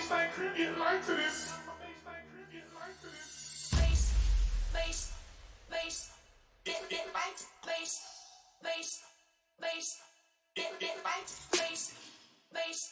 baseline crew get live to this. Bass, get right, bass, get right, bass, get right, bass, get right, bass, bass.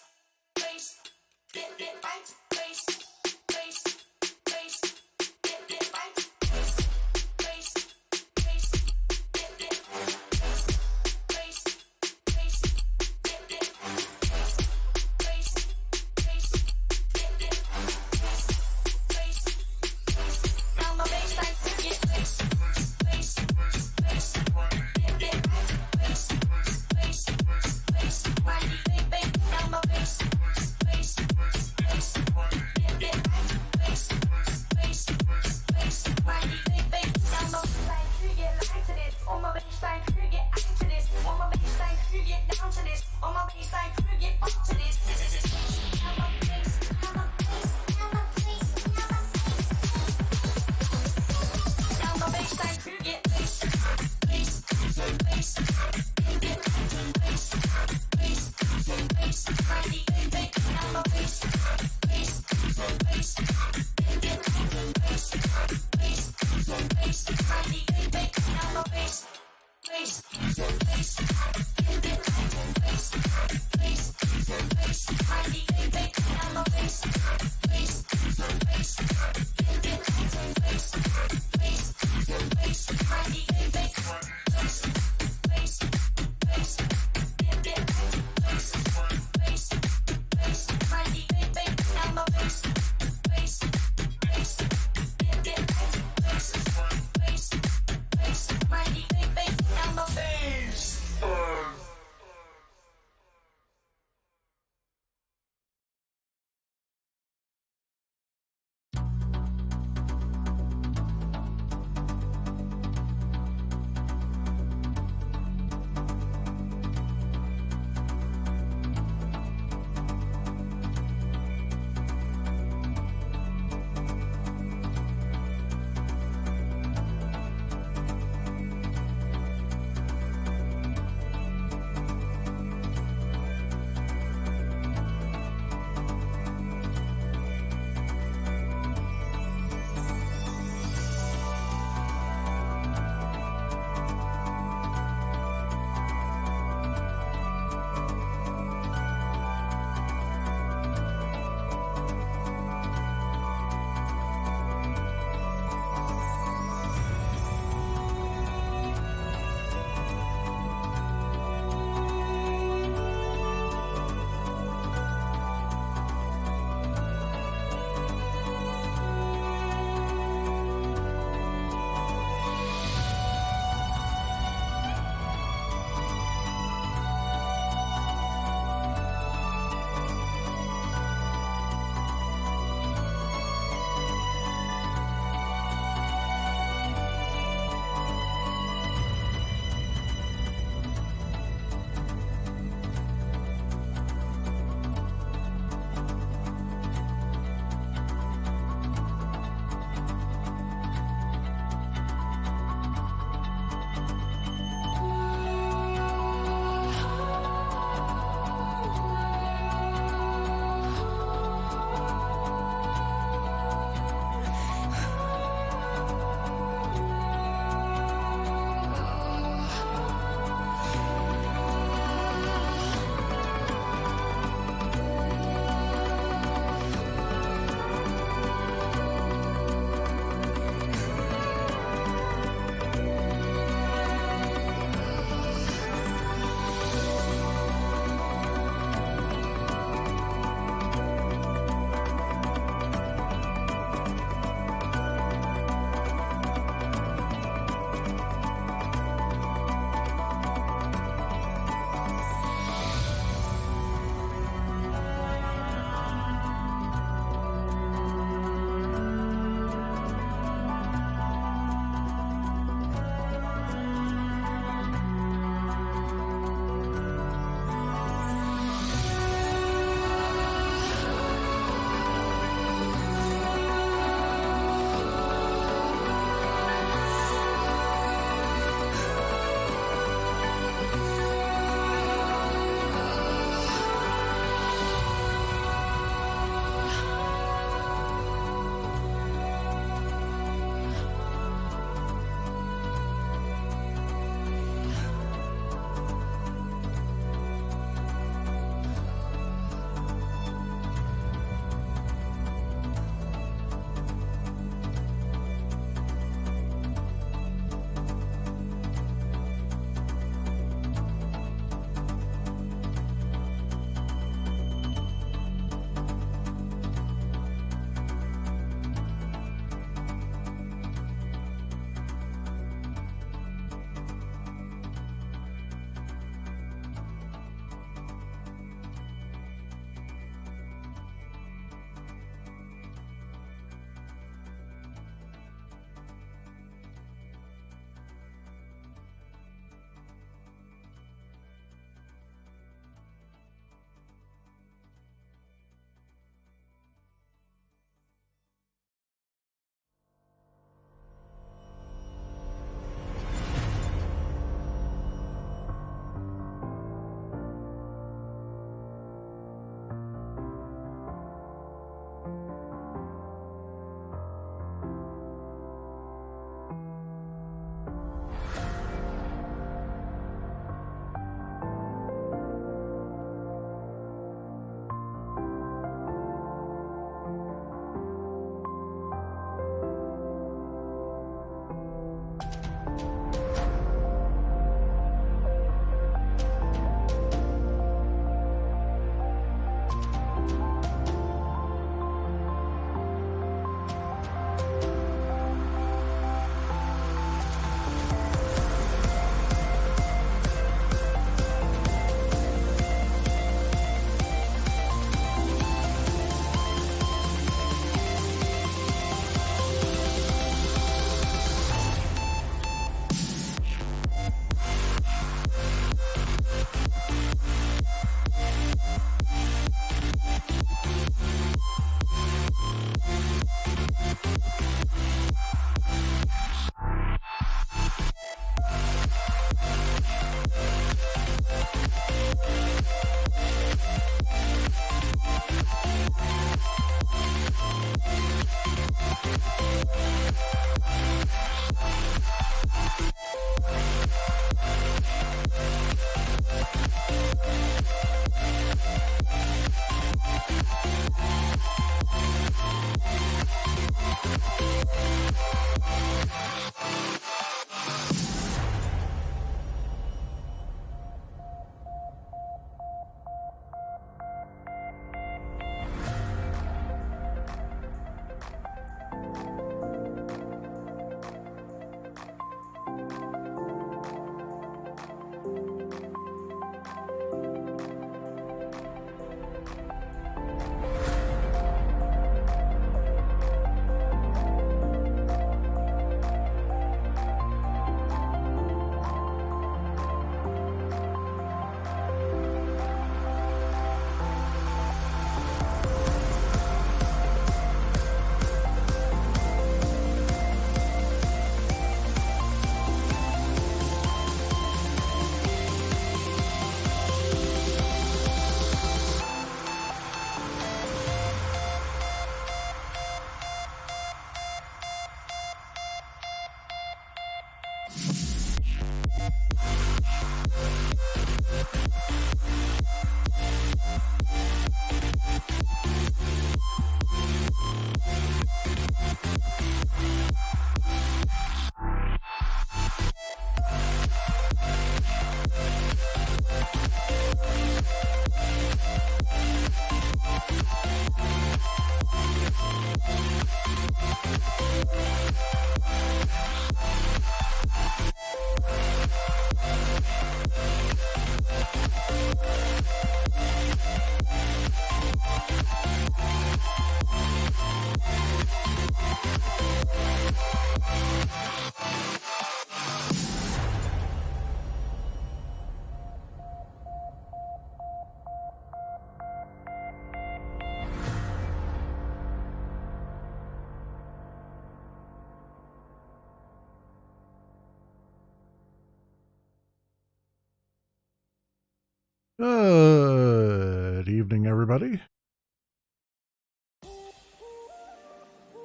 Good evening, everybody.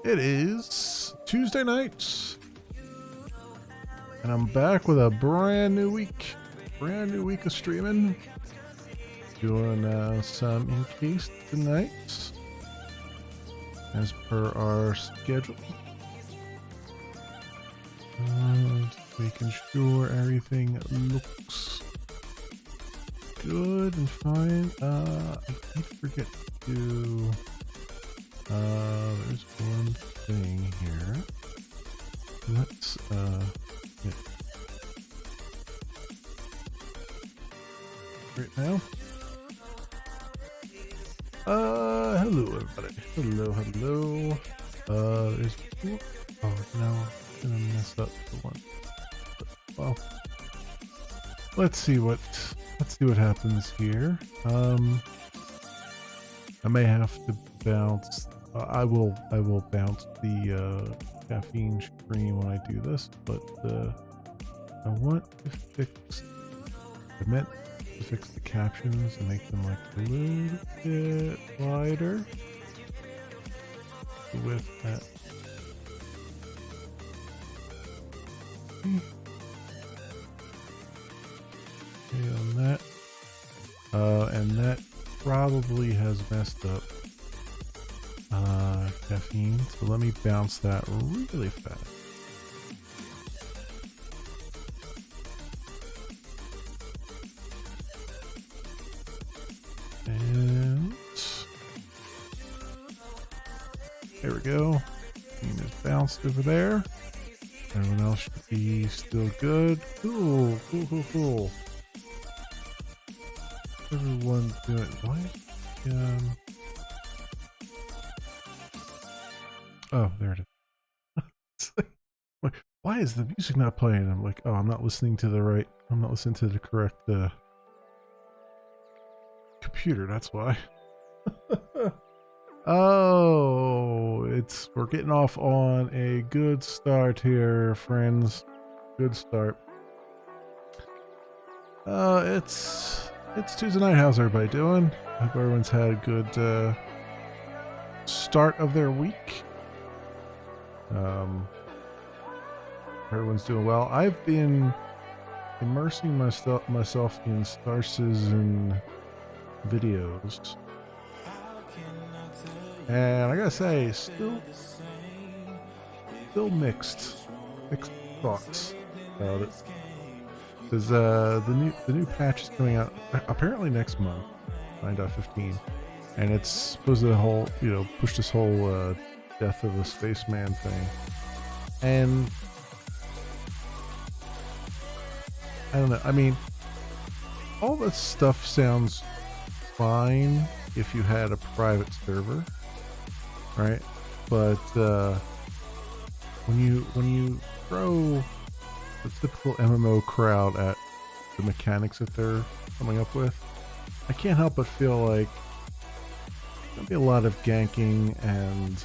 It is Tuesday night, and I'm back with a brand new week. Brand new week of streaming. Doing some Encased tonight, as per our schedule. Making sure everything looks good and fine. I can't forget to. There's one thing here. Let's yeah. Right now. Hello everybody. Hello. There's. Oh no, I'm gonna mess up the one. Well, let's see what happens here. I may have to bounce. I will bounce the caffeine stream when I do this, but I want to fix. I meant to fix the captions and make them like a little bit wider with that. Okay, on that. And that probably has messed up caffeine, so let me bounce that really fast. And there we go. Caffeine is bounced over there. Everyone else should be still good. Cool. Everyone doing what? Oh, there it is. It's like, why is the music not playing? I'm like, oh, I'm not listening to the correct computer. That's why. Oh, we're getting off on a good start here, friends. Good start. It's Tuesday night. How's everybody doing? I hope everyone's had a good start of their week. Everyone's doing well. I've been immersing myself in Star Citizen videos, and I gotta say, still mixed thoughts about it. Because the new patch is coming out apparently next month, 9.15, and it's supposed to push this whole death of the spaceman thing. And I don't know. I mean, all this stuff sounds fine if you had a private server, right? But when you throw the typical MMO crowd at the mechanics that they're coming up with, I can't help but feel like there'll be a lot of ganking and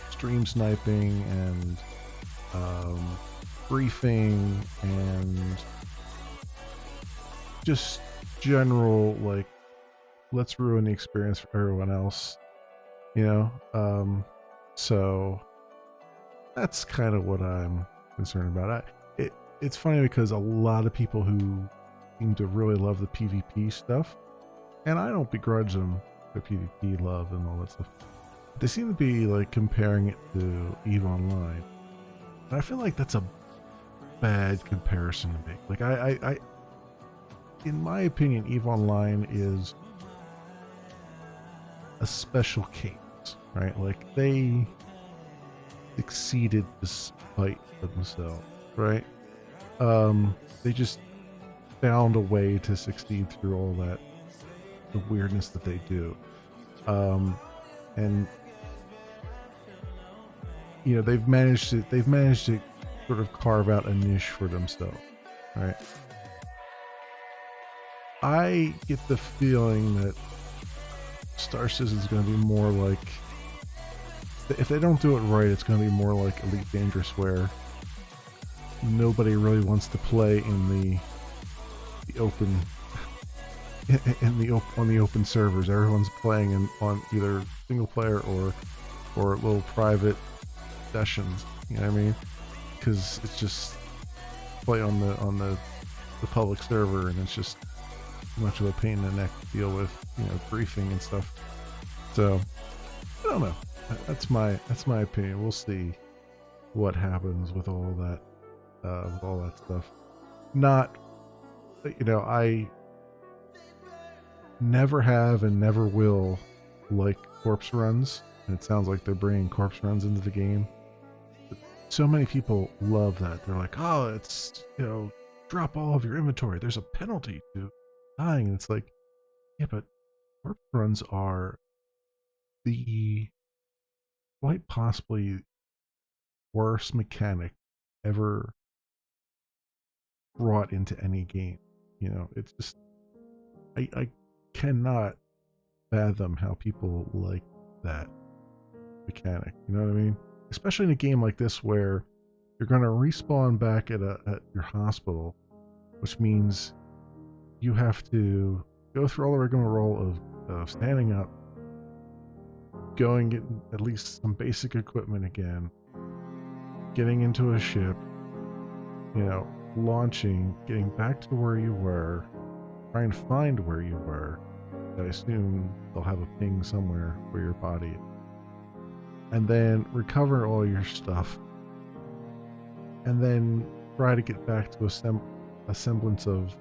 stream sniping and briefing and just general, like, let's ruin the experience for everyone else, so that's kind of what I'm concerned about. It's funny because a lot of people who seem to really love the PvP stuff, and I don't begrudge them their PvP love and all that stuff, they seem to be like comparing it to EVE Online, and I feel like that's a bad comparison to make. Like, I in my opinion, EVE Online is a special case, right? Like, they succeeded despite themselves, right? They just found a way to succeed through all that, the weirdness that they do. And they've managed to sort of carve out a niche for themselves, right? I get the feeling that Star Citizen is going to be more like, if they don't do it right, it's going to be more like Elite Dangerous, where nobody really wants to play in the open on the open servers. Everyone's playing on either single player or little private sessions. You know what I mean? Because it's just play on the public server, and it's just much of a pain in the neck to deal with, briefing and stuff. So I don't know. That's my opinion. We'll see what happens with all that stuff. Not, I never have and never will like corpse runs, and it sounds like they're bringing corpse runs into the game. But so many people love that. They're like, oh, it's, drop all of your inventory. There's a penalty to dying. And it's like, yeah, but corpse runs are the quite possibly worst mechanic ever brought into any game. It's just, I cannot fathom how people like that mechanic. You know what I mean? Especially in a game like this where you're going to respawn back at your hospital, which means you have to go through all the rigmarole of standing up, going get at least some basic equipment again, getting into a ship, launching, getting back to where you were, trying to find where you were. I assume they'll have a ping somewhere where your body is. And then recover all your stuff. And then try to get back to a semblance of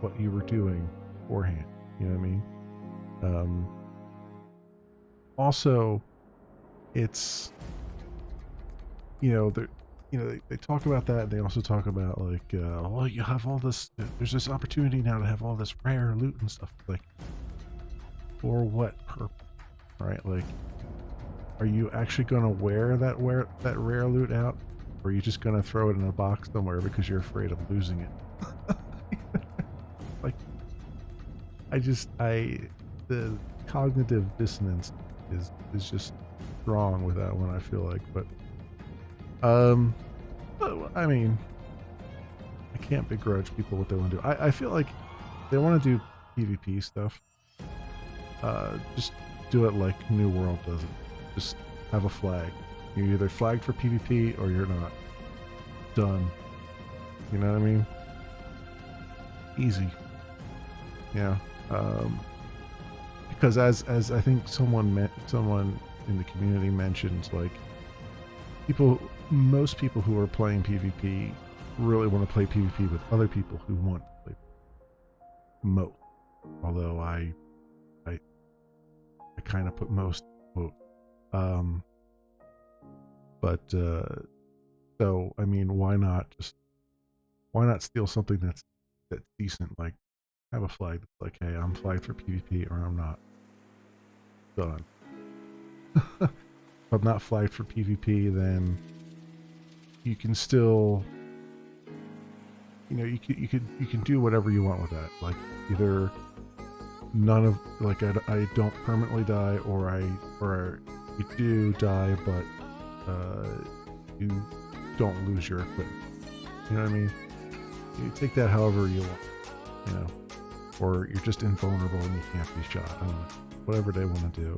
what you were doing beforehand. You know what I mean? Also, it's, they talk about that. They also talk about like, you have all this, there's this opportunity now to have all this rare loot and stuff. Like, for what purpose, right? Like, are you actually going to wear that rare loot out? Or are you just going to throw it in a box somewhere because you're afraid of losing it? Like, the cognitive dissonance is just strong with that one, I feel like. But I mean, I can't begrudge people what they want to do. I feel like they want to do PvP stuff. Just do it like New World does it. Just have a flag. You're either flagged for PvP or you're not. Done. You know what I mean? Easy. Yeah. Because as I think someone in the community mentioned, like, most people who are playing PvP really want to play PvP with other people who want to play most. Although I kind of put most quote. So I mean, why not steal something that's decent? Like, have a flag that's like, hey, I'm flagged for PvP or I'm not. Done. If I'm not flagged for PvP, then you can still, you can do whatever you want with that. Like, either I don't permanently die, or you do die, but you don't lose your equipment. You know what I mean? You take that however you want, or you're just invulnerable and you can't be shot. I don't know. Whatever they want to do.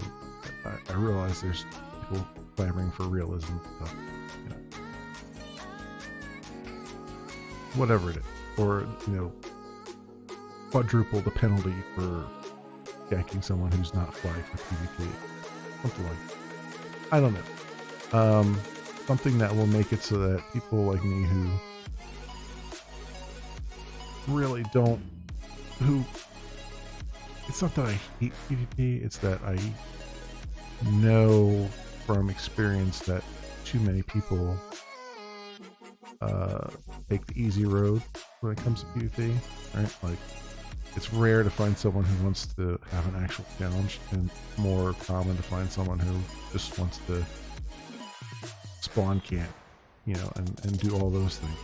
I realize there's people clamoring for realism stuff. Whatever it is. Or, quadruple the penalty for ganking someone who's not flagged for PvP. Something like that. I don't know. Something that will make it so that people like me who really don't, it's not that I hate PvP, it's that I know from experience that too many people take the easy road when it comes to PvP, right? Like, it's rare to find someone who wants to have an actual challenge, and more common to find someone who just wants to spawn camp, and do all those things,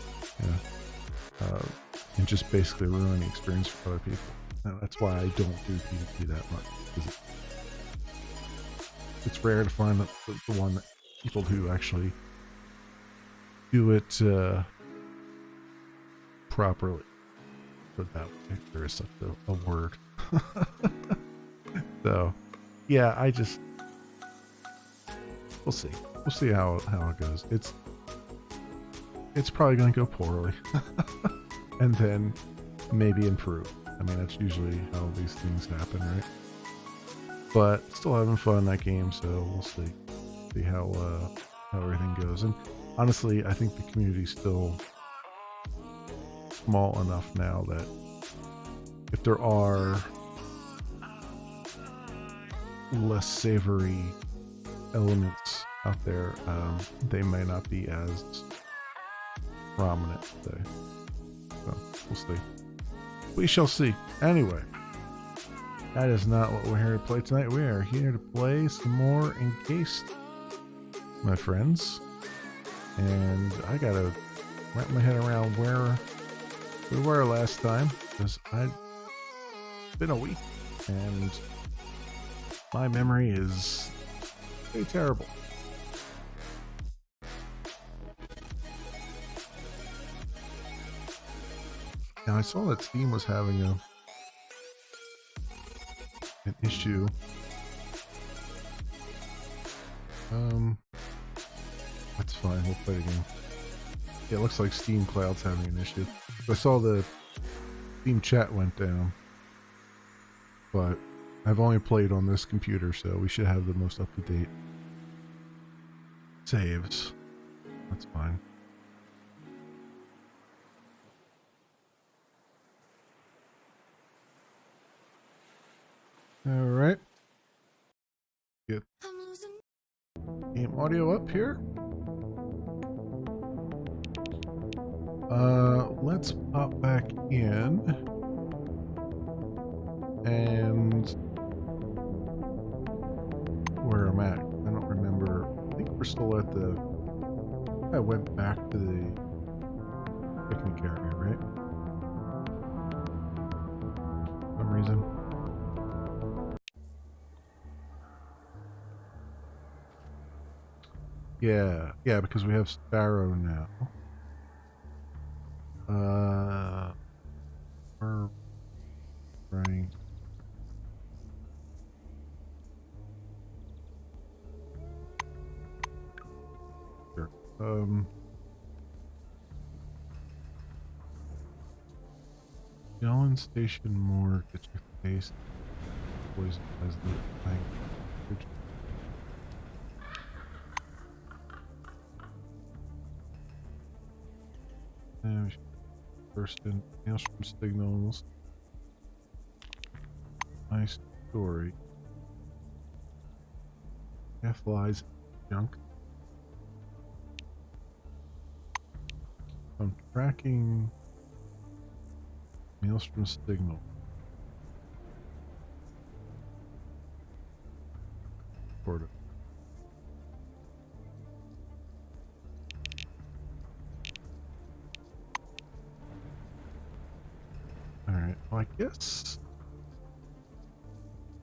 and just basically ruin the experience for other people. And that's why I don't do PvP that much, because it's rare to find the people who actually do it properly. Put that way, there is such a word. So, yeah, we'll see. We'll see how it goes. It's probably going to go poorly, and then maybe improve. I mean, that's usually how these things happen, right? But still having fun in that game, so we'll see how everything goes. And honestly, I think the community's still small enough now that if there are less savory elements out there, they may not be as prominent today. So we'll see. We shall see. Anyway, that is not what we're here to play tonight. We are here to play some more Encased, my friends. And I gotta wrap my head around where we were last time, because it's been a week and my memory is pretty terrible. Now I saw that Steam was having an issue. That's fine, we'll play it again. Yeah, it looks like Steam Cloud's having an issue. I saw the Steam chat went down, but I've only played on this computer, so we should have the most up-to-date saves. That's fine. Alright. Get game audio up here. Let's pop back in and where I'm at. I don't remember. I think we're still at the. I went back to the picnic area, right? For some reason. Yeah, because we have Sparrow now. We're running. Sure. Gallon Station More. Get your face. Poison as the language. First in Maelstrom Signals. Nice story. F lies junk. I'm tracking Maelstrom Signal. Sort of. Alright, well, I guess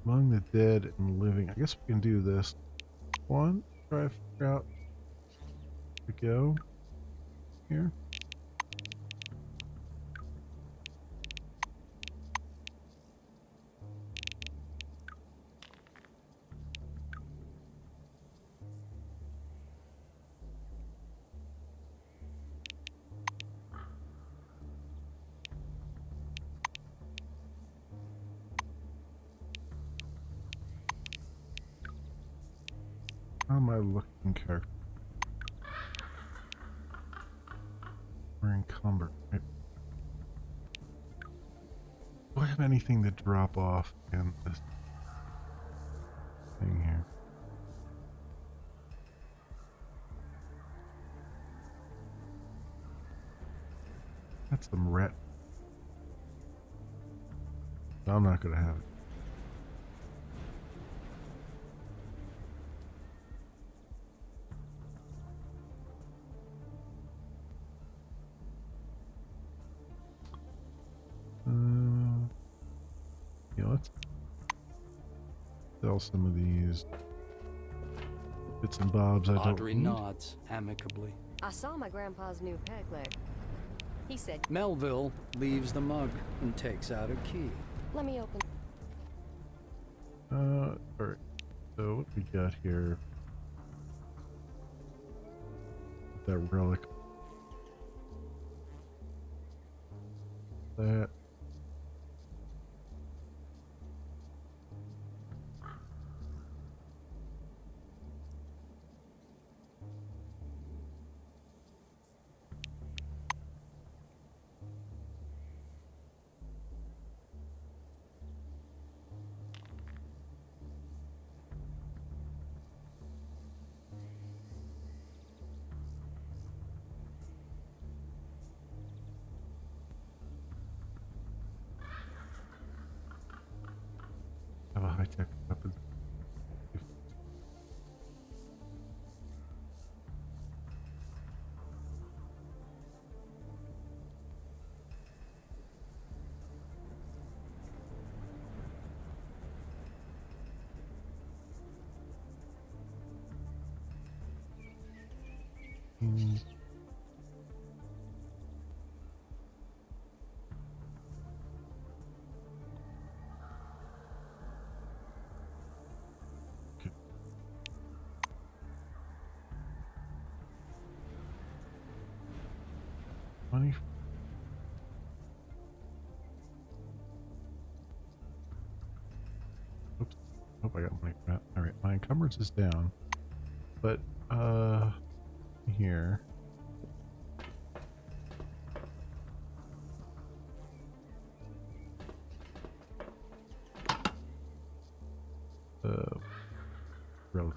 among the dead and living, I guess we can do this. One, try to figure out where to go here. How am I looking character? We're encumbered, right? Do I have anything to drop off in this thing here? That's some rat. I'm not gonna have it. Yeah, let's sell some of these bits and bobs I don't Audrey need. nods amicably. I saw my grandpa's new peg leg. He said, Melville leaves the mug and takes out a key. let me open. Alright. So what we got here? That relic. That. Have a high-tech weapon. Hmm. Okay. 20. Oops. Hope I got money for that. Alright, my encumbrance is down. But, here. Relic.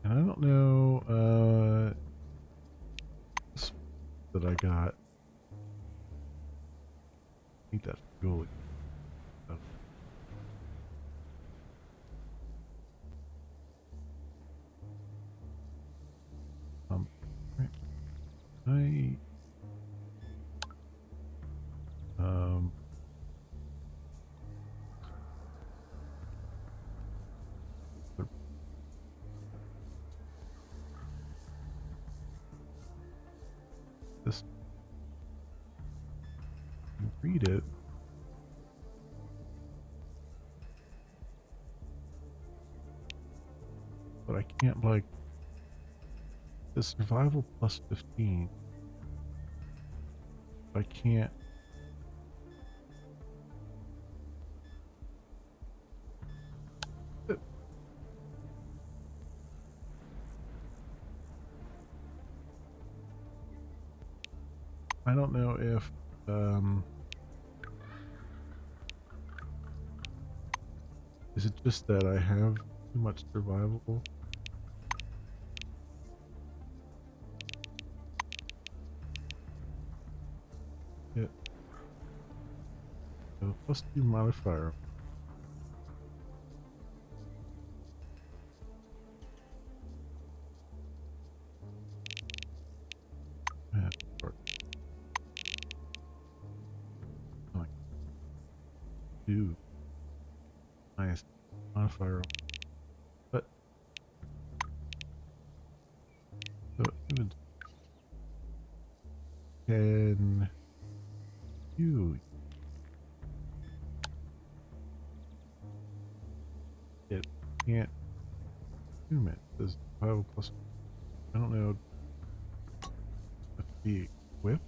And I don't know, this that I got. I think that's fuel. Right. Um, this, read it. But I can't, like, the survival plus 15. I can't. I don't know if, is it just that I have too much survivable? Yeah. So plus 2 modifier. Yeah, or, like, 2. Nice modifier. But so even 10 you it can't assume it. Does 5 plus, I don't know if the equipped.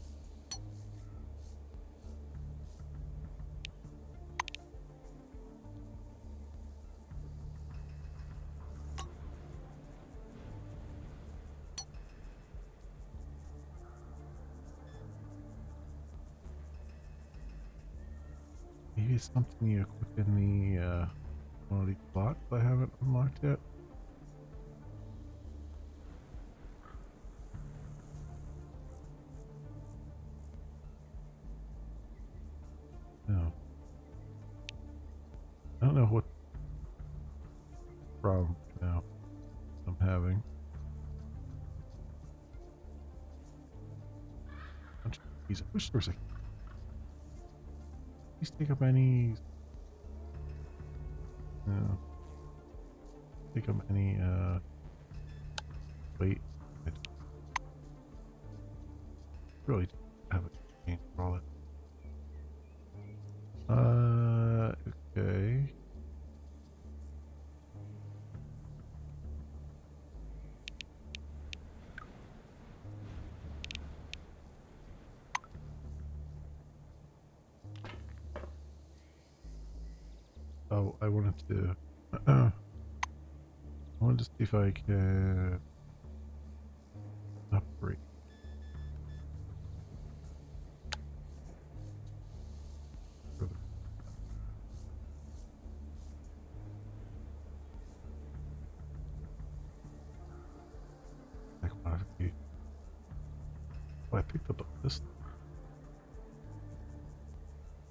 Maybe it's something you equip in the one of these slots I haven't unlocked yet. No. I don't know what problem now I'm having. I wish there was a. Please take up any. No. Take up any. Wait. I really have a change for all that. I wanted to I wanted to see if I can upgrade. Modification. Oh, I picked up a pistol.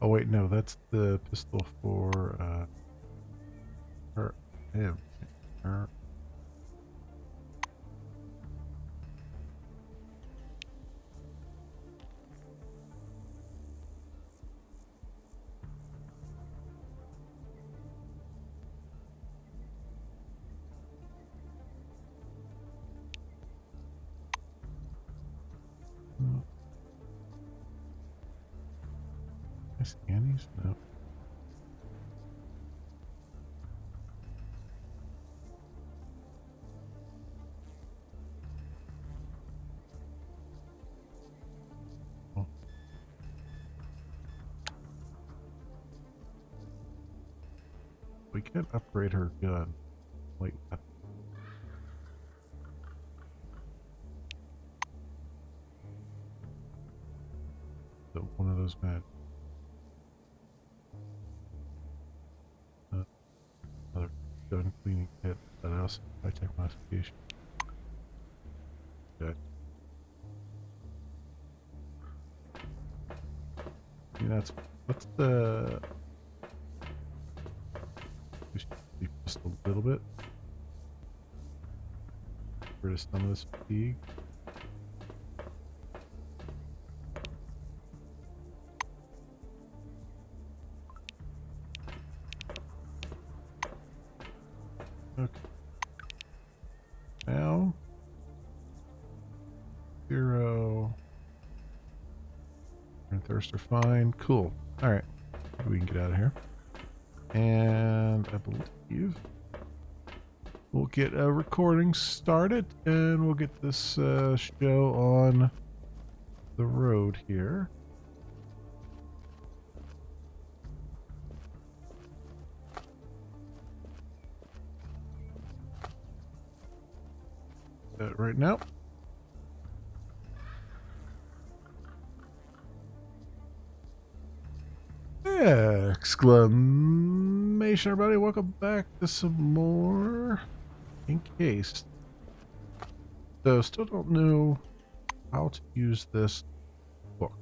Oh wait, no, that's the pistol for her. Him. Her. Scannies? No. Oh. We can't upgrade her gun. Wait. So one of those mad. Another gun cleaning kit, but also high-tech modification. Okay. I mean, what's the... We should be just a little bit. Get rid of some of this fatigue. Okay. Now, 0 and thirst are fine. Cool. All right, we can get out of here. And I believe we'll get a recording started, and we'll get this show on the road here. Right now. Exclamation, everybody. Welcome back to some more Encased. So, still don't know how to use this book.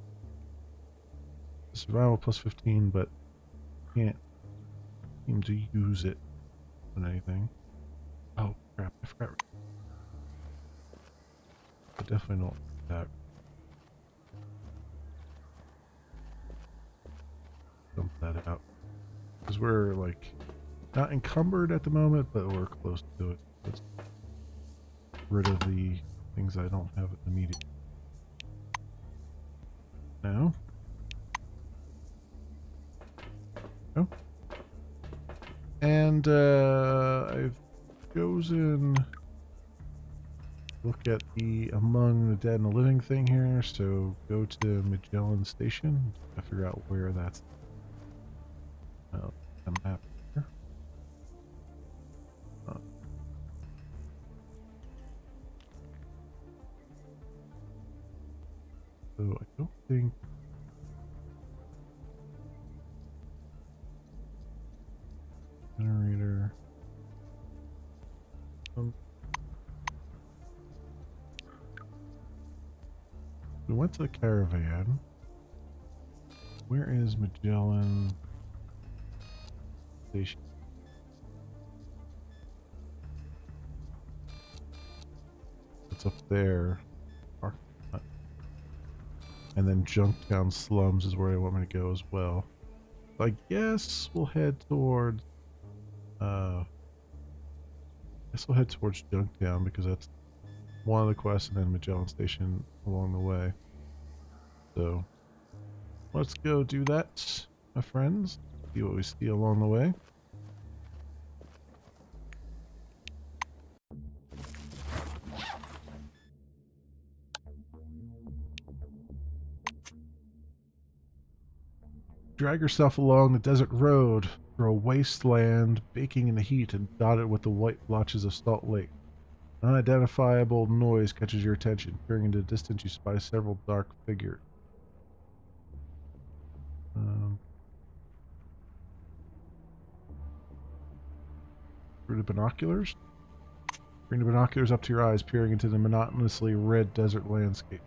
Survival plus 15, but can't seem to use it on anything. Oh, crap. I forgot. I definitely don't like that. Dump that out. Because we're, like, not encumbered at the moment, but we're close to it. Let's get rid of the things I don't have immediately. Now. Oh. And, I've chosen... Look at the Among the Dead and the Living thing here, so go to Magellan Station. I figure out where that's a map here. So I don't think generator. We went to the caravan. Where is Magellan Station? It's up there. And then Junktown Slums is where I want me to go as well. So I guess we'll head towards Junktown because that's one of the quests, and then Magellan Station along the way. So let's go do that, my friends. See what we see along the way. Drag yourself along the desert road, through a wasteland baking in the heat and dotted with the white blotches of Salt Lake. An unidentifiable noise catches your attention. Peering into the distance, you spy several dark figures. Through the binoculars? Bring the binoculars up to your eyes, peering into the monotonously red desert landscape.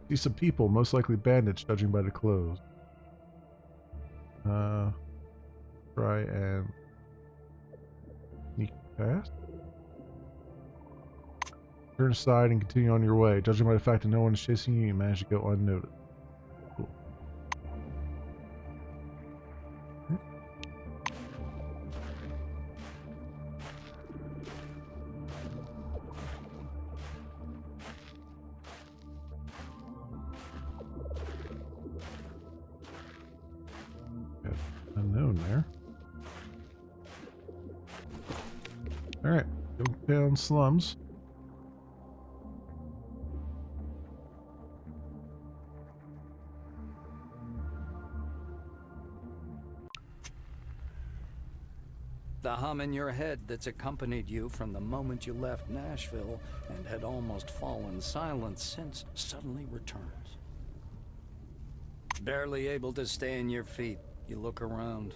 See some people, most likely bandits, judging by the clothes. Try and sneak past. Turn aside and continue on your way. Judging by the fact that no one is chasing you, you manage to go unnoticed. Cool. Unknown there. Alright, go down slums. The hum in your head that's accompanied you from the moment you left Nashville and had almost fallen silent since suddenly returns. Barely able to stay on your feet, you look around.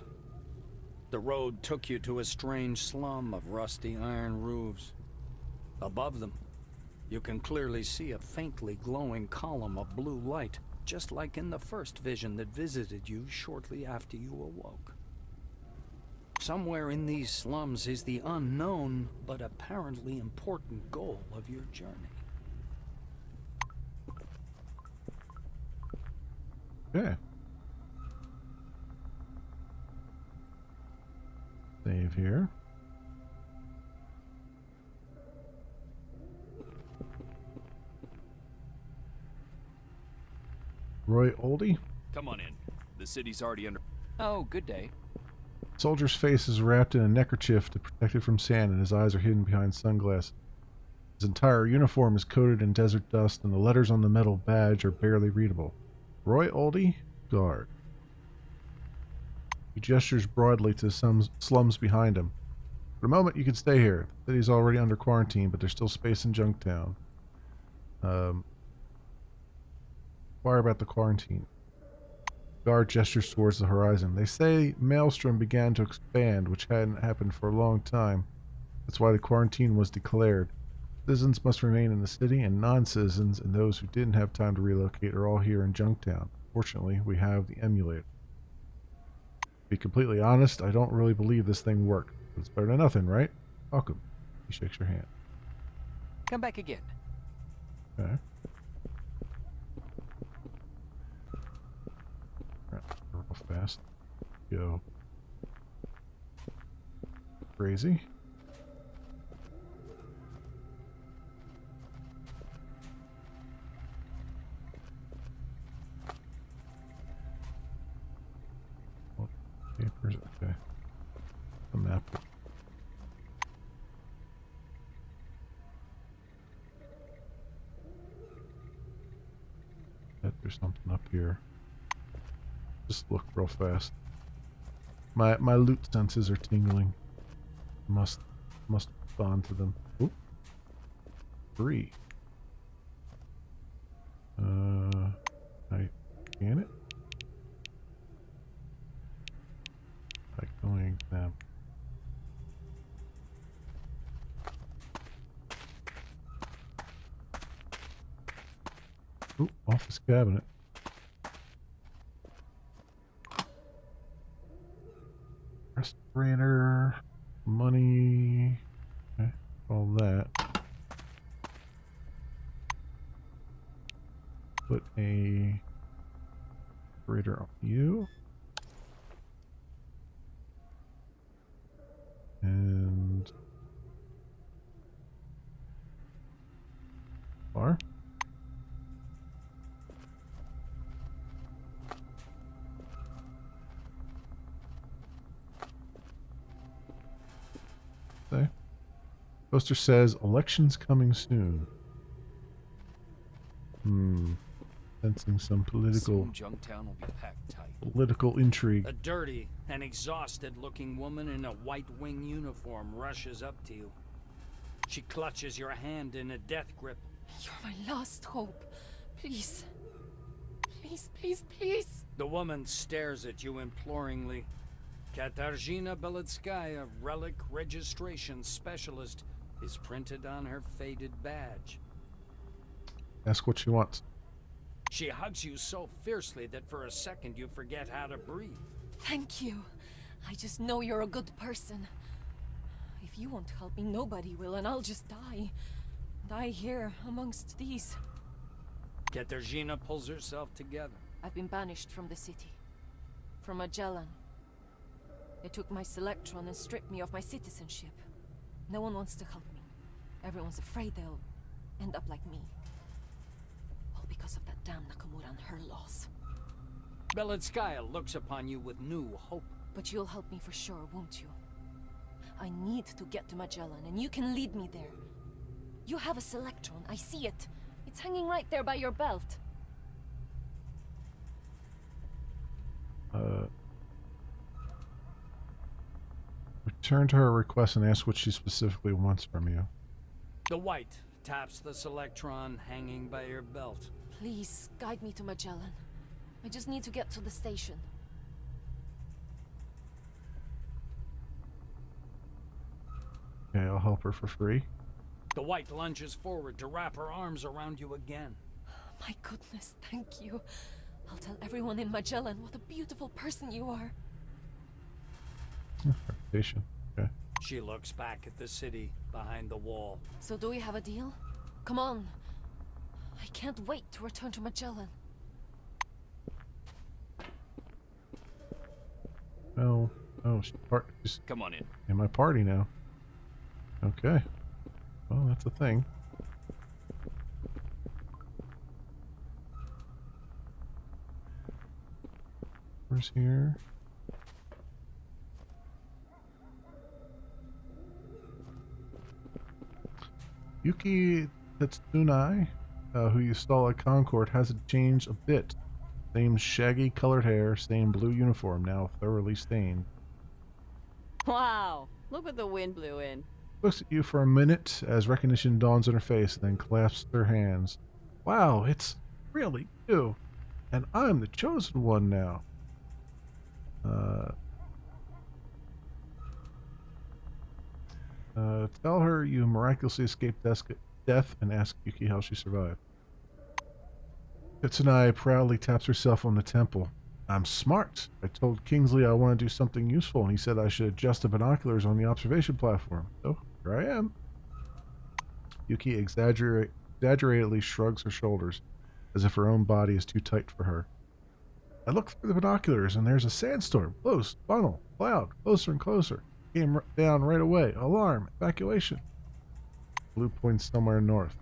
The road took you to a strange slum of rusty iron roofs. Above them, you can clearly see a faintly glowing column of blue light, just like in the first vision that visited you shortly after you awoke. Somewhere in these slums is the unknown, but apparently important goal of your journey. Okay. Save here. Roy Oldie? Come on in. The city's already under... Oh, good day. Soldier's face is wrapped in a neckerchief to protect it from sand, and his eyes are hidden behind sunglasses. His entire uniform is coated in desert dust, and the letters on the metal badge are barely readable. Roy Oldie, guard. He gestures broadly to the slums behind him. For the moment, you can stay here. The city's already under quarantine, but there's still space in Junktown. Inquire about the quarantine. Guard gestures towards the horizon. They say Maelstrom began to expand, which hadn't happened for a long time. That's why the quarantine was declared. Citizens must remain in the city, and non-citizens and those who didn't have time to relocate are all here in Junktown. Fortunately, we have the emulator. To be completely honest, I don't really believe this thing worked. But it's better than nothing, right? Welcome. He shakes your hand. Come back again. Okay. Real fast. Go. Crazy. Papers, okay. The map. There's something up here. Just look real fast. My loot senses are tingling. Must respond to them. Oop. 3. I can it? Like going them. Oop, office cabinet. Respirator, money, okay, all that. Put a respirator on you. And bar. Okay. Poster says elections coming soon. Sensing some Soon Junktown will be packed tight. political intrigue. A dirty and exhausted-looking woman in a white wing uniform rushes up to you. She clutches your hand in a death grip. You're my last hope. Please. Please, please, please. The woman stares at you imploringly. Katarzyna Beletskaya, relic registration specialist, is printed on her faded badge. Ask what she wants. She hugs you so fiercely that for a second you forget how to breathe. Thank you. I just know you're a good person. If you won't help me, nobody will, and I'll just die. Die here, amongst these. Katarzyna pulls herself together. I've been banished from the city. From Magellan. They took my Selectron and stripped me of my citizenship. No one wants to help me. Everyone's afraid they'll end up like me. All because of that damn Nakamura and her laws. Beletskaya looks upon you with new hope. But you'll help me for sure, won't you? I need to get to Magellan, and you can lead me there. You have a Selectron, I see it. It's hanging right there by your belt. Return to her request and ask what she specifically wants from you. The white taps the Selectron hanging by your belt. Please, guide me to Magellan. I just need to get to the station. Okay, I'll help her for free. The white lunges forward to wrap her arms around you again. My goodness, thank you. I'll tell everyone in Magellan what a beautiful person you are. Reputation. Okay. She looks back at the city behind the wall. So do we have a deal? Come on. I can't wait to return to Magellan. Oh, she's Come on in. in my party now. Okay. Well, that's a thing. Where's here? Yuki Tetsunai, who you saw at Concord, hasn't changed a bit. Same shaggy colored hair, same blue uniform, now thoroughly stained. Wow, look what the wind blew in. Looks at you for a minute as recognition dawns on her face, then clasps her hands. Wow, it's really you. And I'm the chosen one now. Tell her you miraculously escaped death and ask Yuki how she survived. Kitsunai proudly taps herself on the temple. I'm smart. I told Kingsley I want to do something useful, and he said I should adjust the binoculars on the observation platform. So, here I am. Yuki exaggeratedly shrugs her shoulders, as if her own body is too tight for her. I look through the binoculars, and there's a sandstorm. Close, funnel, cloud, closer and closer. Came down right away. Alarm, evacuation. Blue points somewhere north.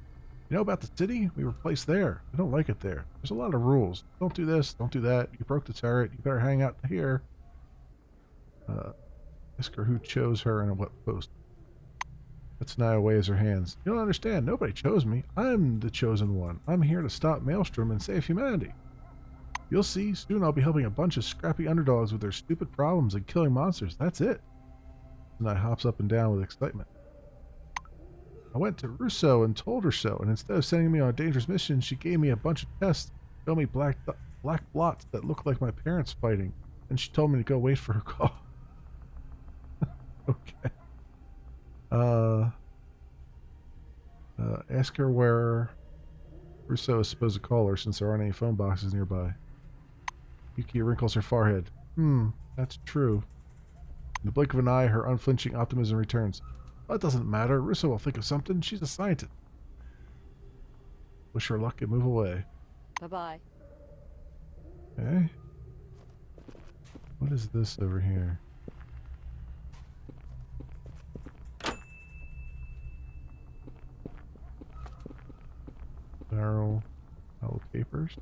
You know about the city? We were placed there. I don't like it there. There's a lot of rules. Don't do this, don't do that. You broke the turret. You better hang out here. Ask her who chose her and at what post. Tetsunaya waves her hands. You don't understand. Nobody chose me. I'm the chosen one. I'm here to stop Maelstrom and save humanity. You'll see. Soon I'll be helping a bunch of scrappy underdogs with their stupid problems and killing monsters. That's it. Tetsunaya hops up and down with excitement. I went to Russo and told her so, and instead of sending me on a dangerous mission, she gave me a bunch of tests, showed me black blots that looked like my parents fighting, and she told me to go wait for her call. Okay. Ask her where Russo is supposed to call her, since there aren't any phone boxes nearby. Yuki wrinkles her forehead. That's true. In the blink of an eye, her unflinching optimism returns. That doesn't matter. Russo will think of something. She's a scientist. Wish her luck and move away. Bye-bye. Okay. What is this over here? Barrel papers.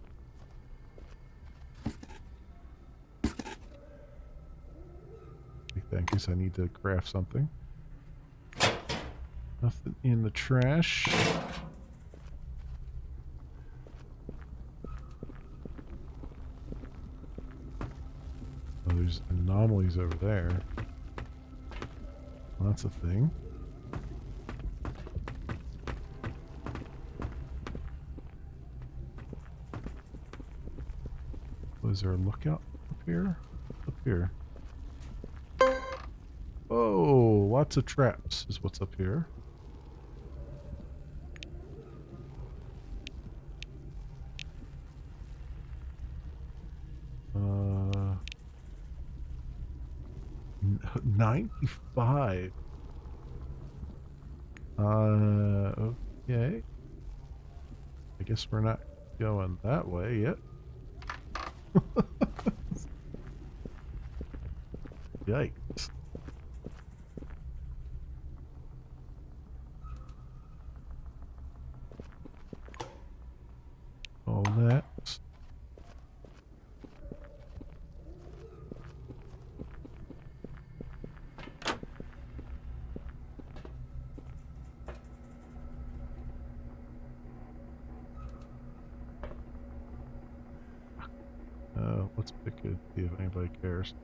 Take that in case I need to craft something. Nothing in the trash. anomalies over there. Well, that's a thing. Was there a lookout up here? Up here. Oh, lots of traps is what's up here. Uh, 95. Okay. I guess we're not going that way yet. Yikes. All that. Let's pick it, see if anybody cares.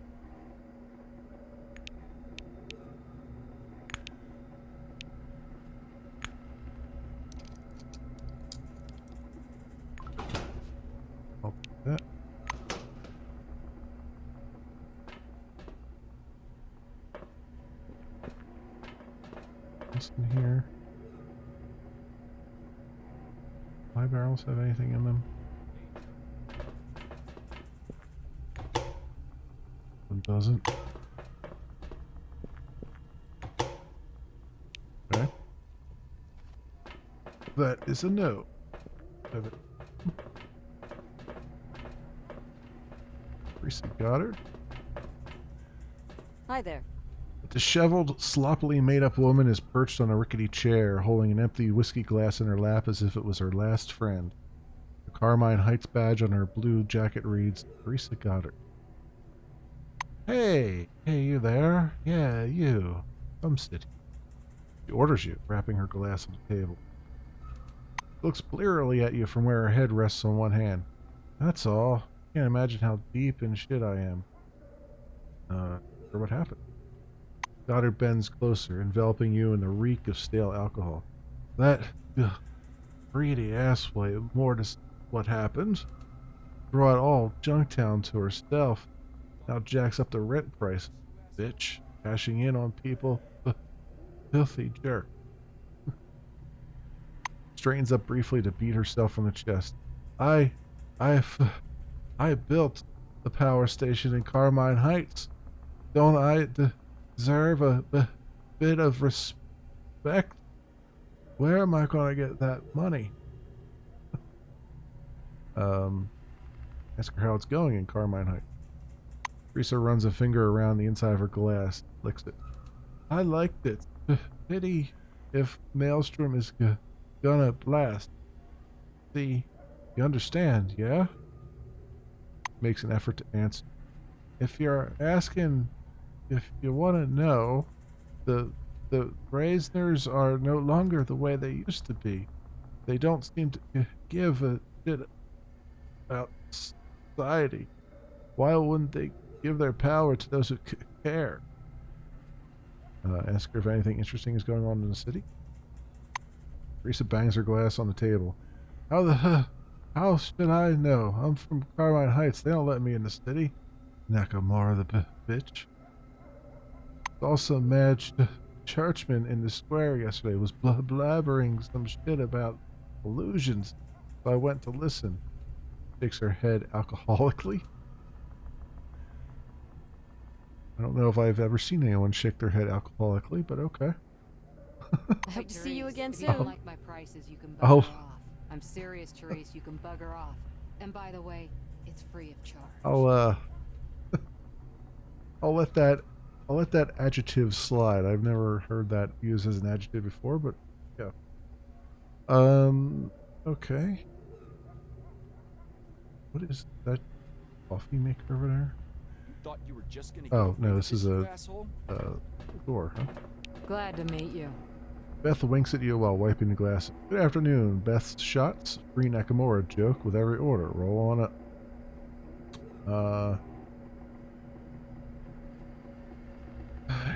I'll pick that. What's in here? My barrels have anything in them? Doesn't. Okay. That is a no. Teresa Goddard. Hi there. A disheveled, sloppily made-up woman is perched on a rickety chair, holding an empty whiskey glass in her lap as if it was her last friend. The Carmine Heights badge on her blue jacket reads, Teresa Goddard. Hey, you there? Yeah, you. Come sit. She orders you, wrapping her glass on the table. She looks blearily at you from where her head rests on one hand. That's all. Can't imagine how deep in shit I am. Or what happened? Goddard bends closer, enveloping you in the reek of stale alcohol. That greedy asswipe more to what happened. Brought all Junktown to herself. Now jacks up the rent price, bitch. Cashing in on people. Filthy jerk. Straightens up briefly to beat herself on the chest. I built the power station in Carmine Heights. Don't I deserve a bit of respect? Where am I going to get that money? Ask her how it's going in Carmine Heights. Teresa runs a finger around the inside of her glass, licks it. I liked it. Pity if Maelstrom is gonna blast. See, you understand, yeah? Makes an effort to answer. If you're asking if you want to know, the Brazners are no longer the way they used to be. They don't seem to give a shit about society. Why wouldn't they give their power to those who care? Ask her if anything interesting is going on in the city. Teresa bangs her glass on the table. How should I know? I'm from Carmine Heights. They don't let me in the city. Nakamura the bitch. Also, Madge Churchman in the square yesterday was blabbering some shit about illusions. So I went to listen. Shakes her head alcoholically. I don't know if I've ever seen anyone shake their head alcoholically, but okay. I hope to see you again If you soon. don't like my prices, you can bugger Oh. off. I'm serious, Therese. You can bugger off. And by the way, it's free of charge. I'll let that adjective slide. I've never heard that used as an adjective before, but yeah. Okay. What is that coffee maker over there? Thought you were just gonna Oh, get no, away this with is you a asshole? door, huh? Glad to meet you. Beth winks at you while wiping the glass. Good afternoon. Beth's shots. Free Nakamura joke with every order. Roll on up.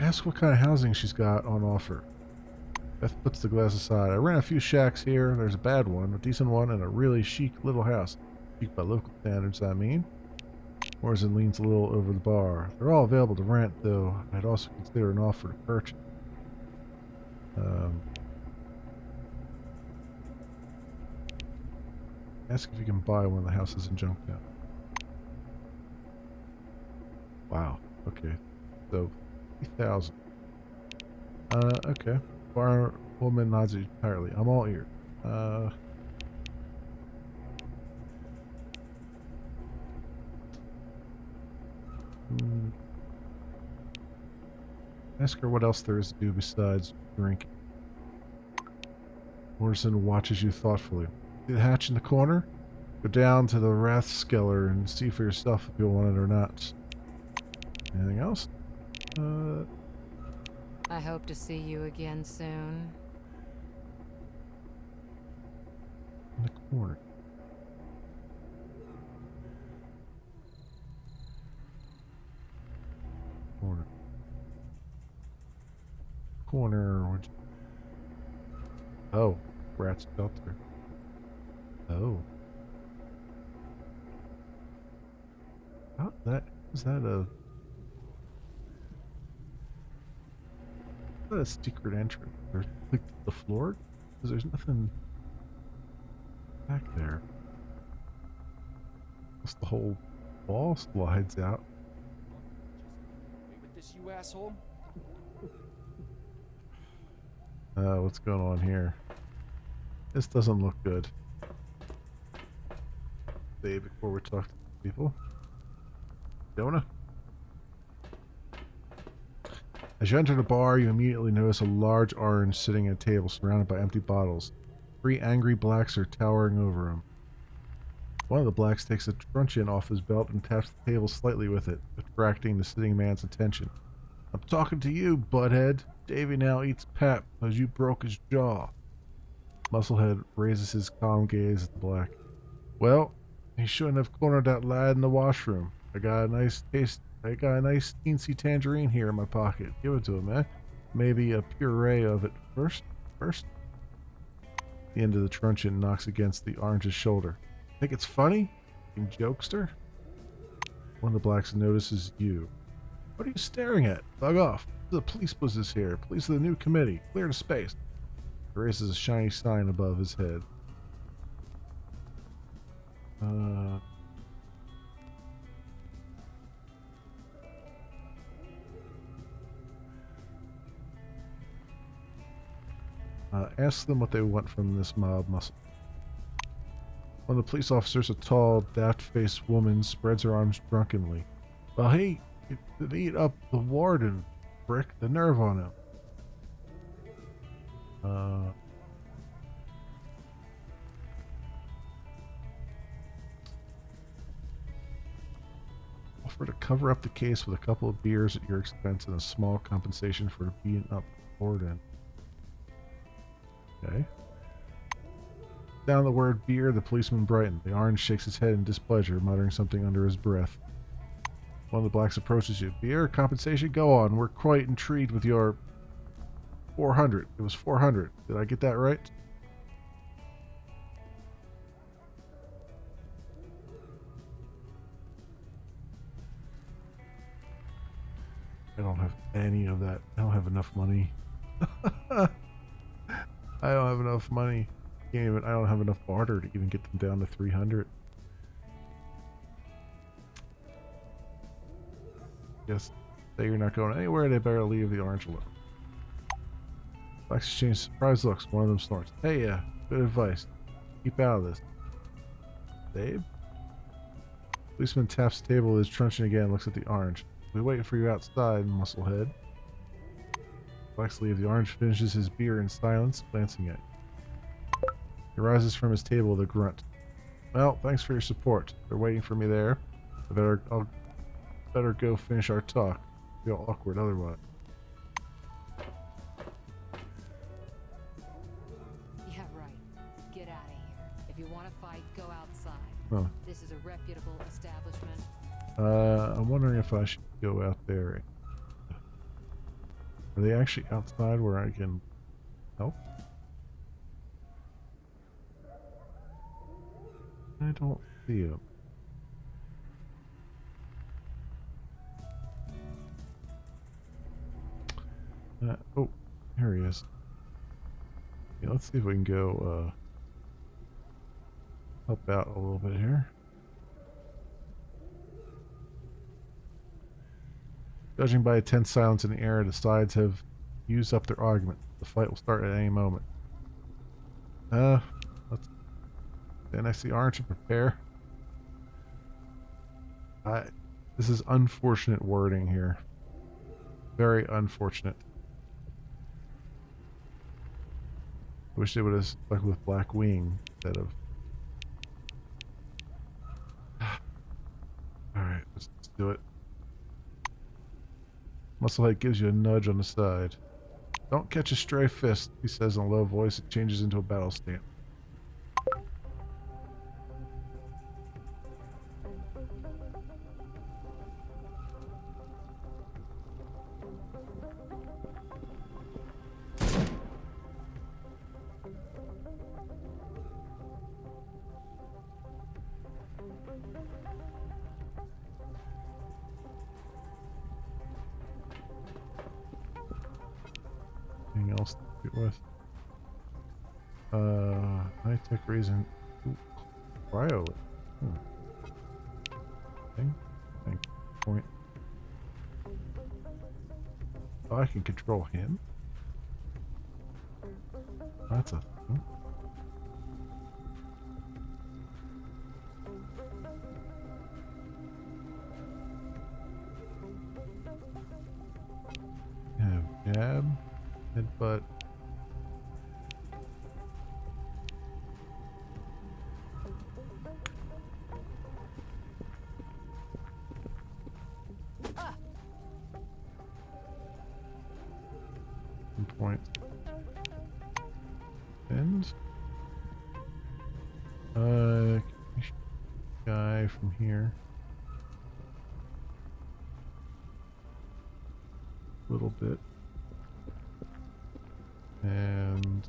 Ask what kind of housing she's got on offer. Beth puts the glass aside. I rent a few shacks here. There's a bad one, a decent one, and a really chic little house. Chic by local standards, I mean. Morrison leans a little over the bar. They're all available to rent, though. I'd also consider an offer to purchase. Ask if you can buy one of the houses in Junktown. Wow. Okay. So, 3,000. Okay. Bar woman nods entirely. I'm all ears. Ask her what else there is to do besides drinking. Morrison watches you thoughtfully. See the hatch in the corner? Go down to the Rathskeller and see for yourself if you'll want it or not. Anything else? I hope to see you again soon. In the corner. Corner. Oh, Rat's shelter. Oh. Oh, is that a secret entrance? There's like the floor? Because there's nothing back there. Unless the whole wall slides out. Wait with this, you asshole. What's going on here? This doesn't look good. Say before we talk to people. Jonah? As you enter the bar, you immediately notice a large orange sitting at a table surrounded by empty bottles. 3 angry blacks are towering over him. One of the blacks takes a truncheon off his belt and taps the table slightly with it, attracting the sitting man's attention. I'm talking to you, butthead. Davy now eats pap because you broke his jaw. Musclehead raises his calm gaze at the black. Well, he shouldn't have cornered that lad in the washroom. I got a nice teensy tangerine here in my pocket. Give it to him, eh? Maybe a puree of it first. The end of the truncheon knocks against the orange's shoulder. Think it's funny? You jokester? One of the blacks notices you. What are you staring at? Bug off. The police business here. Police of the new committee. Clear the space. He raises a shiny sign above his head. Ask them what they want from this mob muscle. One of the police officers, a tall, daft-faced woman, spreads her arms drunkenly. Well, hey, it ate up the warden, Brick. The nerve on him. Offer to cover up the case with a couple of beers at your expense and a small compensation for beating up the warden. Okay. Down the word beer, the policeman brightened. The orange shakes his head in displeasure, muttering something under his breath. One of the blacks approaches you. Beer, compensation, go on. We're quite intrigued with your 400. It was 400. Did I get that right? I don't have any of that. I don't have enough money. I don't have enough money. I don't have enough barter to even get them down to 300. Guess say you're not going anywhere, they better leave the orange alone. Blacks exchange surprised looks. One of them snorts. Hey, good advice. Keep out of this. Babe? Policeman taps the table with his truncheon again and looks at the orange. We're waiting for you outside, musclehead. Blacks leave. The orange finishes his beer in silence, glancing at you. He rises from his table with a grunt. Well, thanks for your support. They're waiting for me there. I'll better go finish our talk. Feel awkward otherwise. Yeah, right. Get out of here. If you want to fight, go outside. Oh. This is a reputable establishment. I'm wondering if I should go out there. Are they actually outside where I can help? I don't see them. Oh, here he is. Yeah, let's see if we can go help out a little bit here. Judging by a tense silence in the air, the sides have used up their argument. The fight will start at any moment. Let's stand next to the orange and prepare. This is unfortunate wording here. Very unfortunate. I wish they would have stuck with Black Wing instead of... Alright, let's do it. Musclehead gives you a nudge on the side. Don't catch a stray fist, he says in a low voice. It changes into a battle stance. Anything else to get with? High-tech reason. Ooh, cryo. Thing. Point. Oh, I can control him? That's a thing. Have jab, headbutt. Point. And guy from here. A little bit. And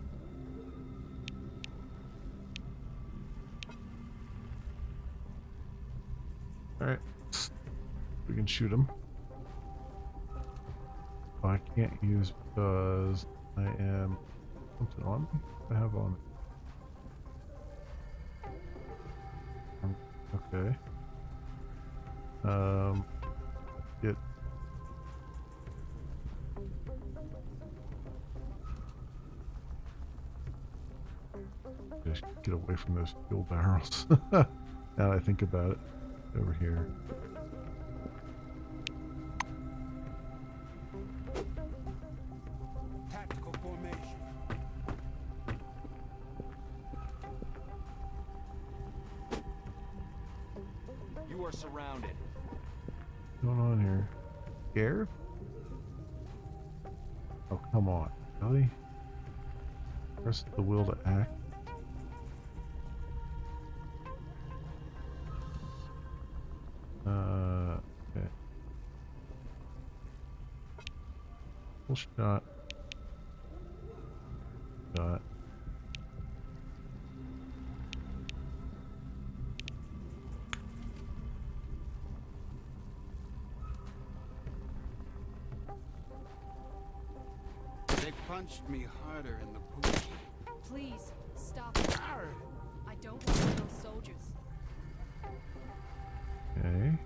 alright. We can shoot him. Oh, I can't use because I am something on me. I have on it. Okay. Get just get away from those fuel barrels. Now that I think about it, over here. Tactical formation. You are surrounded. What's going on here? Scared? Oh, come on. Really? Press the will to act. Okay. Full shot. Shot. They punched me harder in the boot. Please, stop. I don't want to kill soldiers. Okay.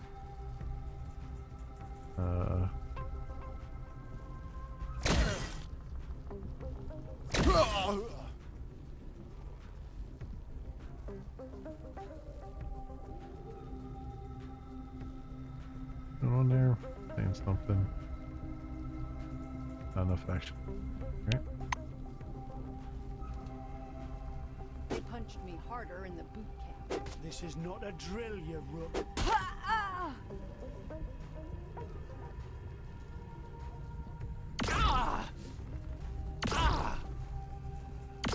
Going on there? Saying something. Not enough action. Right? They punched me harder in the boot camp. This is not a drill, you rook.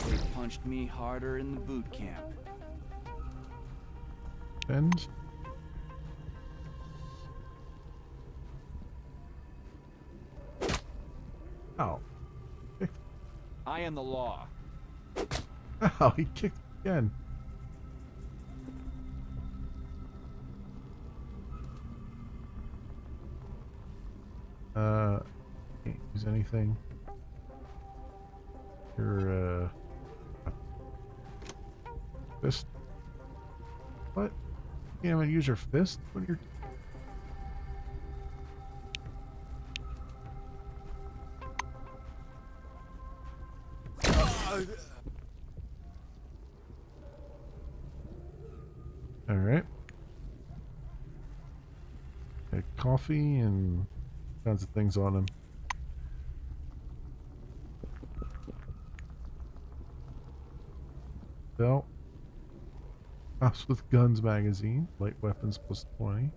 They punched me harder in the boot camp. And Ow. I am the law. Ow, he kicked again. Can't use anything. Your, fist. What? You can't even use your fist when you're... Alright. Coffee and kinds of things on him. Belt. House with Guns magazine. Light weapons plus 20.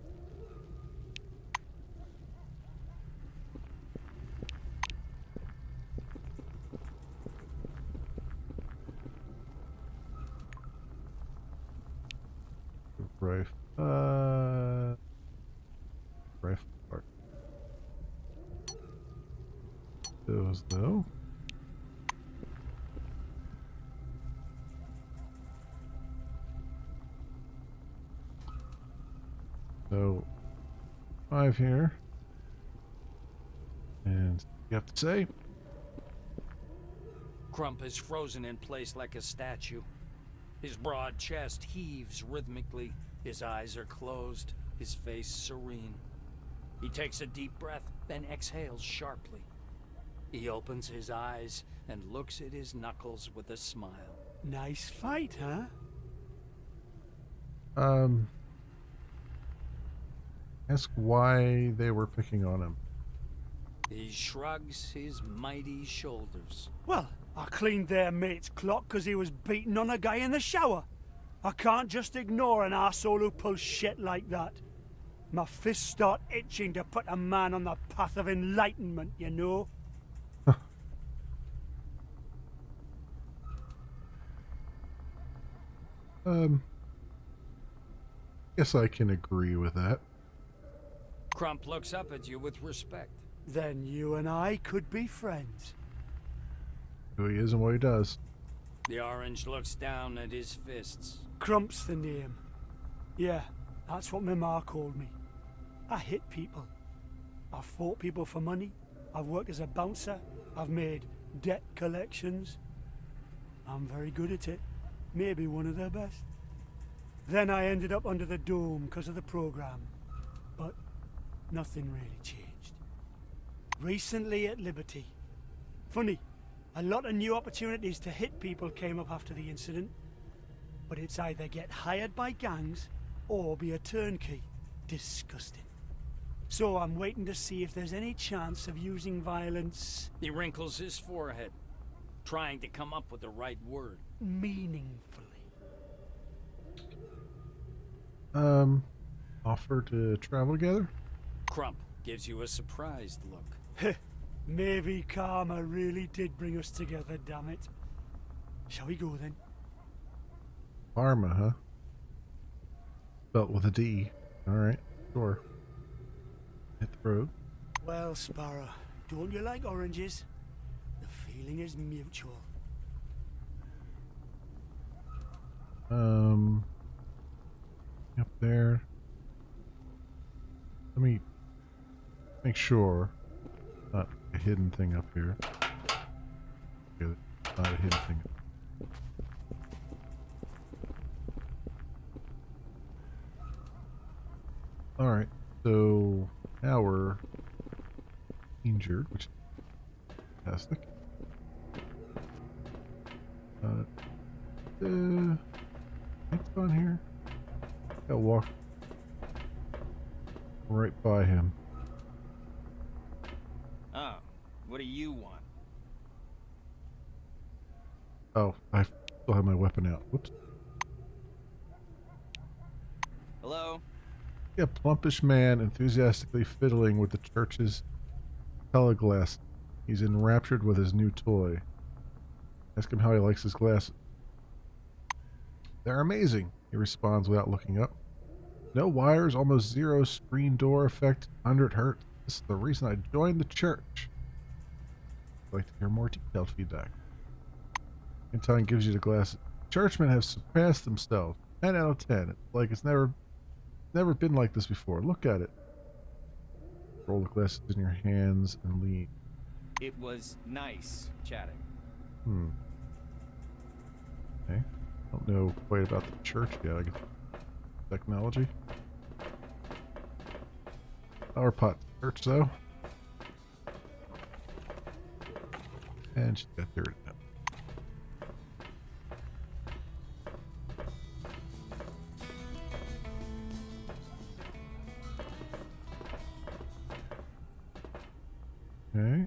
Rifle part. Those though. So 5 here. And you have to say, Crump is frozen in place like a statue. His broad chest heaves rhythmically. His eyes are closed, his face serene. He takes a deep breath, then exhales sharply. He opens his eyes and looks at his knuckles with a smile. Nice fight, huh? ask why they were picking on him. He shrugs his mighty shoulders. Well, I cleaned their mate's clock because he was beating on a guy in the shower. I can't just ignore an arsehole who pulls shit like that. My fists start itching to put a man on the path of enlightenment, you know? Guess I can agree with that. Crump looks up at you with respect. Then you and I could be friends. Who he is and what he does. The orange looks down at his fists. Crump's the name. Yeah, that's what my ma called me. I hit people. I've fought people for money. I've worked as a bouncer. I've made debt collections. I'm very good at it. Maybe one of the best. Then I ended up under the dome because of the program. But nothing really changed. Recently at Liberty. Funny, a lot of new opportunities to hit people came up after the incident. But it's either get hired by gangs or be a turnkey. Disgusting. So I'm waiting to see if there's any chance of using violence... He wrinkles his forehead, trying to come up with the right word. meaningfully. Offer to travel together? Crump gives you a surprised look. Maybe karma really did bring us together, damn it. Shall we go then? Karma, huh? Spelt with a D. Alright, sure. Hit the road. Well, Sparrow, don't you like oranges? The feeling is mutual. Up there. Let me make sure. Not a hidden thing up here. Okay, not a hidden thing. Alright, so now we're injured, which is fantastic. What's on here? I'll walk right by him. Oh, what do you want? Oh, I still have my weapon out. Whoops. Hello? A plumpish man enthusiastically fiddling with the church's teleglass. He's enraptured with his new toy. Ask him how he likes his glasses. They're amazing, he responds without looking up. No wires, almost zero screen door effect, 100 hertz. This is the reason I joined the church. I'd like to hear more detailed feedback. Anton gives you the glasses. Churchmen have surpassed themselves. 10 out of 10. It's like it's never been like this before. Look at it. Roll the glasses in your hands and lean. It was nice chatting. Okay. Don't know quite about the church yet. I guess technology. Flower pot church though. And she's got dirt in it. Okay.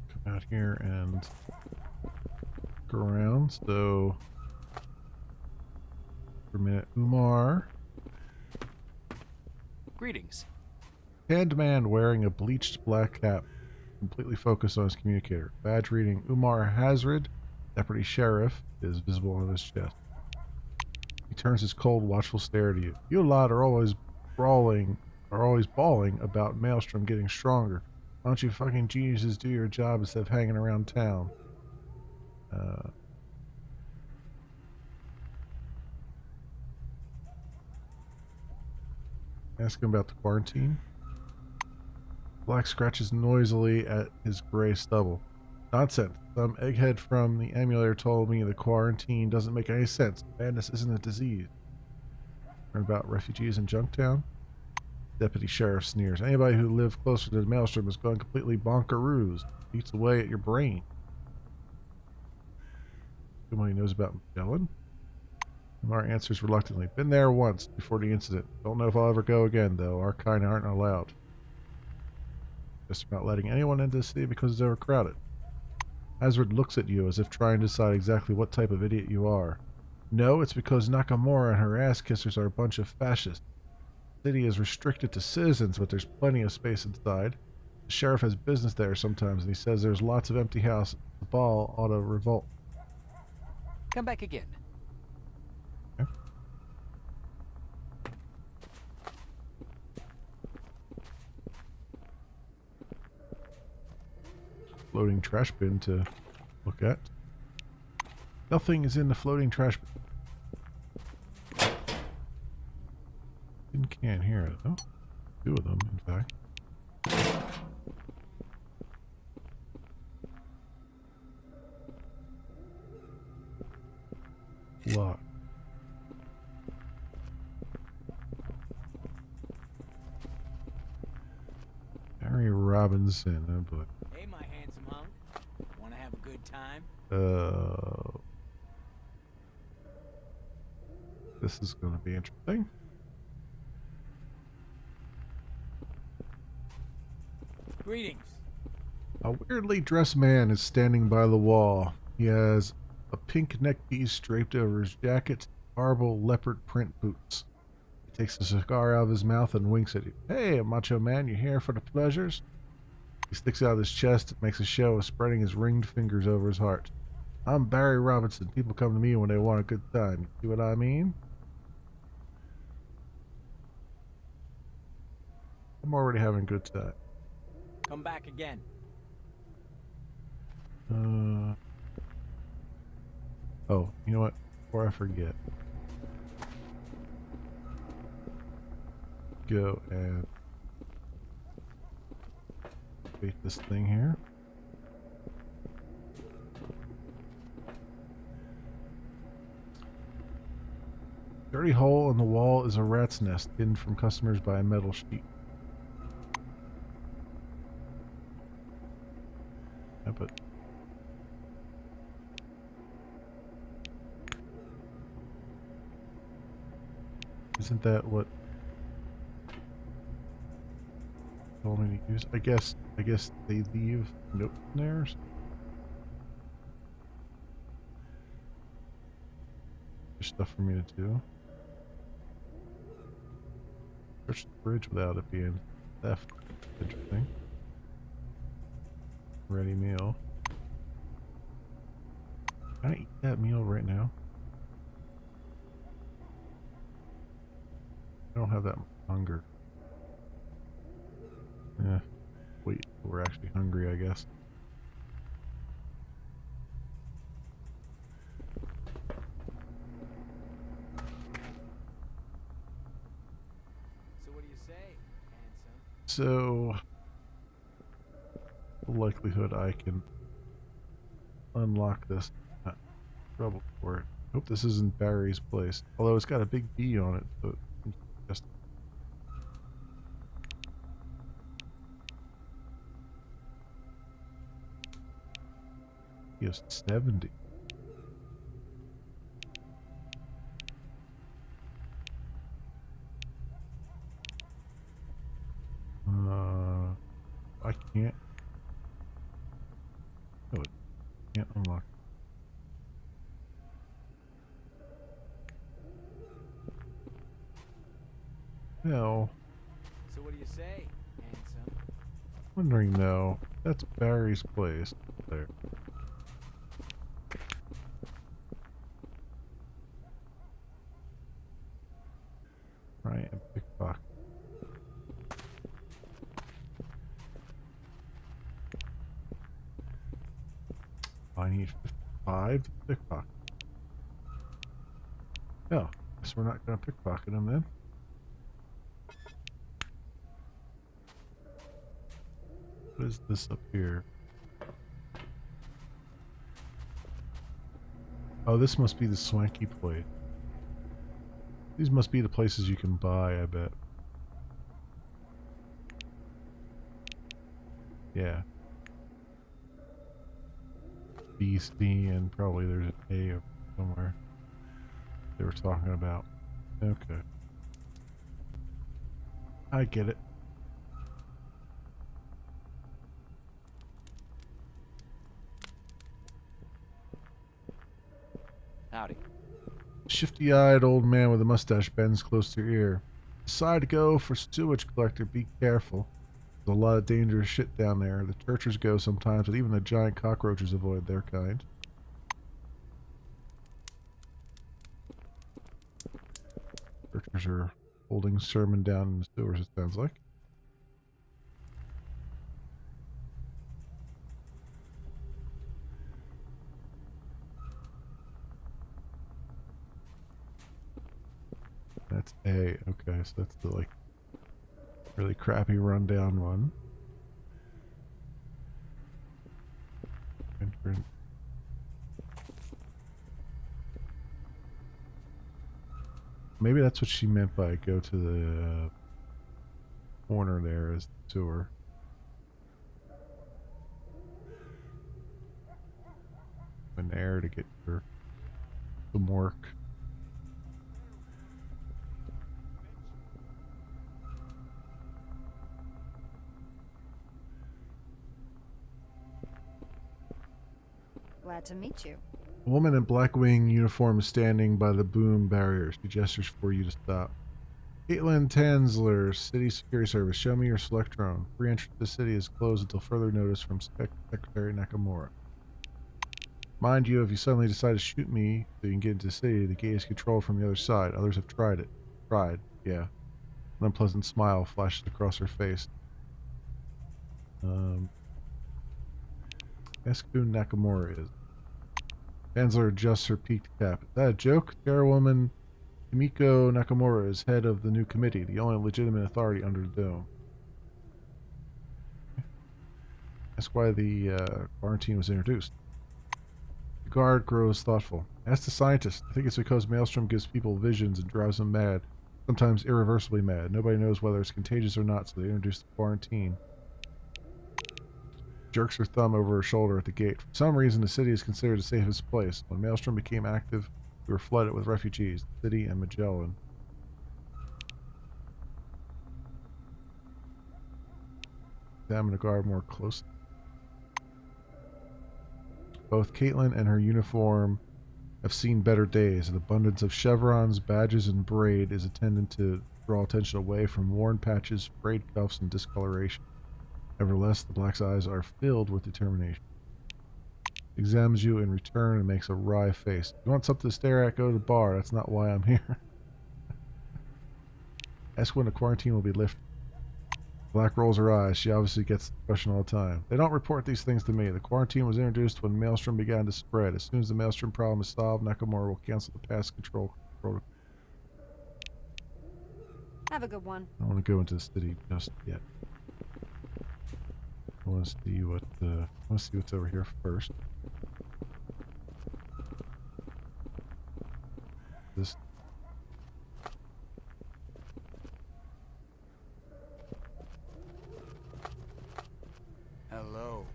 Come out here and go around. So for a minute, Umar. Greetings. Hand man wearing a bleached black cap, completely focused on his communicator. Badge reading Umar Hazred, Deputy Sheriff, is visible on his chest. He turns his cold, watchful stare to you. You lot are always bawling about Maelstrom getting stronger. Why don't you fucking geniuses do your job instead of hanging around town? Ask him about the quarantine. Black scratches noisily at his gray stubble. Nonsense. Some egghead from the emulator told me the quarantine doesn't make any sense. Madness isn't a disease. Learn about refugees in Junktown? Deputy Sheriff sneers. Anybody who lived closer to the Maelstrom is going completely bonkeroos. Eats away at your brain. Somebody knows about Magellan? Umar answers reluctantly. Been there once before the incident. Don't know if I'll ever go again, though. Our kind aren't allowed. Just about letting anyone into the city because it's overcrowded. Hazard looks at you as if trying to decide exactly what type of idiot you are. No, it's because Nakamura and her ass-kissers are a bunch of fascists. The city is restricted to citizens, but there's plenty of space inside. The sheriff has business there sometimes, and he says there's lots of empty houses. The ball ought to revolt. Come back again. Okay. Floating trash bin to look at. Nothing is in the floating trash bin. Tin can here, though. Two of them, in fact. Lock. Harry Robinson, oh boy. Hey, my handsome hunk. Want to have a good time? This is going to be interesting. Greetings. A weirdly dressed man is standing by the wall. He has a pink neckpiece draped over his jacket, marble leopard print boots. He takes a cigar out of his mouth and winks at you. Hey, macho man, you here for the pleasures? He sticks out his chest and makes a show of spreading his ringed fingers over his heart. I'm Barry Robinson. People come to me when they want a good time. You see what I mean? I'm already having a good time. Come back again. Oh, you know what? Before I forget. Go and wait this thing here. Dirty hole in the wall is a rat's nest hidden from customers by a metal sheet. Yeah, but isn't that what told me to use? I guess they leave notes in there. There's stuff for me to do. Search the bridge without it being theft. Interesting. Ready meal. Can I eat that meal right now? I don't have that much hunger. Yeah. Wait, we're actually hungry, I guess. So what do you say, handsome? So, the likelihood I can unlock this. Not trouble for it. Hope this isn't Barry's place. Although it's got a big B on it, so it's just. He has 70. I can't. No, it can't unlock. No. So what do you say, handsome? Wondering no. That's Barry's place. There. Right, and pickpocket. I need 55 to pickpocket. Oh, guess we're not gonna pickpocket him then. What is this up here? Oh, this must be the swanky place. These must be the places you can buy, I bet. Yeah. B, C, and probably there's an A somewhere they were talking about. Okay. I get it. Howdy. Shifty-eyed old man with a mustache bends close to your ear. Decide to go for sewage collector. Be careful. There's a lot of dangerous shit down there. The churchers go sometimes, but even the giant cockroaches avoid their kind. Churchers are holding sermon down in the sewers, it sounds like. That's A. Okay, so that's the, like, really crappy rundown one. Entrance. Maybe that's what she meant by go to the corner there as the sewer. An air to get her some work. Glad to meet you. A woman in black wing uniform is standing by the boom barrier. She gestures for you to stop. Caitlin Tansler, City Security Service. Show me your Selectron. Free entry to the city is closed until further notice from Secretary Nakamura. Mind you, if you suddenly decide to shoot me so you can get into the city, the gate is controlled from the other side. Others have tried it. Tried, yeah. An unpleasant smile flashes across her face. Ask who Nakamura is. Tansler adjusts her peaked cap. Is that a joke? Chairwoman Kimiko Nakamura is head of the new committee, the only legitimate authority under the dome. That's why the quarantine was introduced. The guard grows thoughtful. Ask the scientist. I think it's because Maelstrom gives people visions and drives them mad. Sometimes irreversibly mad. Nobody knows whether it's contagious or not, so they introduced the quarantine. Jerks her thumb over her shoulder at the gate. For some reason, the city is considered the safest place. When Maelstrom became active, we were flooded with refugees, the city and Magellan. Examine the guard more closely. Both Caitlin and her uniform have seen better days. An abundance of chevrons, badges, and braid is intended to draw attention away from worn patches, frayed cuffs, and discoloration. Nevertheless, the black's eyes are filled with determination. Examines you in return and makes a wry face. You want something to stare at? Go to the bar. That's not why I'm here. Ask when the quarantine will be lifted. Black rolls her eyes. She obviously gets the question all the time. They don't report these things to me. The quarantine was introduced when Maelstrom began to spread. As soon as the Maelstrom problem is solved, Nakamura will cancel the pest control protocol. Have a good one. I don't want to go into the city just yet. I want to see what I want to see what's over here first. This. Hello.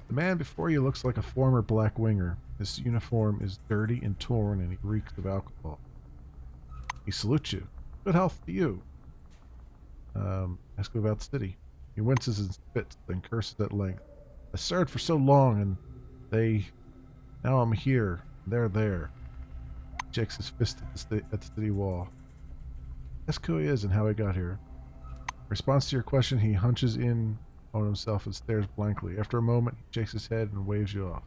The man before you looks like a former Black Winger. His uniform is dirty and torn, and he reeks of alcohol. He salutes you. Good health to you. Ask him about the city. He winces and spits, then curses at length. I served for so long, and now I'm here. They're there. He shakes his fist at the city wall. Ask who he is and how he got here. In response to your question, he hunches in on himself and stares blankly. After a moment, he shakes his head and waves you off.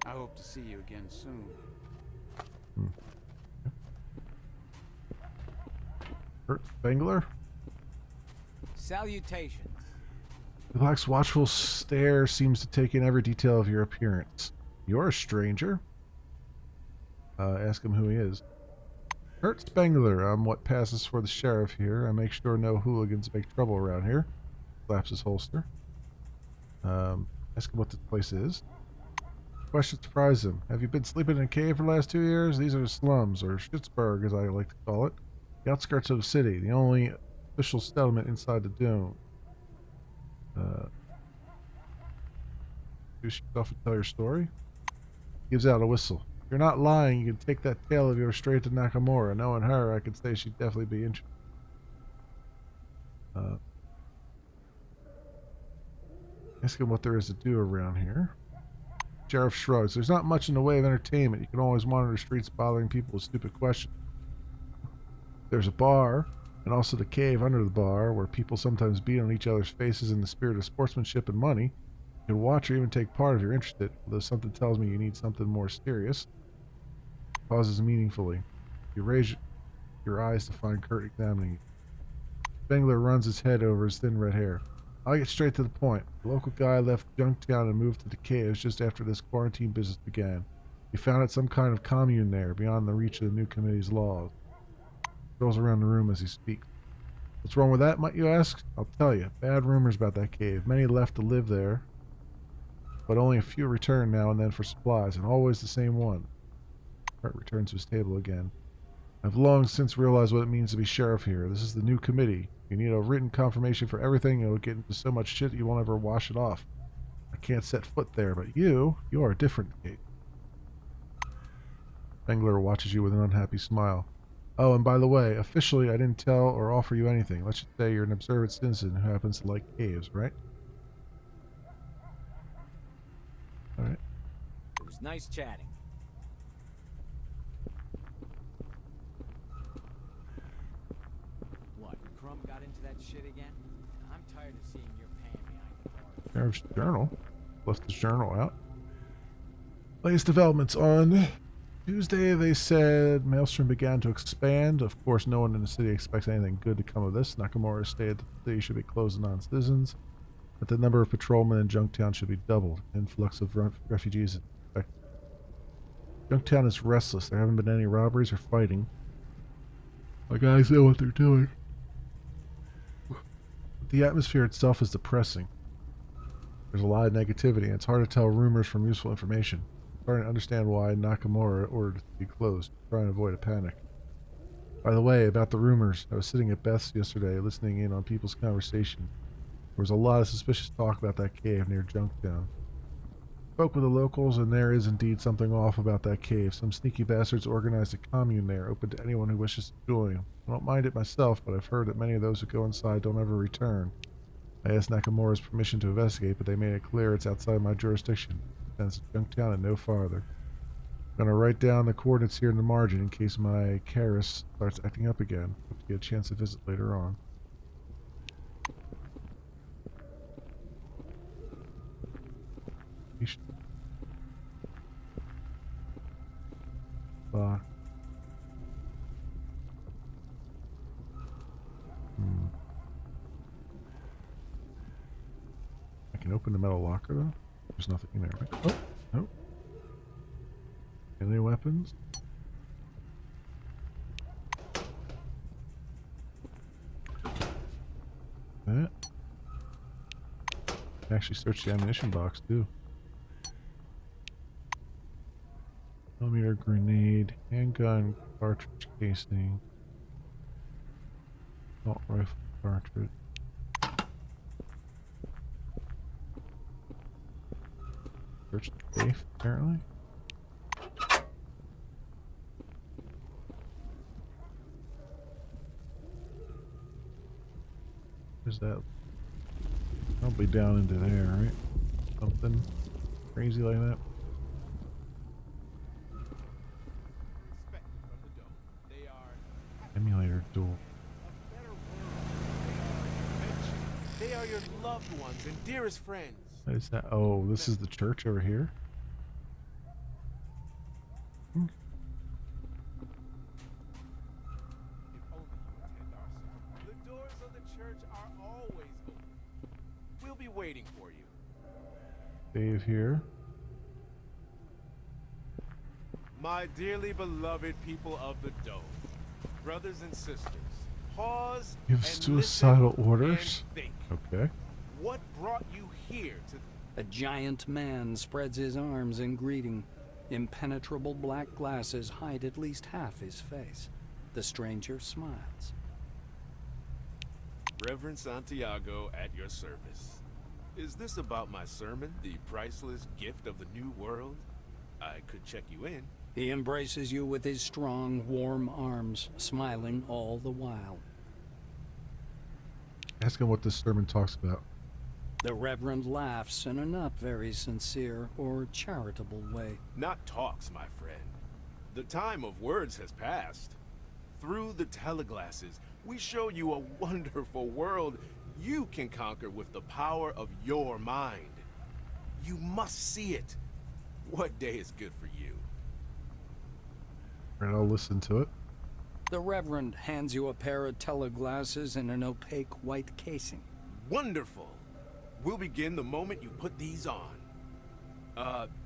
I hope to see you again soon. Kurt Spengler? Salutations. The Black's watchful stare seems to take in every detail of your appearance. You're a stranger. Ask him who he is. Kurt Spengler. I'm what passes for the sheriff here. I make sure no hooligans make trouble around here. Slaps his holster. Ask him what this place is. Question surprised him. Have you been sleeping in a cave for the last 2 years? These are the slums, or Schützburg as I like to call it. The outskirts of the city. The only official settlement inside the dome. Introduce yourself and tell your story. Gives out a whistle. If you're not lying, you can take that tale of yours straight to Nakamura. Knowing her, I could say she'd definitely be interested. Ask him what there is to do around here. Sheriff shrugs. There's not much in the way of entertainment. You can always wander the streets bothering people with stupid questions. There's a bar, and also the cave under the bar, where people sometimes beat on each other's faces in the spirit of sportsmanship and money. You can watch or even take part if you're interested, although something tells me you need something more serious. Pauses meaningfully. You raise your eyes to find Kurt examining you. Spengler runs his head over his thin red hair. I'll get straight to the point. The local guy left Junktown and moved to the caves just after this quarantine business began. He founded some kind of commune there, beyond the reach of the new committee's laws. Strolls around the room as he speaks. What's wrong with that, might you ask? I'll tell you. Bad rumors about that cave. Many left to live there, but only a few return now and then for supplies, and always the same one. Hart returns to his table again. I've long since realized what it means to be sheriff here. This is the new committee. You need a written confirmation for everything, and it'll get into so much shit you won't ever wash it off. I can't set foot there, but you are a different case. Spengler watches you with an unhappy smile. Oh, and by the way, officially I didn't tell or offer you anything. Let's just say you're an observant citizen who happens to like caves, right? Alright. It was nice chatting. What, Crumb got into that shit again? I'm tired of seeing your pan behind the bars. Sheriff's journal. Left his journal out. Latest developments on Tuesday, they said Maelstrom began to expand. Of course, no one in the city expects anything good to come of this. Nakamura stated that the city should be closed to non-citizens, that the number of patrolmen in Junktown should be doubled. Influx of refugees is expected. Junktown is restless. There haven't been any robberies or fighting. My guys know what they're doing. The atmosphere itself is depressing. There's a lot of negativity, and it's hard to tell rumors from useful information. I'm starting to understand why Nakamura ordered it to be closed, trying to avoid a panic. By the way, about the rumors, I was sitting at Beth's yesterday, listening in on people's conversation. There was a lot of suspicious talk about that cave near Junktown. Spoke with the locals, and there is indeed something off about that cave. Some sneaky bastards organized a commune there, open to anyone who wishes to join. I don't mind it myself, but I've heard that many of those who go inside don't ever return. I asked Nakamura's permission to investigate, but they made it clear it's outside my jurisdiction. It's Junktown and no farther. I'm going to write down the coordinates here in the margin in case my Karis starts acting up again. Hope to get a chance to visit later on. open the metal locker though? There's nothing in there, right? Oh, no. Any weapons? That. Actually search the ammunition box too. Millimeter grenade, handgun, cartridge casing, assault rifle cartridge. Search the safe, apparently. Where's that? Probably down into there, right? Something crazy like that. Emulator duel. They are your loved ones and dearest friends. What is that? Oh, this is the church over here? Hmm. If only you attend our service. The doors of the church are always open. We'll be waiting for you. Save here. My dearly beloved people of the Dome, brothers and sisters, pause You have and suicidal listen orders? and think. Okay. What brought you here to... A giant man spreads his arms in greeting. Impenetrable black glasses hide at least half his face. The stranger smiles. Reverend Santiago at your service. Is this about my sermon, the priceless gift of the new world? I could check you in. He embraces you with his strong, warm arms, smiling all the while. Ask him what this sermon talks about. The Reverend laughs in a not very sincere or charitable way. Not talks, my friend. The time of words has passed. Through the teleglasses, we show you a wonderful world you can conquer with the power of your mind. You must see it. What day is good for you? Alright, I'll listen to it. The Reverend hands you a pair of teleglasses in an opaque white casing. Wonderful. We'll begin the moment you put these on.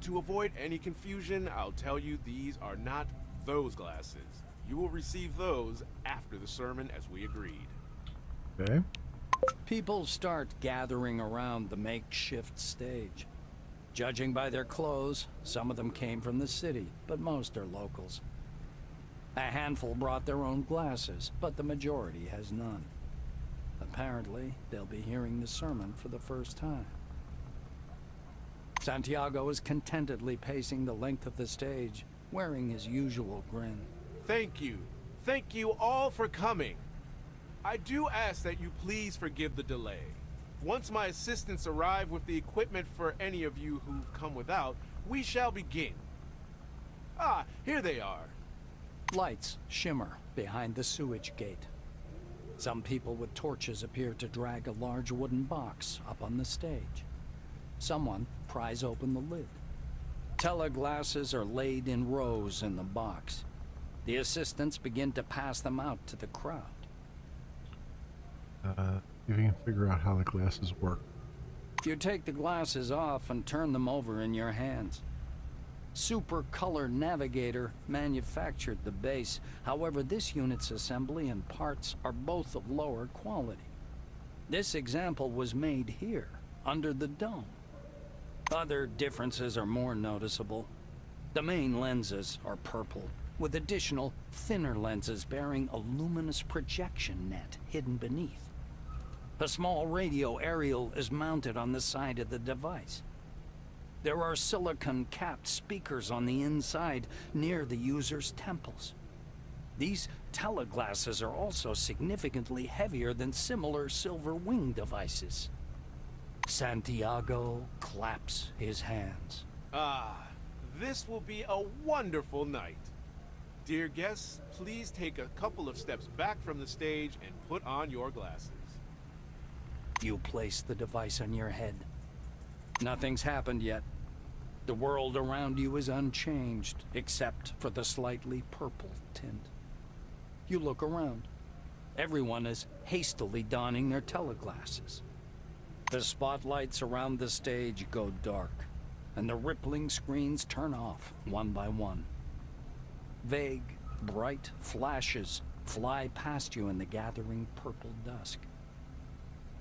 To avoid any confusion, I'll tell you these are not those glasses. You will receive those after the sermon as we agreed. Okay. People start gathering around the makeshift stage. Judging by their clothes, some of them came from the city, but most are locals. A handful brought their own glasses, but the majority has none. Apparently, they'll be hearing the sermon for the first time. Santiago is contentedly pacing the length of the stage, wearing his usual grin. Thank you. Thank you all for coming. I do ask that you please forgive the delay. Once my assistants arrive with the equipment for any of you who've come without, we shall begin. Ah, here they are. Lights shimmer behind the sewage gate. Some people with torches appear to drag a large wooden box up on the stage. Someone pries open the lid. Teleglasses are laid in rows in the box. The assistants begin to pass them out to the crowd. If you can figure out how the glasses work. You take the glasses off and turn them over in your hands. Super Color Navigator manufactured the base. However, this unit's assembly and parts are both of lower quality. This example was made here, under the dome. Other differences are more noticeable. The main lenses are purple, with additional, thinner lenses bearing a luminous projection net hidden beneath. A small radio aerial is mounted on the side of the device. There are silicon-capped speakers on the inside near the user's temples. These teleglasses are also significantly heavier than similar silver wing devices. Santiago claps his hands. Ah, this will be a wonderful night. Dear guests, please take a couple of steps back from the stage and put on your glasses. You place the device on your head. Nothing's happened yet. The world around you is unchanged, except for the slightly purple tint. You look around. Everyone is hastily donning their teleglasses. The spotlights around the stage go dark, and the rippling screens turn off one by one. Vague, bright flashes fly past you in the gathering purple dusk,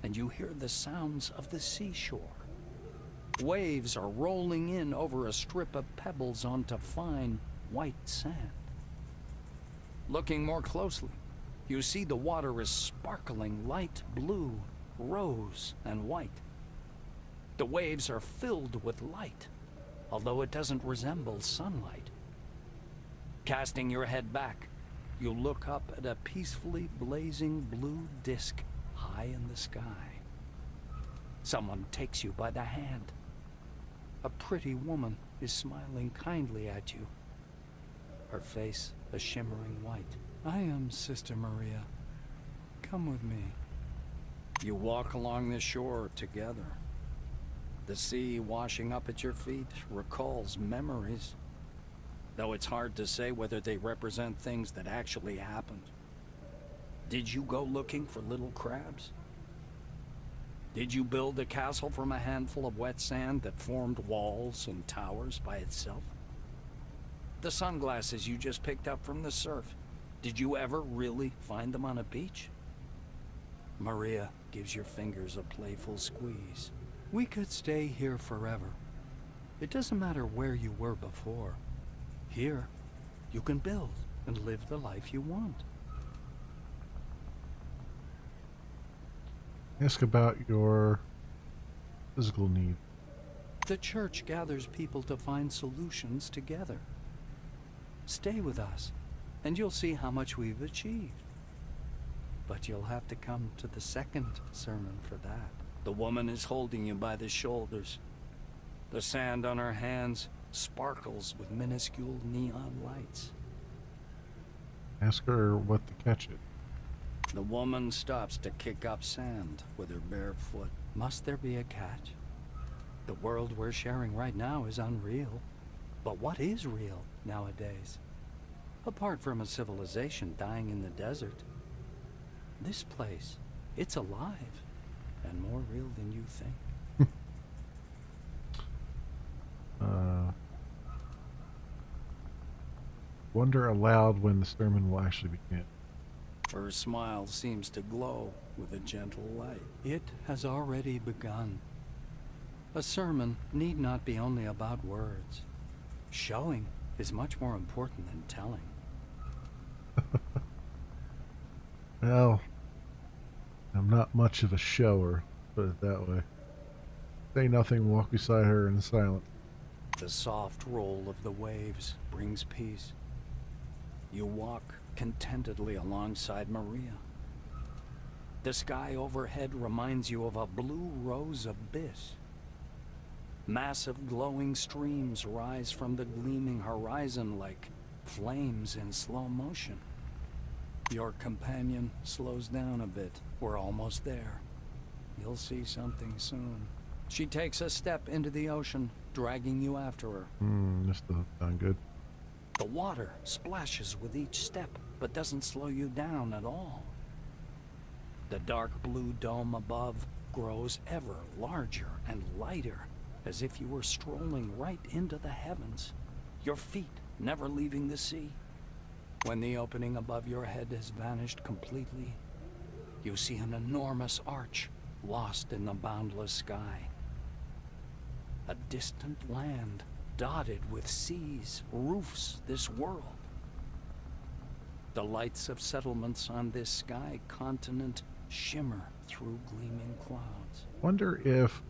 and you hear the sounds of the seashore. Waves are rolling in over a strip of pebbles onto fine, white sand. Looking more closely, you see the water is sparkling light blue, rose, and white. The waves are filled with light, although it doesn't resemble sunlight. Casting your head back, you look up at a peacefully blazing blue disk high in the sky. Someone takes you by the hand. A pretty woman is smiling kindly at you, her face a shimmering white. I am Sister Maria. Come with me. You walk along the shore together. The sea washing up at your feet recalls memories, though it's hard to say whether they represent things that actually happened. Did you go looking for little crabs? Did you build a castle from a handful of wet sand that formed walls and towers by itself? The sunglasses you just picked up from the surf, did you ever really find them on a beach? Maria gives your fingers a playful squeeze. We could stay here forever. It doesn't matter where you were before. Here, you can build and live the life you want. Ask about your physical need. The church gathers people to find solutions together. Stay with us, and you'll see how much we've achieved. But you'll have to come to the second sermon for that. The woman is holding you by the shoulders. The sand on her hands sparkles with minuscule neon lights. Ask her what to catch it. The woman stops to kick up sand with her bare foot. Must there be a catch? The world we're sharing right now is unreal. But what is real nowadays? Apart from a civilization dying in the desert, this place, it's alive and more real than you think. Wonder aloud when the sermon will actually begin. Her smile seems to glow with a gentle light. It has already begun. A sermon need not be only about words. Showing is much more important than telling. Well, I'm not much of a shower, put it that way. Say nothing, walk beside her in silence. The soft roll of the waves brings peace. You walk contentedly alongside Maria. The sky overhead reminds you of a blue rose abyss. Massive glowing streams rise from the gleaming horizon like flames in slow motion. Your companion slows down a bit. We're almost there. You'll see something soon. She takes a step into the ocean, dragging you after her. This doesn't sound good. The water splashes with each step, but doesn't slow you down at all. The dark blue dome above grows ever larger and lighter, as if you were strolling right into the heavens, your feet never leaving the sea. When the opening above your head has vanished completely, you see an enormous arch lost in the boundless sky. A distant land dotted with seas roofs this world. The lights of settlements on this sky continent shimmer through gleaming clouds. Wonder if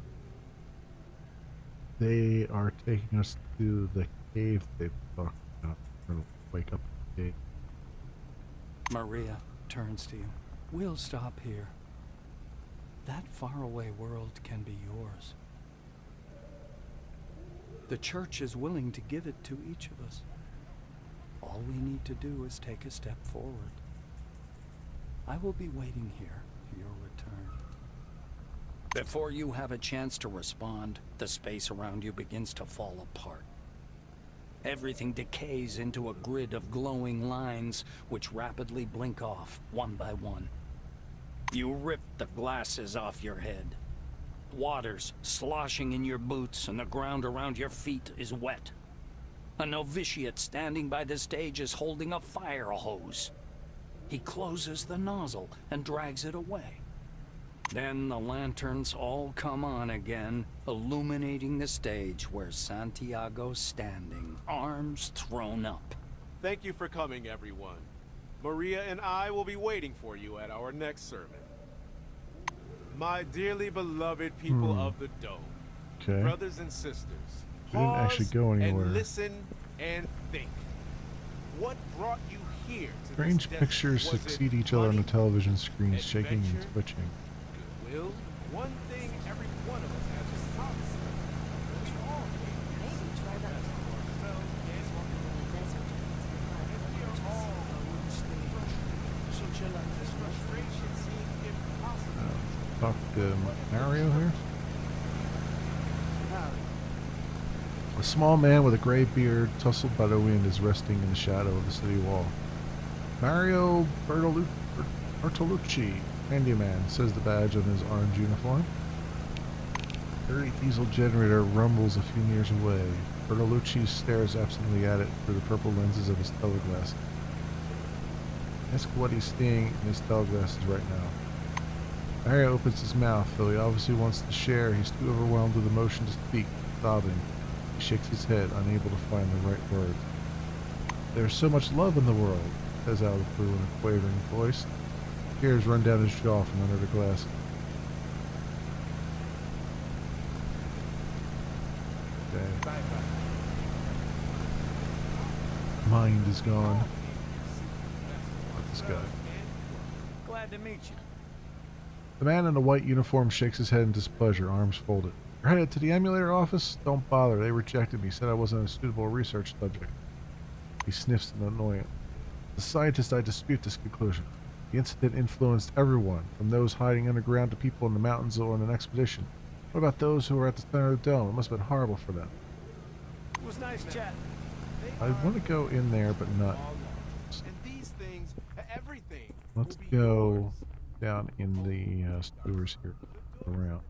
they are taking us to the cave they've talked about. We're gonna wake up in the cave. Maria turns to you. We'll stop here. That faraway world can be yours. The church is willing to give it to each of us. All we need to do is take a step forward. I will be waiting here for your return. Before you have a chance to respond, the space around you begins to fall apart. Everything decays into a grid of glowing lines which rapidly blink off, one by one. You rip the glasses off your head. Water's sloshing in your boots and the ground around your feet is wet. A novitiate standing by the stage is holding a fire hose. He closes the nozzle and drags it away. Then the lanterns all come on again, illuminating the stage where Santiago's standing, arms thrown up. Thank you for coming, everyone. Maria and I will be waiting for you at our next sermon. My dearly beloved people of the Dome, Okay. brothers and sisters, We didn't actually pause go anywhere. and listen and think. What brought you here to Strange this desert? pictures Was it succeed each other on the money, television screen, shaking and adventure, twitching. goodwill? One thing every one of us has in common. We all came here Maybe try that. as ourselves and we are all Such a life. this frustration seems impossible. Talk to Mario here. A small man with a gray beard, tousled by the wind, is resting in the shadow of the city wall. Mario Bertolucci, handyman, says the badge on his orange uniform. A dirty diesel generator rumbles a few meters away. Bertolucci stares absently at it through the purple lenses of his teleglasses. Ask what he's seeing in his teleglasses right now. Mario opens his mouth, though he obviously wants to share. He's too overwhelmed with emotion to speak, sobbing. He shakes his head, unable to find the right words. There's so much love in the world, says out of the blue in a quavering voice. Tears run down his jaw from under the glasses. Okay. Mind is gone. What's this guy? Glad to meet you. The man in the white uniform shakes his head in displeasure, arms folded. You're headed to the emulator office? Don't bother. They rejected me, said I wasn't a suitable research subject. He sniffs in annoyance. As a scientist, I dispute this conclusion. The incident influenced everyone, from those hiding underground to people in the mountains or on an expedition. What about those who were at the center of the dome? It must have been horrible for them. It was nice chatting. I want to go in there, but not. And these things, everything. Let's will be go yours. down in the sewers here, around.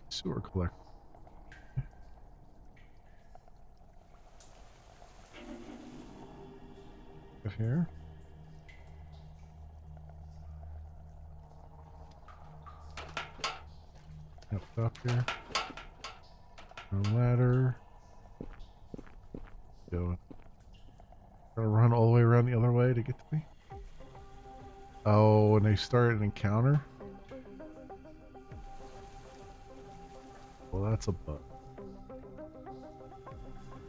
Sewer collector. Up here. Up here. A ladder. Go. Gotta run all the way around the other way to get to me. Oh, and they started an encounter. Well, that's a bug.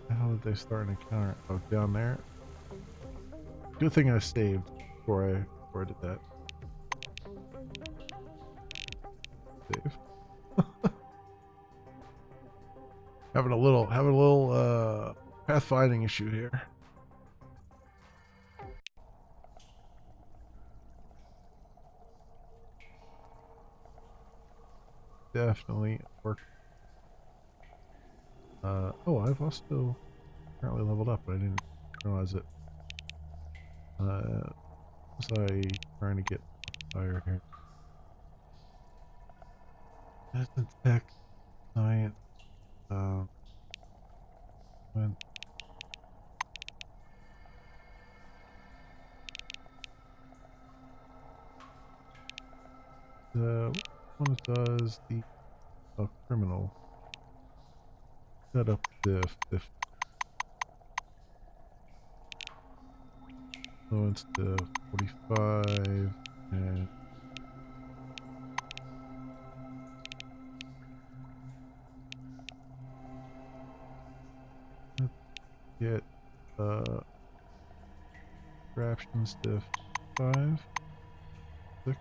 How did they start an encounter? Oh, down there. Good thing I saved before I did that. Save. having a little pathfinding issue here. Definitely work. Oh, I've also apparently leveled up, but I didn't realize it. Was I trying to get higher here? Medicine tech, science, when one does the criminal set up the influence to 45 and let's get fractions to 5 6.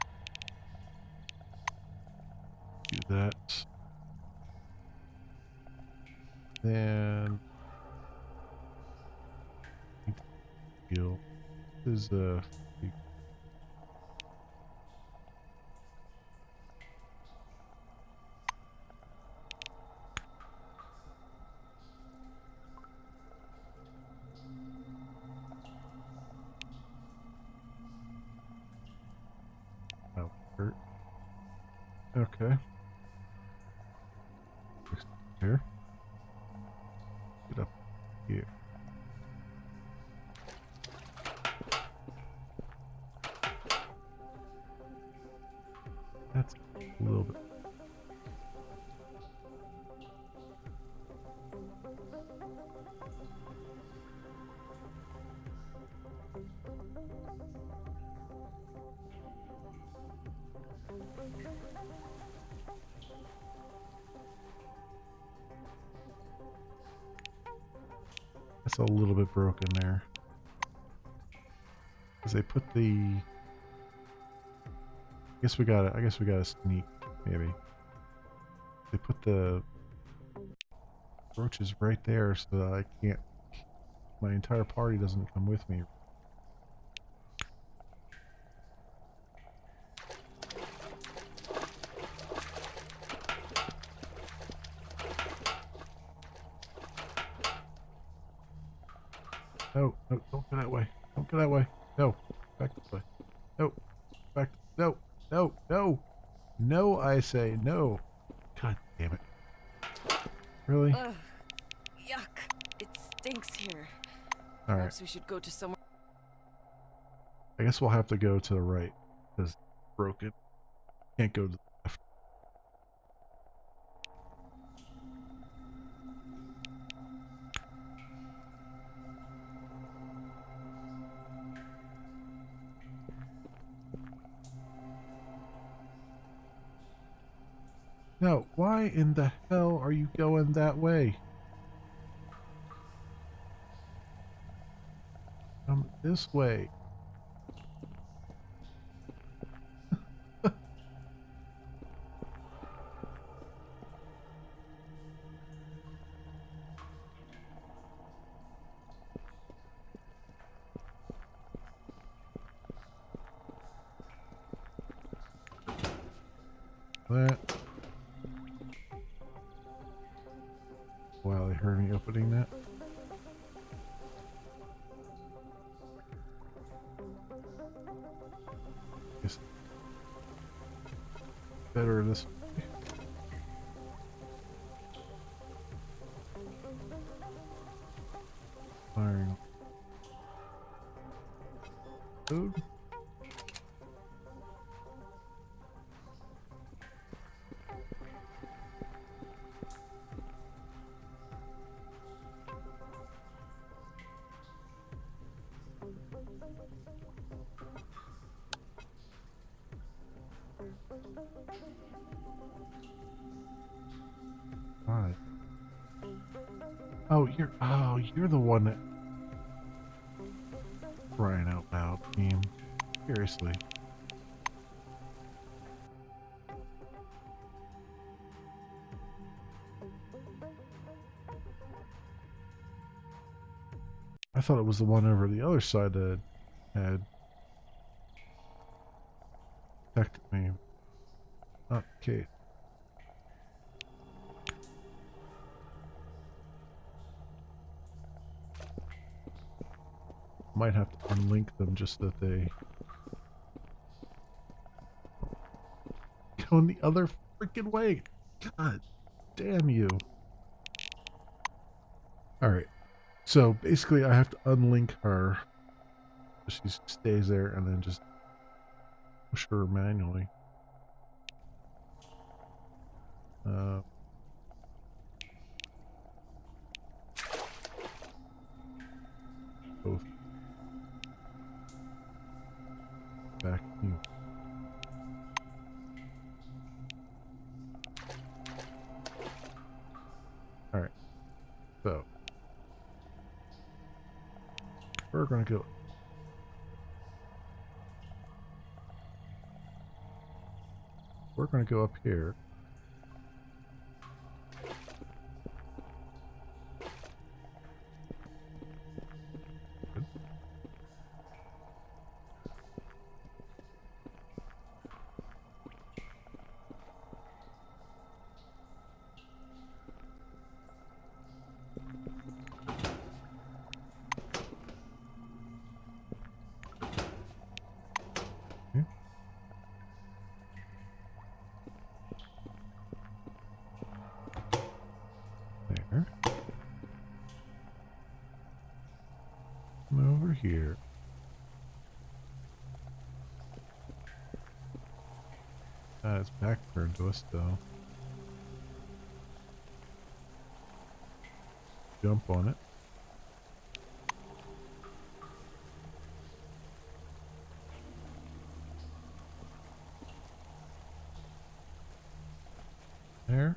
Do that. Then heal This is oh, hurt. Okay. Here. Get up here. That's a little bit. That's a little bit broken there. Because they put the... I guess we gotta sneak, maybe. They put the roaches right there so that I can't... My entire party doesn't come with me. No, no, don't go that way. Don't go that way. No, back this way. No, back. No, no, no. No, I say no. God damn it. Really? Ugh. Yuck. It stinks here. All right. Perhaps we should go to somewhere. I guess we'll have to go to the right because it's broken. Can't go to the left. No, why in the hell are you going that way? Come this way. That. Wow, they heard me opening that. Guess better this way. Firing. Food. Why? Oh, you're the one that crying out loud, team. Seriously. I thought it was the one over the other side that had protected me. Not the case. Might have to unlink them just that they go in the other freaking way. God damn you. Alright. So basically I have to unlink her. She stays there and then just push her manually. Both. Back you. Alright. So. We're gonna go. We're gonna go up here. Come over here. It's back turned to us though. Jump on it. There.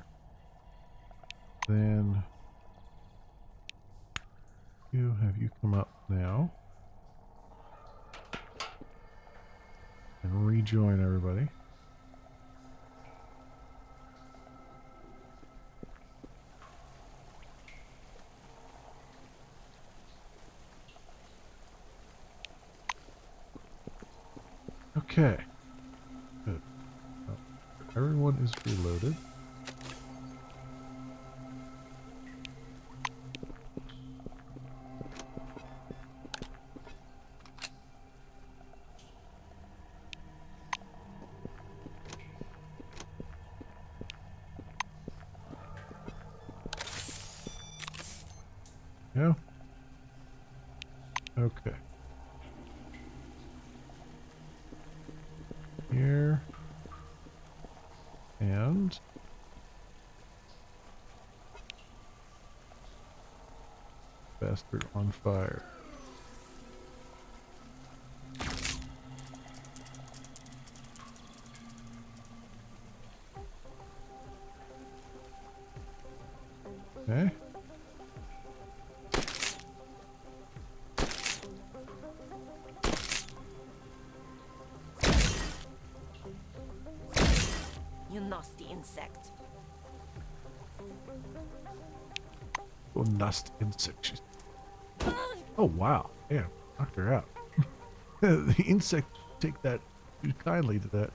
Then have you come up now and rejoin everybody. Okay. Good. Everyone is reloaded. Yeah. Okay. Here. And bastard on fire. Okay. You nasty insect. Oh, nasty insect. Oh wow. Damn. Knocked her out. The insect take that too kindly to that.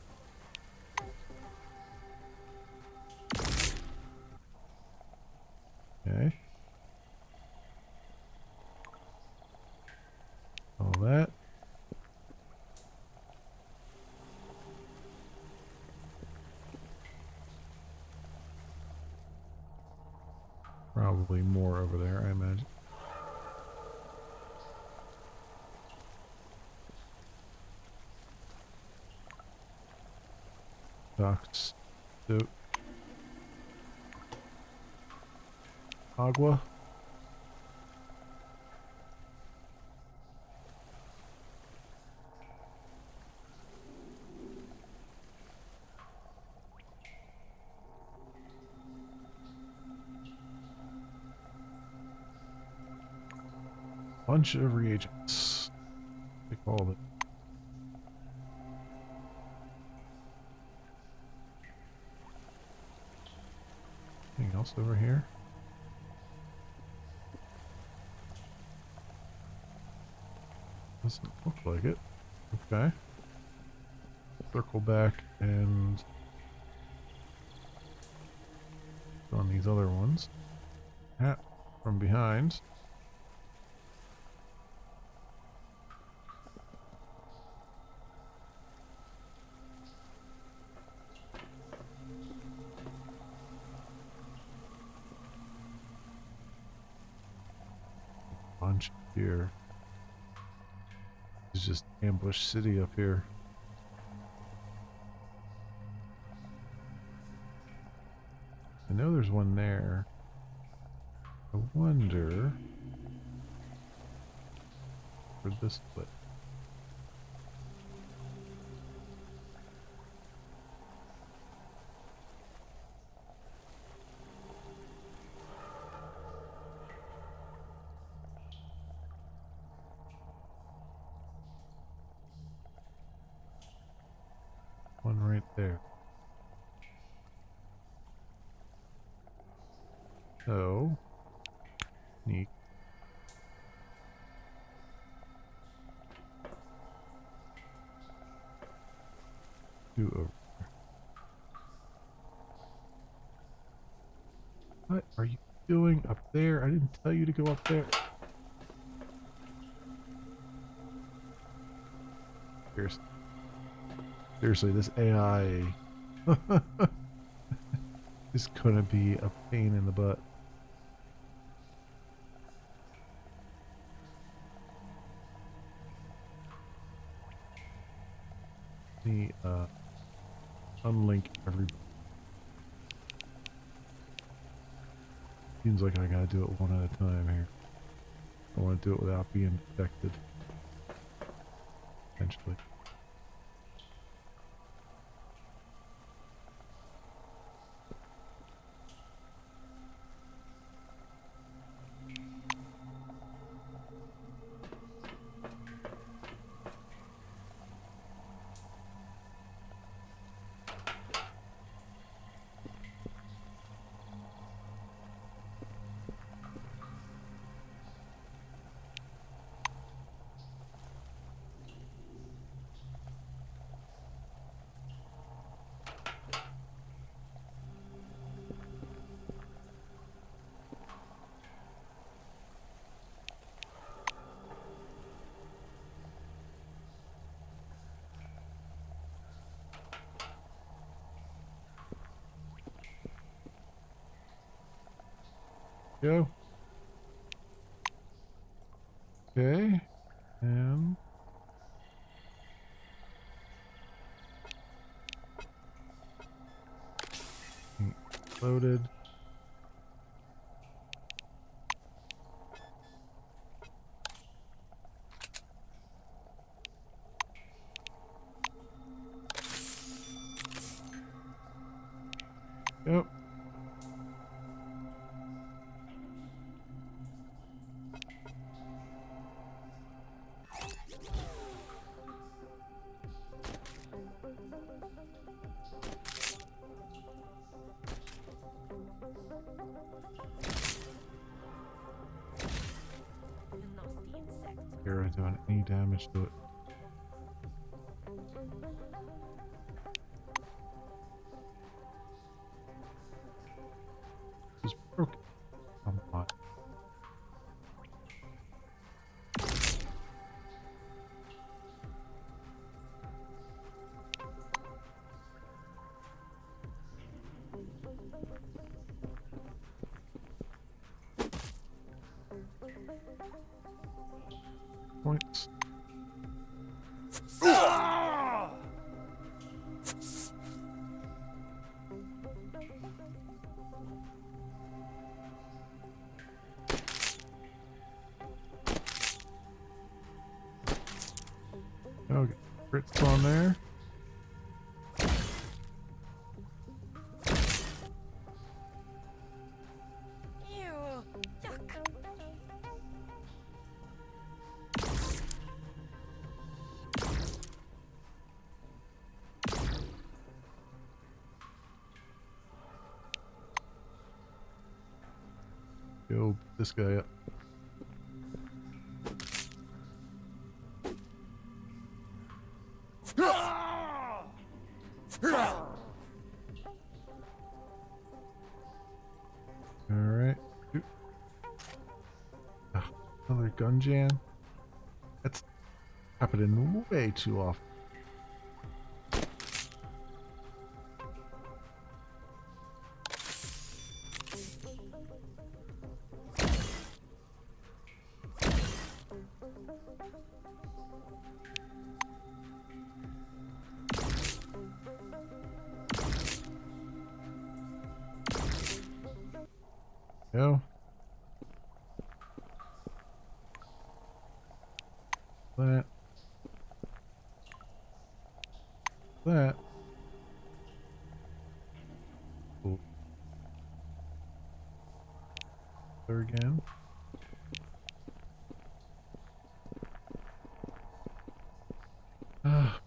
Okay. All that. Probably more over there, I imagine. Docks. Soup. Agua. Bunch of reagents. Take all of it. Anything else over here? Doesn't look like it. Okay. Circle back and on these other ones. Hat from behind. Bunch here. It's just ambush city up here. I know there's one there. I wonder for this place. One right there. So, sneak. Two over there. What are you doing up there? I didn't tell you to go up there. Seriously, this AI is gonna be a pain in the butt. me unlink everybody. Seems like I gotta do it one at a time here. I want to do it without being detected. Eventually. Go. Okay. And loaded. Yep. Here, I doing any damage to it. It's broken. Come on. Points. Okay, crits on there. Go beat this guy up. Alright. Another gun jam. That's happening way too often. Go. That. That. Cool. There again.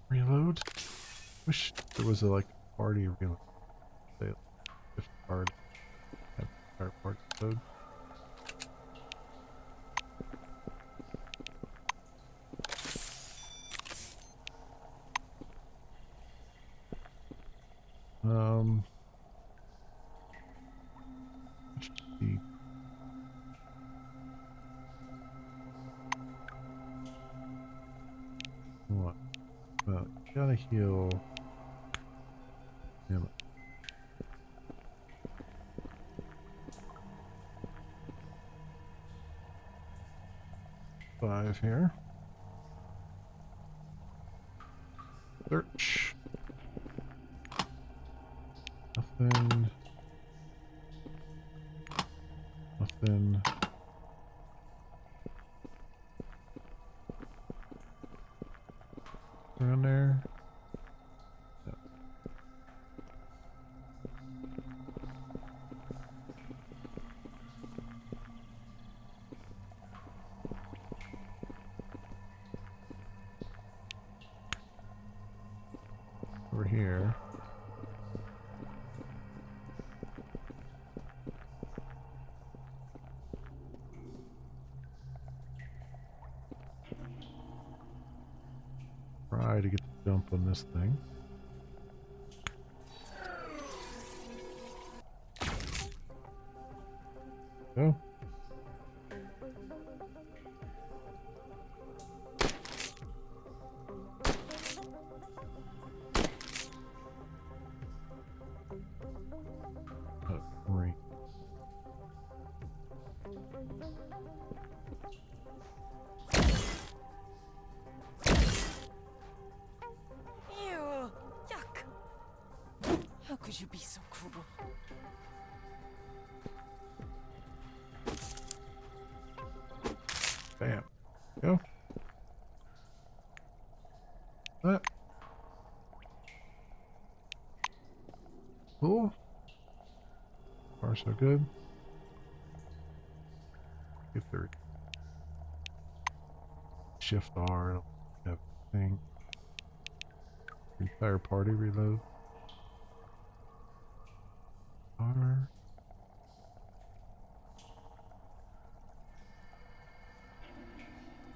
Reload. Wish there was a like party reload. Say if card had entire party load. Should be what? Gotta heal him. 5 here. Search. Nothing. Nothing. Around there. No. Over here. Try to get the jump on this thing. Go. Oh, great. Ew, yuck. How could you be so cruel? Bam. Go. That. Cool. Far so good. If there Shift R, it'll have thing. Entire party reload. R.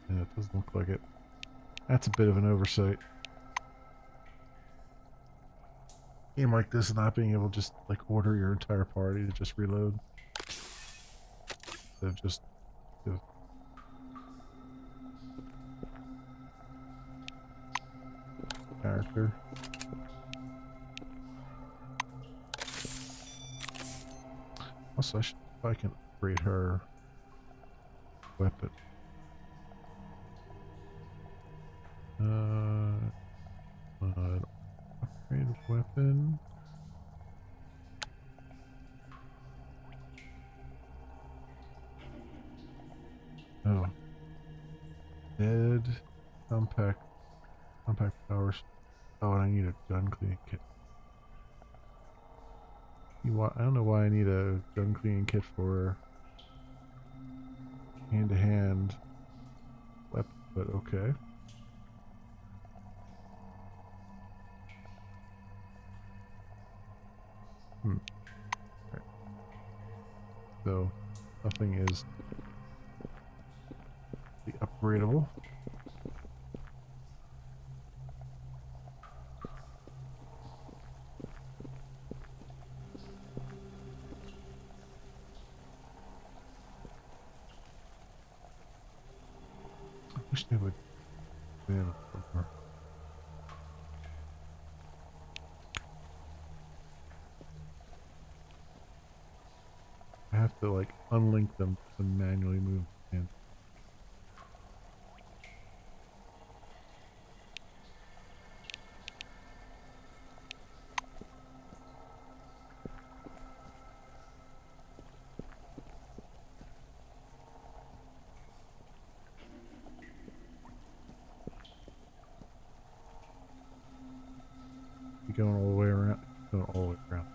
Yeah, it doesn't look like it. That's a bit of an oversight. Game like this, not being able to just like order your entire party to just reload. Instead of just character. Also, I should, if I can upgrade her weapon. Upgrade weapon. Oh. Dead. Compact powers. Oh, and I need a gun cleaning kit. I don't know why I need a gun cleaning kit for hand-to-hand weapon, but okay. Right. So nothing is upgradable. I wish they would ban more. I have to like unlink them to manually move in. Going all the way around. Going all the way around.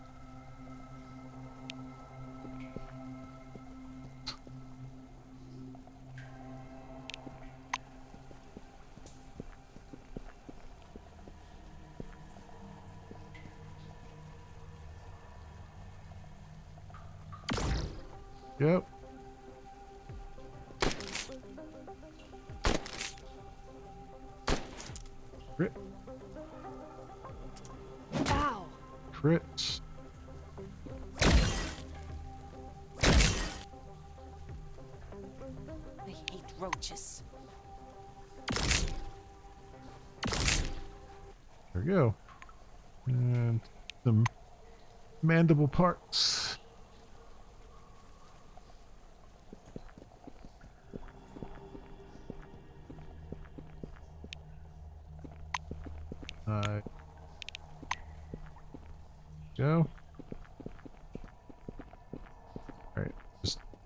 Yep. Crit. Ow! Crits. I hate roaches. There we go. And some mandible parts. Go.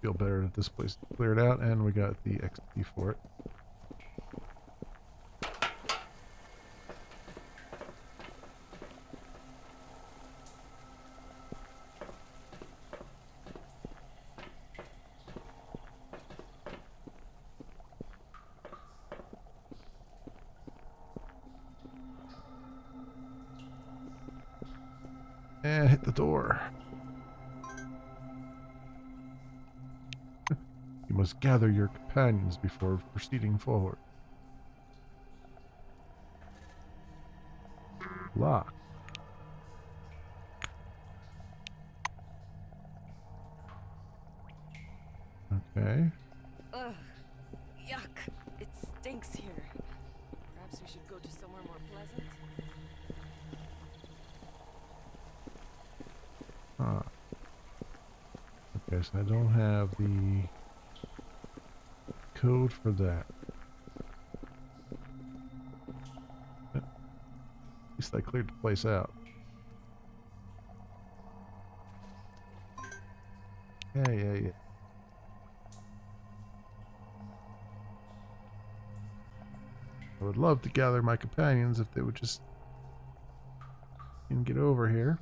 feel better that this place is cleared out, and we got the XP for it. And hit the door. You must gather your companions before proceeding forward. Lock. Okay. Ugh. Yuck. It stinks here. Perhaps we should go to somewhere more pleasant. Huh. Okay, so I don't have the code for that. At least I cleared the place out. Yeah. I would love to gather my companions if they would just get over here.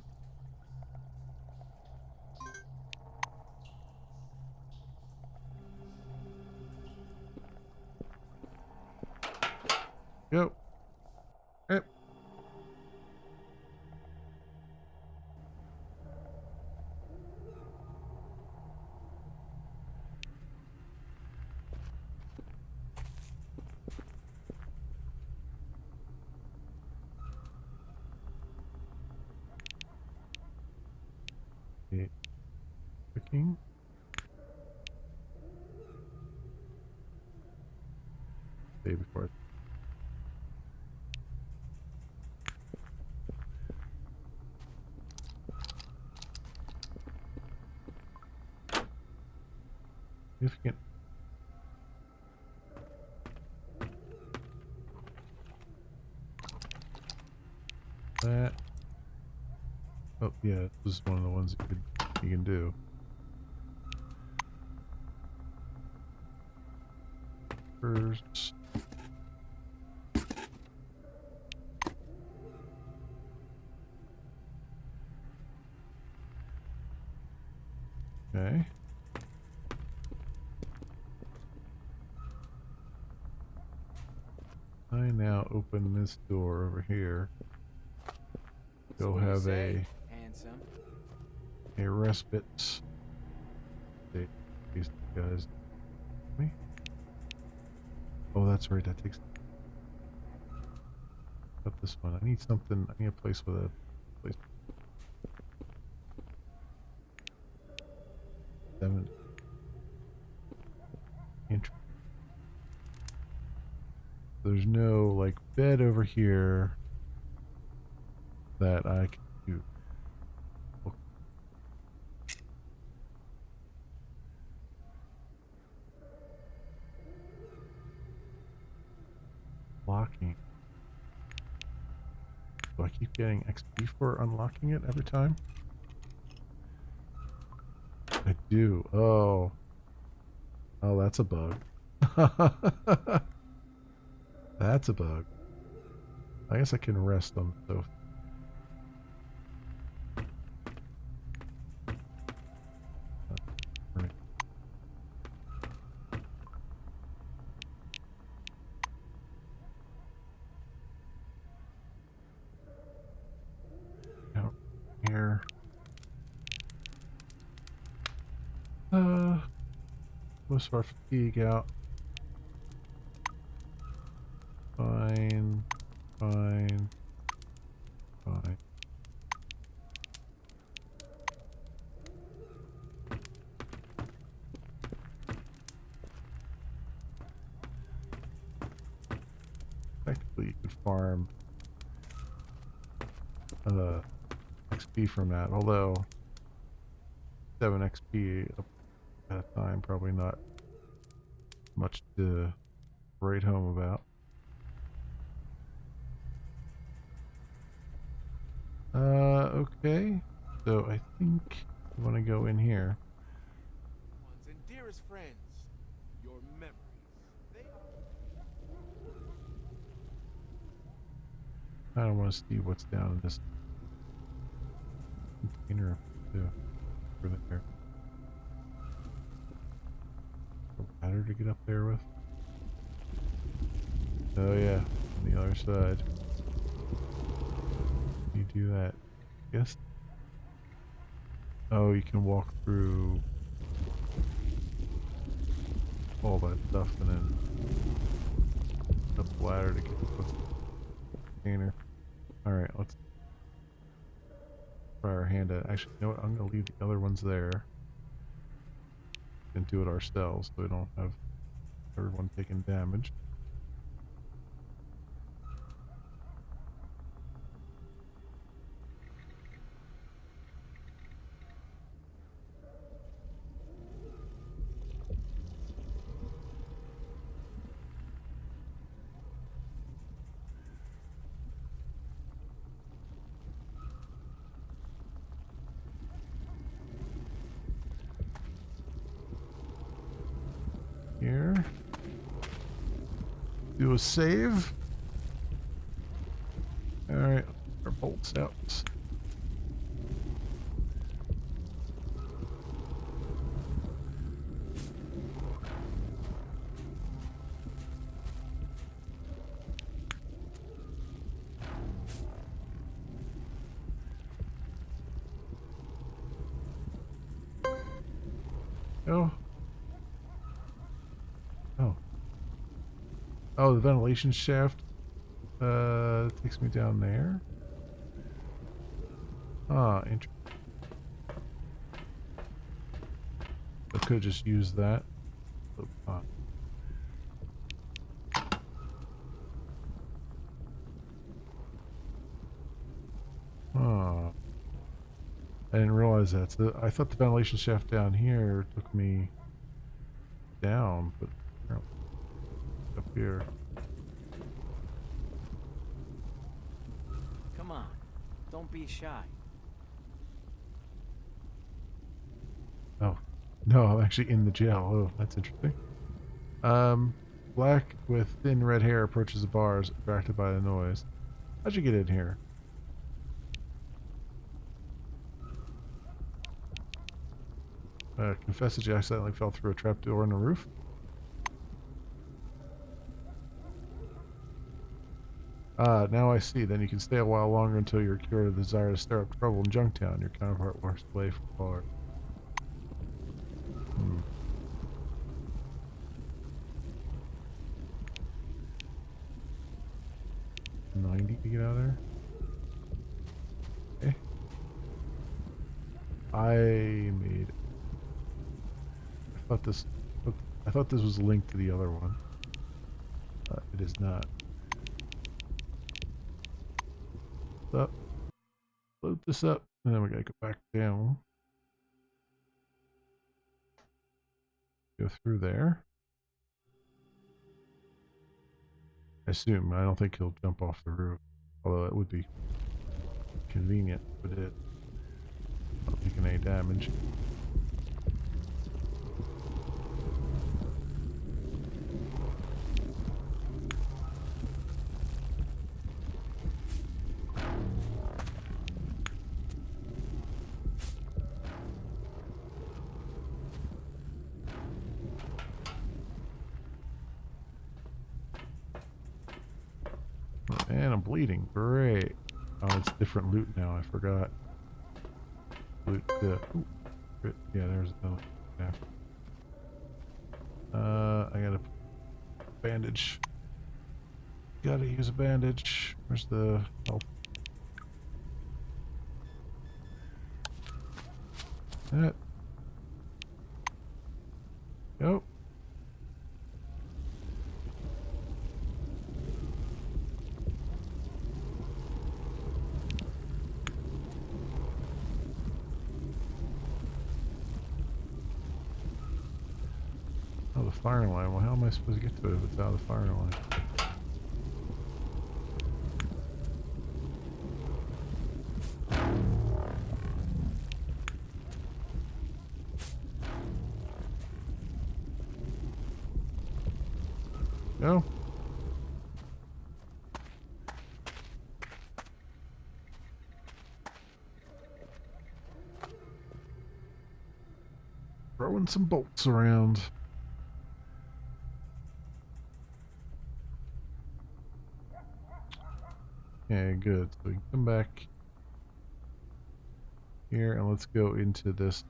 Go. Yep. Okay. Cooking. Save before. Significant. That. Oh yeah, this is one of the ones you can do. First. Okay. I now open this door over here. Go have a respite. These guys. Me? Oh, that's right. That takes. Up this one. I need something. I need a place with a place. 7. There's no like bed over here that I can do. Okay. Locking. Do I keep getting XP for unlocking it every time? I do. Oh. Oh, that's a bug. That's a bug. I guess I can rest on the sofa. Out here. Most of our fatigue out. Fine. Technically, you could farm XP from that, although 7 XP at a time, probably not much to write home about. Okay, so I think I want to go in here. I don't want to see what's down in this container too. Over there. A ladder to get up there with. Oh yeah, on the other side. You do that. Yes. Oh, you can walk through all that stuff and then up the ladder to get to the container. Alright, let's try our hand at it. Actually, you know what? I'm going to leave the other ones there and do it ourselves so we don't have everyone taking damage. Here. Do a save. Alright, our bolts out. Oh. Oh. Oh, the ventilation shaft takes me down there. Ah, interesting. I could just use that. Ah. Oh. I didn't realize that. So I thought the ventilation shaft down here took me down, but apparently up here. Come on, don't be shy. Oh. No, I'm actually in the jail. Oh, that's interesting. Black with thin red hair approaches the bars, attracted by the noise. How'd you get in here? Confess that you accidentally fell through a trapdoor in the roof. Ah, now I see. Then you can stay a while longer until you're cured of the desire to stir up trouble in Junktown. Your counterpart walks away from the bar. 90 to get out of there. Okay. I thought this was linked to the other one. It is not. Up. Load this up, and then we gotta go back down. Go through there. I assume. I don't think he'll jump off the roof. Although it would be convenient, but it not taking any damage. And I'm bleeding. Great. Oh, it's different loot now. I forgot. Loot. Ooh, yeah, there's another. Yeah. I gotta bandage. Gotta use a bandage. Where's the health? That. Go. Oh, the firing line. Well, how am I supposed to get to it if it's out of the firing line? Go. Throwing some bolts around. Okay, good. So we can come back here and let's go into this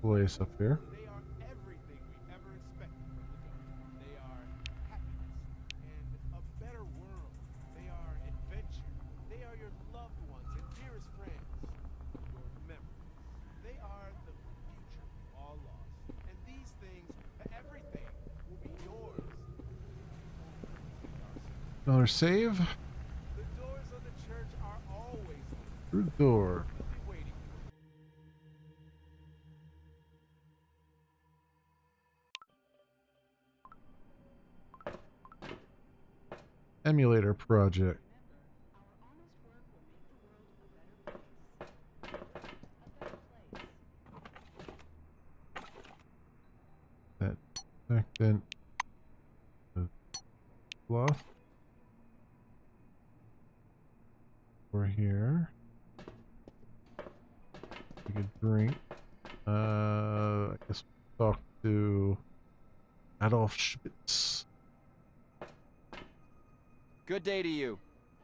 place up here. They are everything we ever expected from the Dome. They are happiness and a better world. They are adventure. They are your loved ones and dearest friends. Your memories. They are the future we all lost. And these things, everything, will be yours. Another save. The doors of the church are always open. Through the door. We'll be waiting for you. Emulator project. That second fluff. We're here. We could drink. I guess we'll talk to Adolf Schmitz. Good day to you.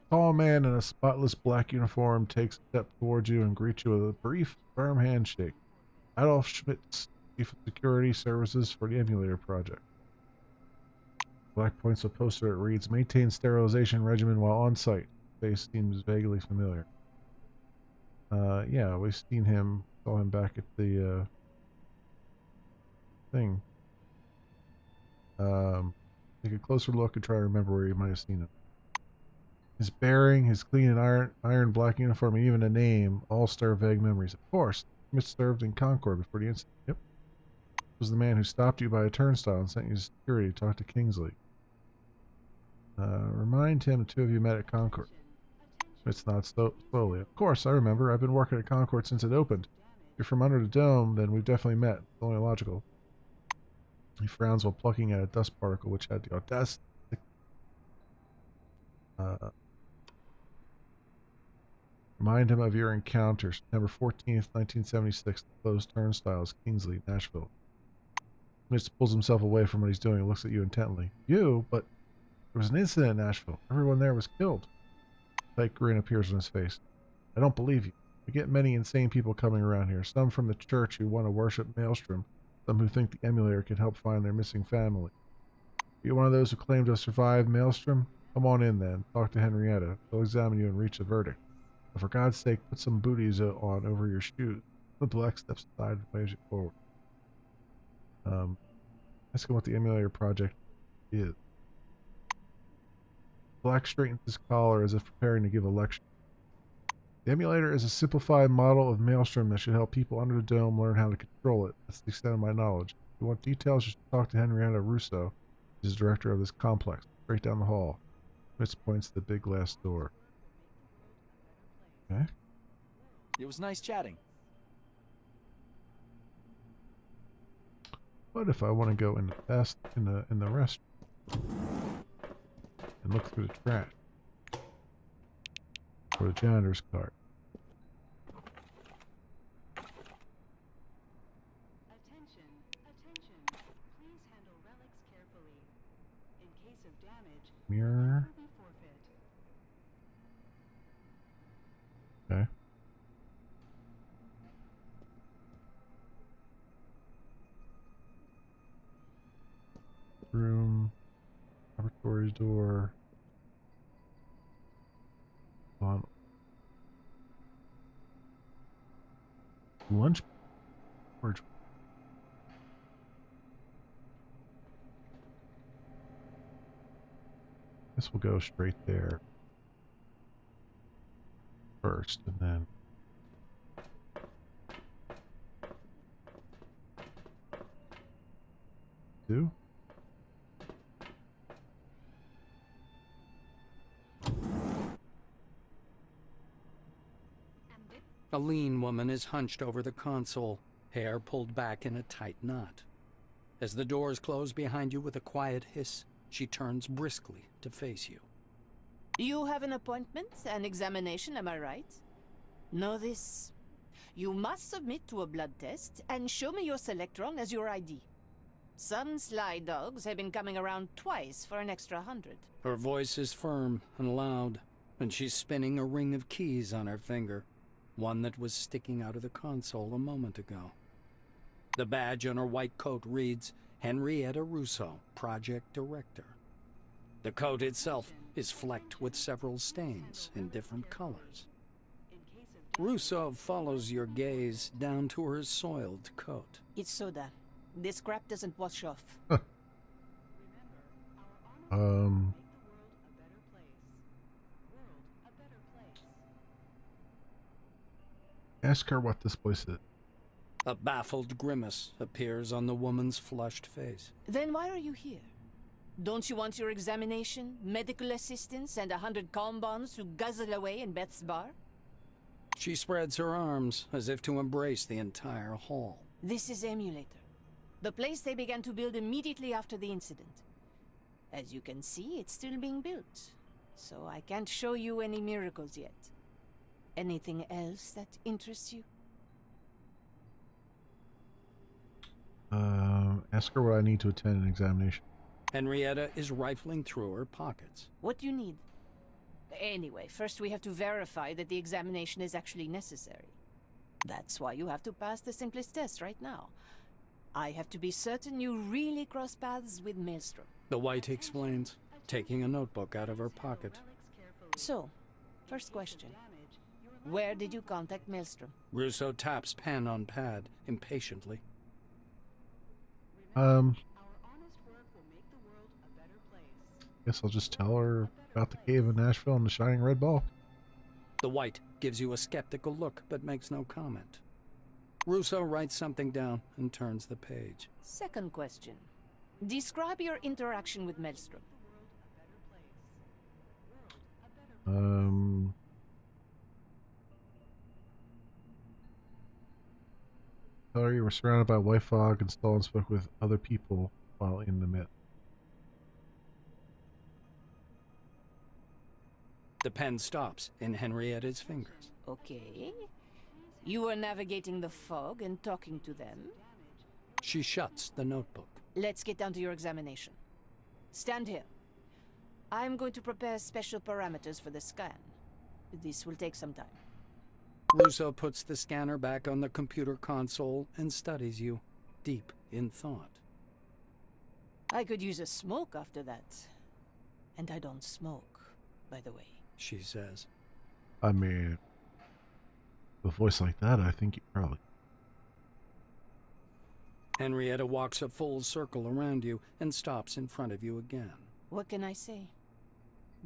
Tall man in a spotless black uniform takes a step towards you and greets you with a brief, firm handshake. Adolf Schmitz, Chief of Security Services for the Emulator Project. Black points a poster that reads, maintain sterilization regimen while on site. Face seems vaguely familiar. Yeah, we've seen him. Saw him back at the thing. Take a closer look and try to remember where you might have seen him. His bearing, his clean and iron black uniform, and even a name all stir vague memories. Of course, Smith served in Concord before the incident. Yep. This was the man who stopped you by a turnstile and sent you to security to talk to Kingsley. Remind him the two of you met at Concord. Smith nods slowly. Of course, I remember. I've been working at Concord since it opened. If you're from under the dome, then we've definitely met. It's only logical. He frowns while plucking at a dust particle which had the audacity. Remind him of your encounter, September 14th, 1976, the closed turnstiles, Kingsley, Nashville. Smith pulls himself away from what he's doing and looks at you intently. You? But there was an incident in Nashville. Everyone there was killed. A tight grin appears on his face. I don't believe you. We get many insane people coming around here. Some from the church who want to worship Maelstrom. Some who think the emulator can help find their missing family. Are you one of those who claim to have survived Maelstrom? Come on in then. Talk to Henrietta. She'll examine you and reach a verdict. But for God's sake, put some booties on over your shoes. The black steps aside and waves you forward. Ask him what the emulator project is. Black straightens his collar as if preparing to give a lecture. The emulator is a simplified model of Maelstrom that should help people under the dome learn how to control it. That's the extent of my knowledge. If you want details, you should talk to Henrietta Russo. She's the director of this complex. Straight down the hall. Smith points to the big glass door. Okay. It was nice chatting. What if I want to go in the restroom and look through the trash or the janitor's cart? Attention, attention. Please handle relics carefully. In case of damage, Mirror. will be forfeit. Okay. Room. Laboratory door. On. Lunch. Storage. Guess we'll go straight there first, and then do. A lean woman is hunched over the console, hair pulled back in a tight knot. As the doors close behind you with a quiet hiss, she turns briskly to face you. You have an appointment, an examination, am I right? Know this? You must submit to a blood test and show me your Selectron as your ID. Some sly dogs have been coming around twice for an extra 100. Her voice is firm and loud, and she's spinning a ring of keys on her finger, one that was sticking out of the console a moment ago. The badge on her white coat reads, Henrietta Russo, Project Director. The coat itself is flecked with several stains in different colors. Russo follows your gaze down to her soiled coat. It's soda. This scrap doesn't wash off. Ask her what this place is. A baffled grimace appears on the woman's flushed face. Then why are you here? Don't you want your examination, medical assistance, and 100 calm bombs to guzzle away in Beth's bar? She spreads her arms as if to embrace the entire hall. This is Emulator, the place they began to build immediately after the incident. As you can see, it's still being built, so I can't show you any miracles yet. Anything else that interests you? Ask her what I need to attend an examination. Henrietta is rifling through her pockets. What do you need? Anyway, first we have to verify that the examination is actually necessary. That's why you have to pass the simplest test right now. I have to be certain you really cross paths with Maelstrom. The White explains, taking a notebook out of her pocket. So, first question. Where did you contact Maelstrom? Russo taps pen on pad impatiently. Guess I'll just tell her about the cave in Nashville and the shining red ball. The White gives you a skeptical look, but makes no comment. Russo writes something down and turns the page. Second question. Describe your interaction with Maelstrom. Tell her you were surrounded by white fog and stalled and spoke with other people while in the myth. The pen stops in Henrietta's fingers. Okay. You were navigating the fog and talking to them. She shuts the notebook. Let's get down to your examination. Stand here. I'm going to prepare special parameters for the scan. This will take some time. Russo puts the scanner back on the computer console and studies you, deep in thought. I could use a smoke after that. And I don't smoke, by the way. She says. I mean, with a voice like that, I think you probably... Henrietta walks a full circle around you and stops in front of you again. What can I say?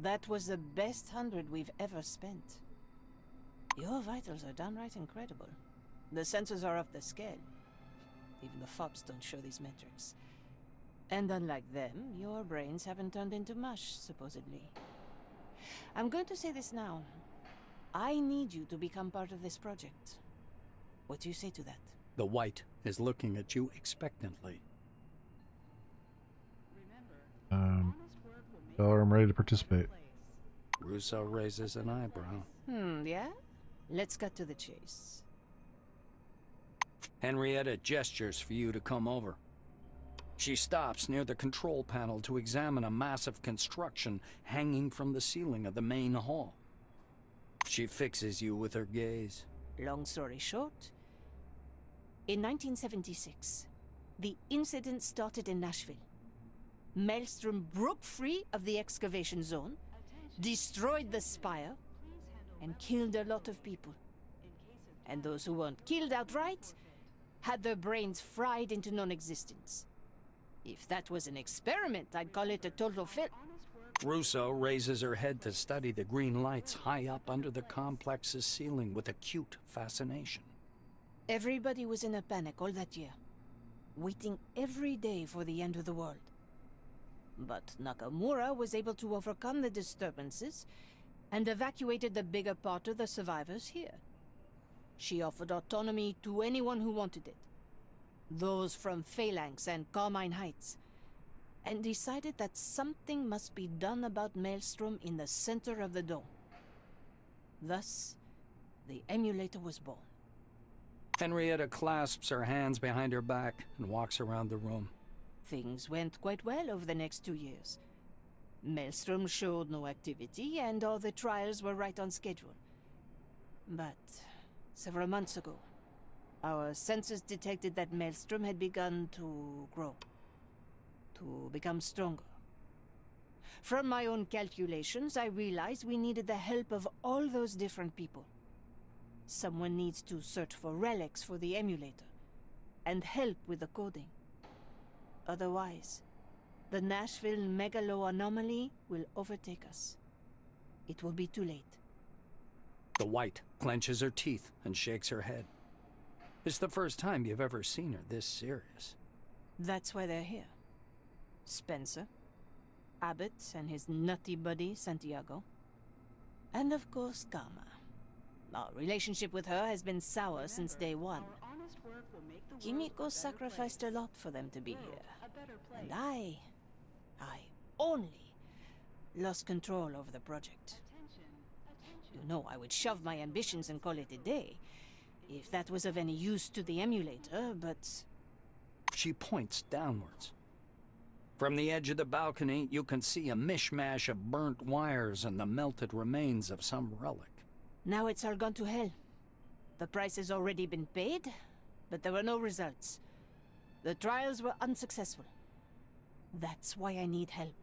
That was the best 100 we've ever spent. Your vitals are downright incredible. The sensors are off the scale. Even the FOBs don't show these metrics. And unlike them, your brains haven't turned into mush, supposedly. I'm going to say this now. I need you to become part of this project. What do you say to that? The White is looking at you expectantly. Tell her I'm ready to participate. Russo raises an eyebrow. Yeah? Let's cut to the chase. Henrietta gestures for you to come over. She stops near the control panel to examine a massive construction hanging from the ceiling of the main hall. She fixes you with her gaze. Long story short, in 1976, the incident started in Nashville. Maelstrom broke free of the excavation zone, destroyed the spire, and killed a lot of people. And those who weren't killed outright had their brains fried into non-existence. If that was an experiment, I'd call it a total fail. Russo raises her head to study the green lights high up under the complex's ceiling with acute fascination. Everybody was in a panic all that year, waiting every day for the end of the world. But Nakamura was able to overcome the disturbances and evacuated the bigger part of the survivors here. She offered autonomy to anyone who wanted it, those from Phalanx and Carmine Heights, and decided that something must be done about Maelstrom in the center of the dome. Thus, the emulator was born. Henrietta clasps her hands behind her back and walks around the room. Things went quite well over the next 2 years. Maelstrom showed no activity, and all the trials were right on schedule. But several months ago, our sensors detected that Maelstrom had begun to grow, to become stronger. From my own calculations, I realized we needed the help of all those different people. Someone needs to search for relics for the emulator, and help with the coding. Otherwise, the Nashville Megalo anomaly will overtake us. It will be too late. The White clenches her teeth and shakes her head. It's the first time you've ever seen her this serious. That's why they're here. Spencer, Abbott and his nutty buddy Santiago, and of course Karma. Our relationship with her has been sour since day one. Kimiko sacrificed a lot for them to be here, and I only lost control over the project. You know, I would shove my ambitions and call it a day, if that was of any use to the emulator, but... She points downwards. From the edge of the balcony, you can see a mishmash of burnt wires and the melted remains of some relic. Now it's all gone to hell. The price has already been paid, but there were no results. The trials were unsuccessful. That's why I need help.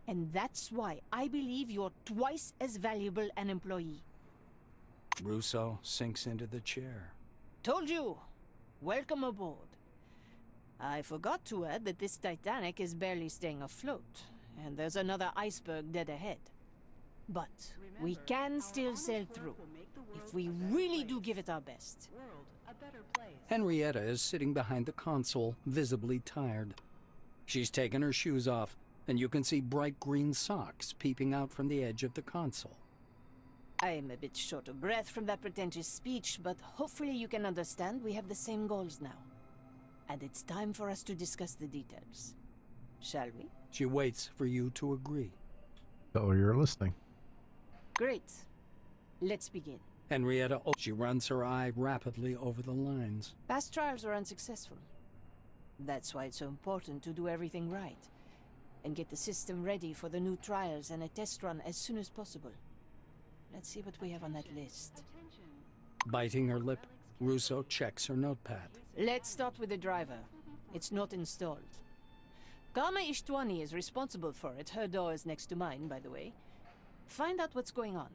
And that's why I believe you're twice as valuable an employee. Russo sinks into the chair. Told you! Welcome aboard. I forgot to add that this Titanic is barely staying afloat, and there's another iceberg dead ahead. But we can still sail through, if we really do give it our best. Henrietta is sitting behind the console, visibly tired. She's taken her shoes off, and you can see bright green socks peeping out from the edge of the console. I'm a bit short of breath from that pretentious speech, but hopefully you can understand we have the same goals now. And it's time for us to discuss the details. Shall we? She waits for you to agree. Tell her you're listening. Great. Let's begin. Henrietta, she runs her eye rapidly over the lines. Past trials were unsuccessful. That's why it's so important to do everything right, and get the system ready for the new trials and a test run as soon as possible. Let's see what we have on that list. Biting her lip, Russo checks her notepad. Let's start with the driver. It's not installed. Karma Ishtwani is responsible for it. Her door is next to mine, by the way. Find out what's going on.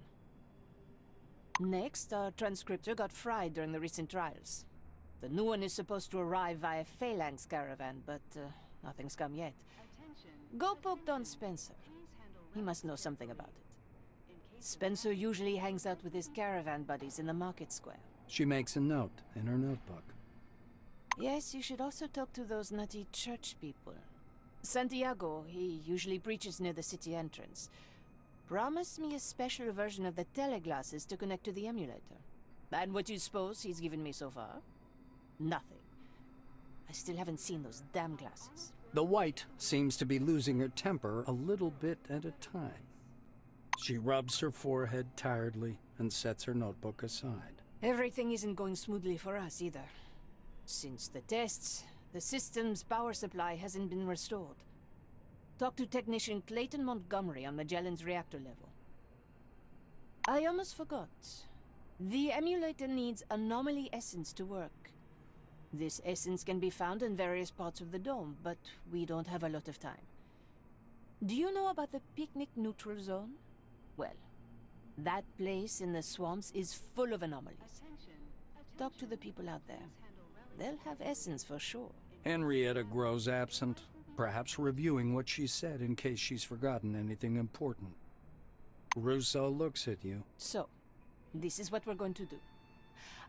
Next, our transcriptor got fried during the recent trials. The new one is supposed to arrive via Phalanx caravan, but nothing's come yet. Go poke Don Spencer. He must know something about it. Spencer usually hangs out with his caravan buddies in the market square. She makes a note in her notebook. Yes, you should also talk to those nutty church people. Santiago, he usually preaches near the city entrance. Promised me a special version of the teleglasses to connect to the emulator. And what do you suppose he's given me so far? Nothing. I still haven't seen those damn glasses. The White seems to be losing her temper a little bit at a time. She rubs her forehead tiredly and sets her notebook aside. Everything isn't going smoothly for us either. Since the tests, the system's power supply hasn't been restored. Talk to technician Clayton Montgomery on Magellan's reactor level. I almost forgot. The emulator needs anomaly essence to work. This essence can be found in various parts of the dome, but we don't have a lot of time. Do you know about the picnic neutral zone? Well, that place in the swamps is full of anomalies. Talk to the people out there. They'll have essence for sure. Henrietta grows absent, perhaps reviewing what she said in case she's forgotten anything important. Russo looks at you. So, this is what we're going to do.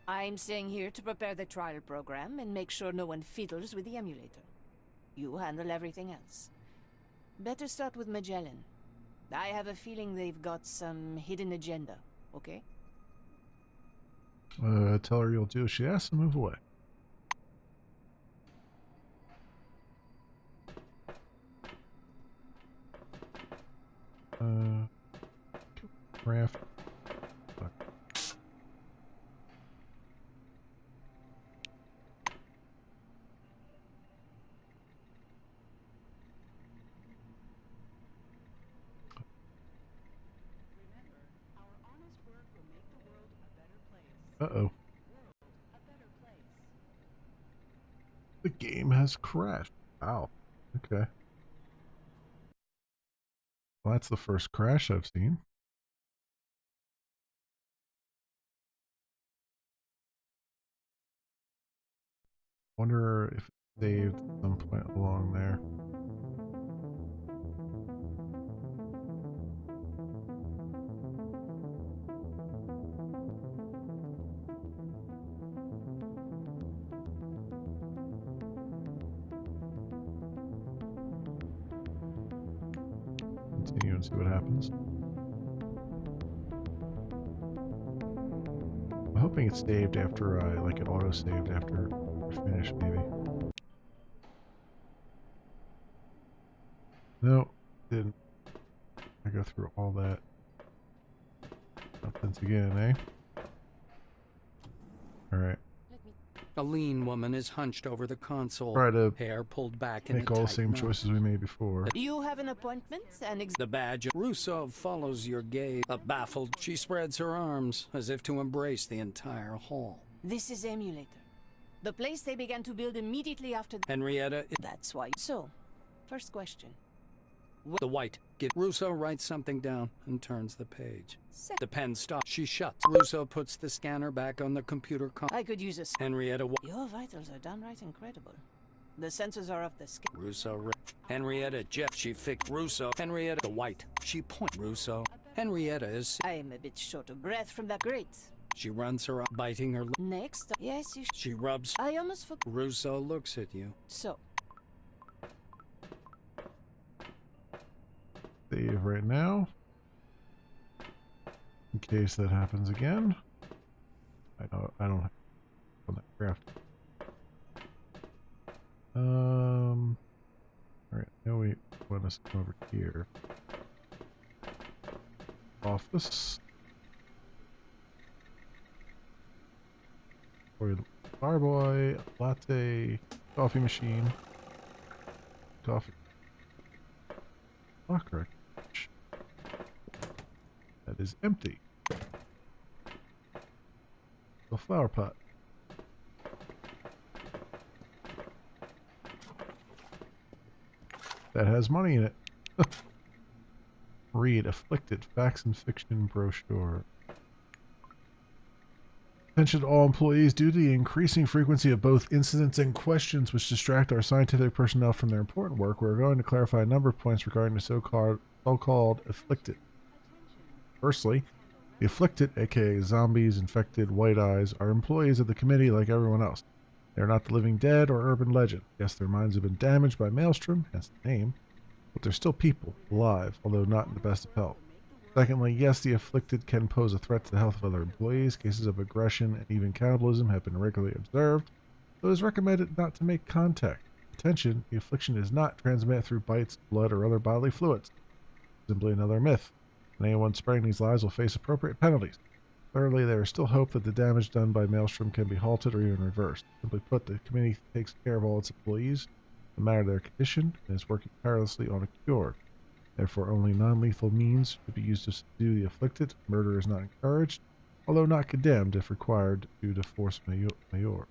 I'm staying here to prepare the trial program and make sure no one fiddles with the emulator. You handle everything else. Better start with Magellan. I have a feeling they've got some hidden agenda, okay? Tell her you'll do as she asks and move away. Craft. Uh-oh. The game has crashed. Wow. Okay. Well, that's the first crash I've seen. Wonder if it saved at some point along there. Continue and see what happens. I'm hoping it's saved after I, like it auto-saved after we're finished, maybe. No, didn't. I go through all that. Once again, eh? Alright. A lean woman is hunched over the console, Try to hair pulled back in make a all the tight same knot. choices we made before. You have an appointment and The badge of Russo follows your gaze. Baffled, she spreads her arms as if to embrace the entire hall. This is Emulator. The place they began to build immediately after Henrietta, That's why. So, first question. the white. Russo writes something down and turns the page. The pen stops. She shuts. Russo puts the scanner back on the computer. I could use a... Henrietta. Your vitals are downright incredible. The sensors are off the scale. Russo. Henrietta. Jeff. She fixed Russo. Henrietta. The white. She points. Russo. Henrietta is... I am a bit short of breath from that grate. She runs her up, biting her lip. Next. Yes, you... She rubs. I almost forgot. Russo looks at you. So... Save right now. In case that happens again. I don't have on that craft. Alright, now we want us to come over here. Office. Bar boy, latte, coffee machine, coffee. Lock rack. That is empty. The flower pot. That has money in it. Read Afflicted Facts and Fiction brochure. Attention to all employees. Due to the increasing frequency of both incidents and questions which distract our scientific personnel from their important work, we're going to clarify a number of points regarding the so-called afflicted. Firstly, the afflicted, aka zombies, infected, white eyes, are employees of the committee like everyone else. They are not the living dead or urban legend. Yes, their minds have been damaged by Maelstrom, hence the name, but they're still people, alive, although not in the best of health. Secondly, yes, the afflicted can pose a threat to the health of other employees. Cases of aggression and even cannibalism have been regularly observed, so it is recommended not to make contact. Attention, the affliction is not transmitted through bites, blood, or other bodily fluids. Simply another myth, and anyone spreading these lies will face appropriate penalties. Thirdly, there is still hope that the damage done by Maelstrom can be halted or even reversed. Simply put, the committee takes care of all its employees, no matter their condition, and is working tirelessly on a cure. Therefore, only non-lethal means should be used to subdue the afflicted. Murder is not encouraged, although not condemned if required due to force majeure.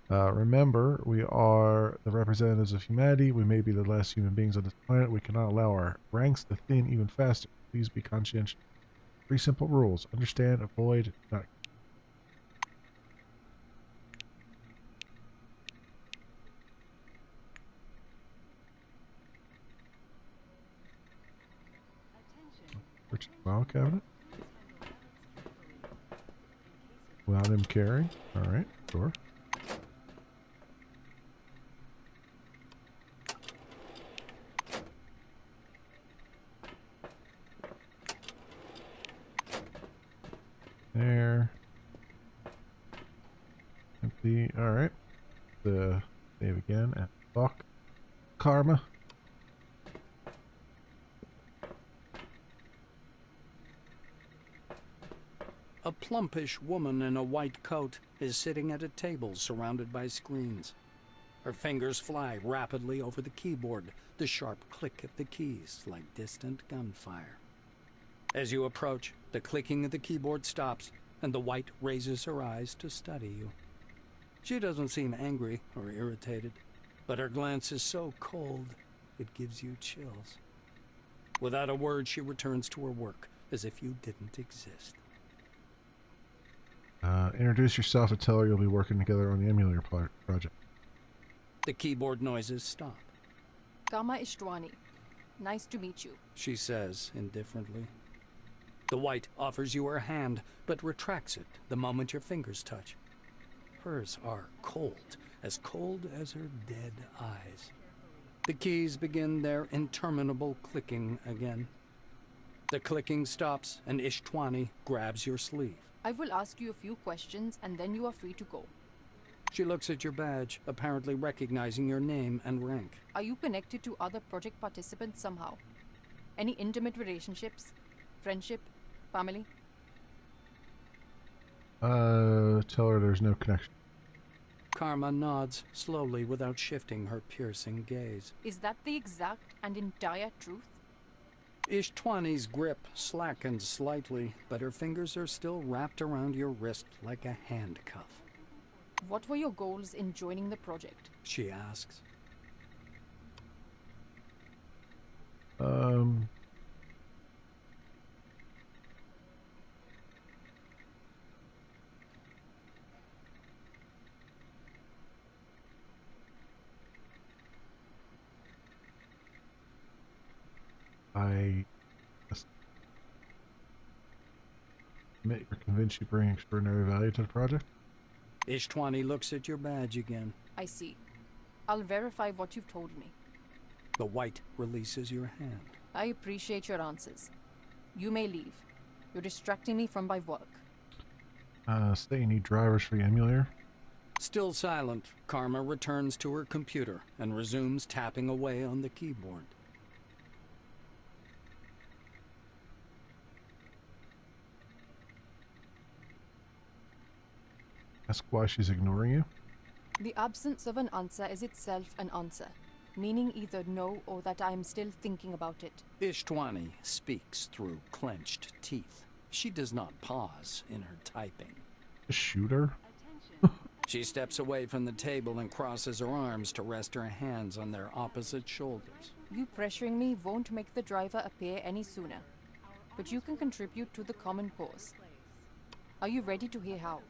Remember, we are the representatives of humanity. We may be the last human beings on this planet. We cannot allow our ranks to thin even faster. Please be conscientious. 3 simple rules. Understand, avoid, not... Search the file cabinet. Without him caring. Alright, sure. There. Empty. Alright. Save again and lock. Karma. A plumpish woman in a white coat is sitting at a table surrounded by screens. Her fingers fly rapidly over the keyboard, the sharp click of the keys like distant gunfire. As you approach, the clicking of the keyboard stops, and the White raises her eyes to study you. She doesn't seem angry or irritated, but her glance is so cold it gives you chills. Without a word, she returns to her work, as if you didn't exist. Introduce yourself and tell her you'll be working together on the emulator project. The keyboard noises stop. Karma Ishtwani. Nice to meet you, She says indifferently. The White offers you her hand, but retracts it the moment your fingers touch. Hers are cold as her dead eyes. The keys begin their interminable clicking again. The clicking stops, and Ishtwani grabs your sleeve. I will ask you a few questions and then you are free to go. She looks at your badge, apparently recognizing your name and rank. Are you connected to other project participants somehow? Any intimate relationships? Friendship? Family? Tell her there's no connection. Karma nods slowly without shifting her piercing gaze. Is that the exact and entire truth? Ishtwani's grip slackens slightly, but her fingers are still wrapped around your wrist like a handcuff. What were your goals in joining the project? She asks. I admit you're convinced you bring extraordinary value to the project? Ishtwani looks at your badge again. I see. I'll verify what you've told me. The White releases your hand. I appreciate your answers. You may leave. You're distracting me from my work. Say you need drivers for the emulator? Still silent, Karma returns to her computer and resumes tapping away on the keyboard. Ask why she's ignoring you? The absence of an answer is itself an answer, meaning either no or that I am still thinking about it. Ishtwani speaks through clenched teeth. She does not pause in her typing. Shoot her? She steps away from the table and crosses her arms to rest her hands on their opposite shoulders. You pressuring me won't make the driver appear any sooner, but you can contribute to the common cause. Are you ready to hear how?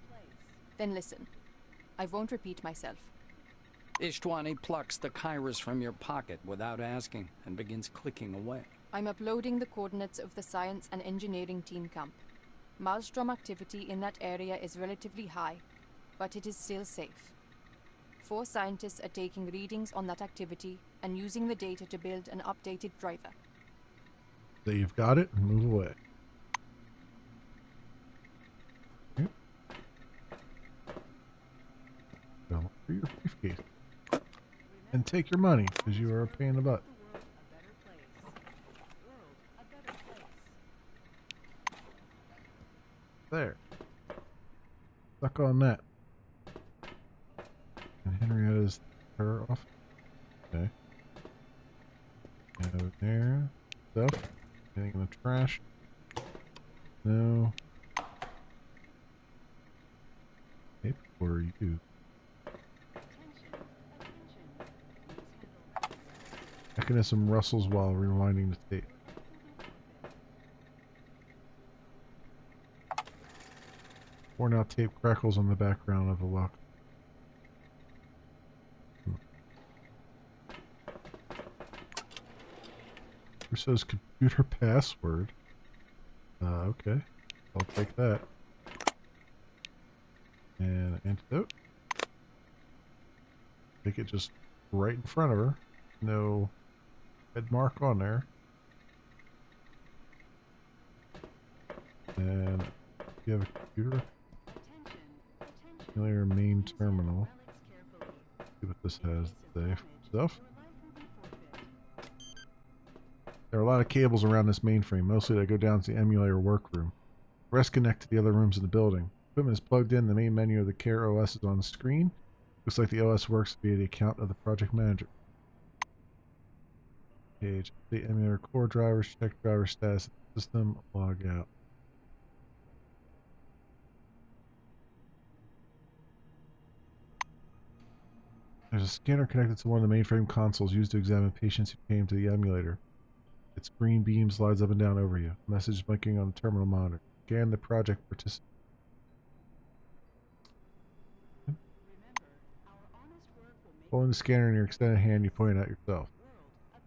Then listen. I won't repeat myself. Ishtwani plucks the kairos from your pocket without asking and begins clicking away. I'm uploading the coordinates of the science and engineering team camp. Maelstrom activity in that area is relatively high, but it is still safe. 4 scientists are taking readings on that activity and using the data to build an updated driver. So you've got it and move away. Okay. Go for your briefcase. And take your money, because you are a pain in the butt. There. Suck on that. And Henrietta's her off. Okay. Over there. Stuff. Anything in the trash? No. Tape for you. Mechanism rustles while rewinding the tape. Worn out tape crackles on the background of a lock. Crusoe's computer password. Okay. I'll take that. And antidote. Take it just right in front of her. No head mark on there. And you have a computer? Familiar main terminal. See what this has to say. Stuff. There are a lot of cables around this mainframe. Mostly they go down to the emulator workroom. The rest connect to the other rooms in the building. Equipment is plugged in. The main menu of the Care OS is on the screen. Looks like the OS works via the account of the project manager. Page. The emulator core drivers. Check driver status of the system. Log out. There's a scanner connected to one of the mainframe consoles used to examine patients who came to the emulator. Its green beam slides up and down over you. Message blinking on the terminal monitor. Scan the project participant. Pulling the scanner in your extended hand, you point it at yourself.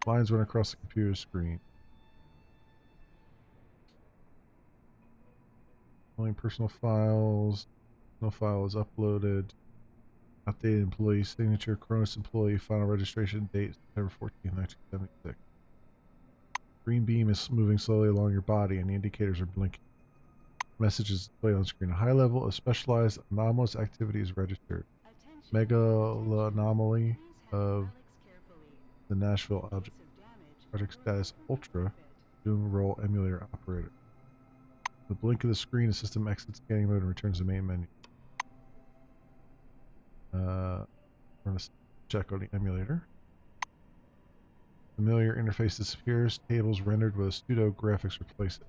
Lines run across the computer screen. Pulling personal files. No file is uploaded. Updated employee signature. Cronus employee. Final registration date September 14, 1976. Green beam is moving slowly along your body and the indicators are blinking. Message is displayed on screen. A high level of specialized anomalous activity is registered. Megaloanomaly of the Nashville object. Project status Ultra. Doom roll emulator operator. The blink of the screen, the system exits scanning mode and returns to the main menu. Run a check on the emulator. Familiar interface disappears. Tables rendered with pseudo graphics replace it.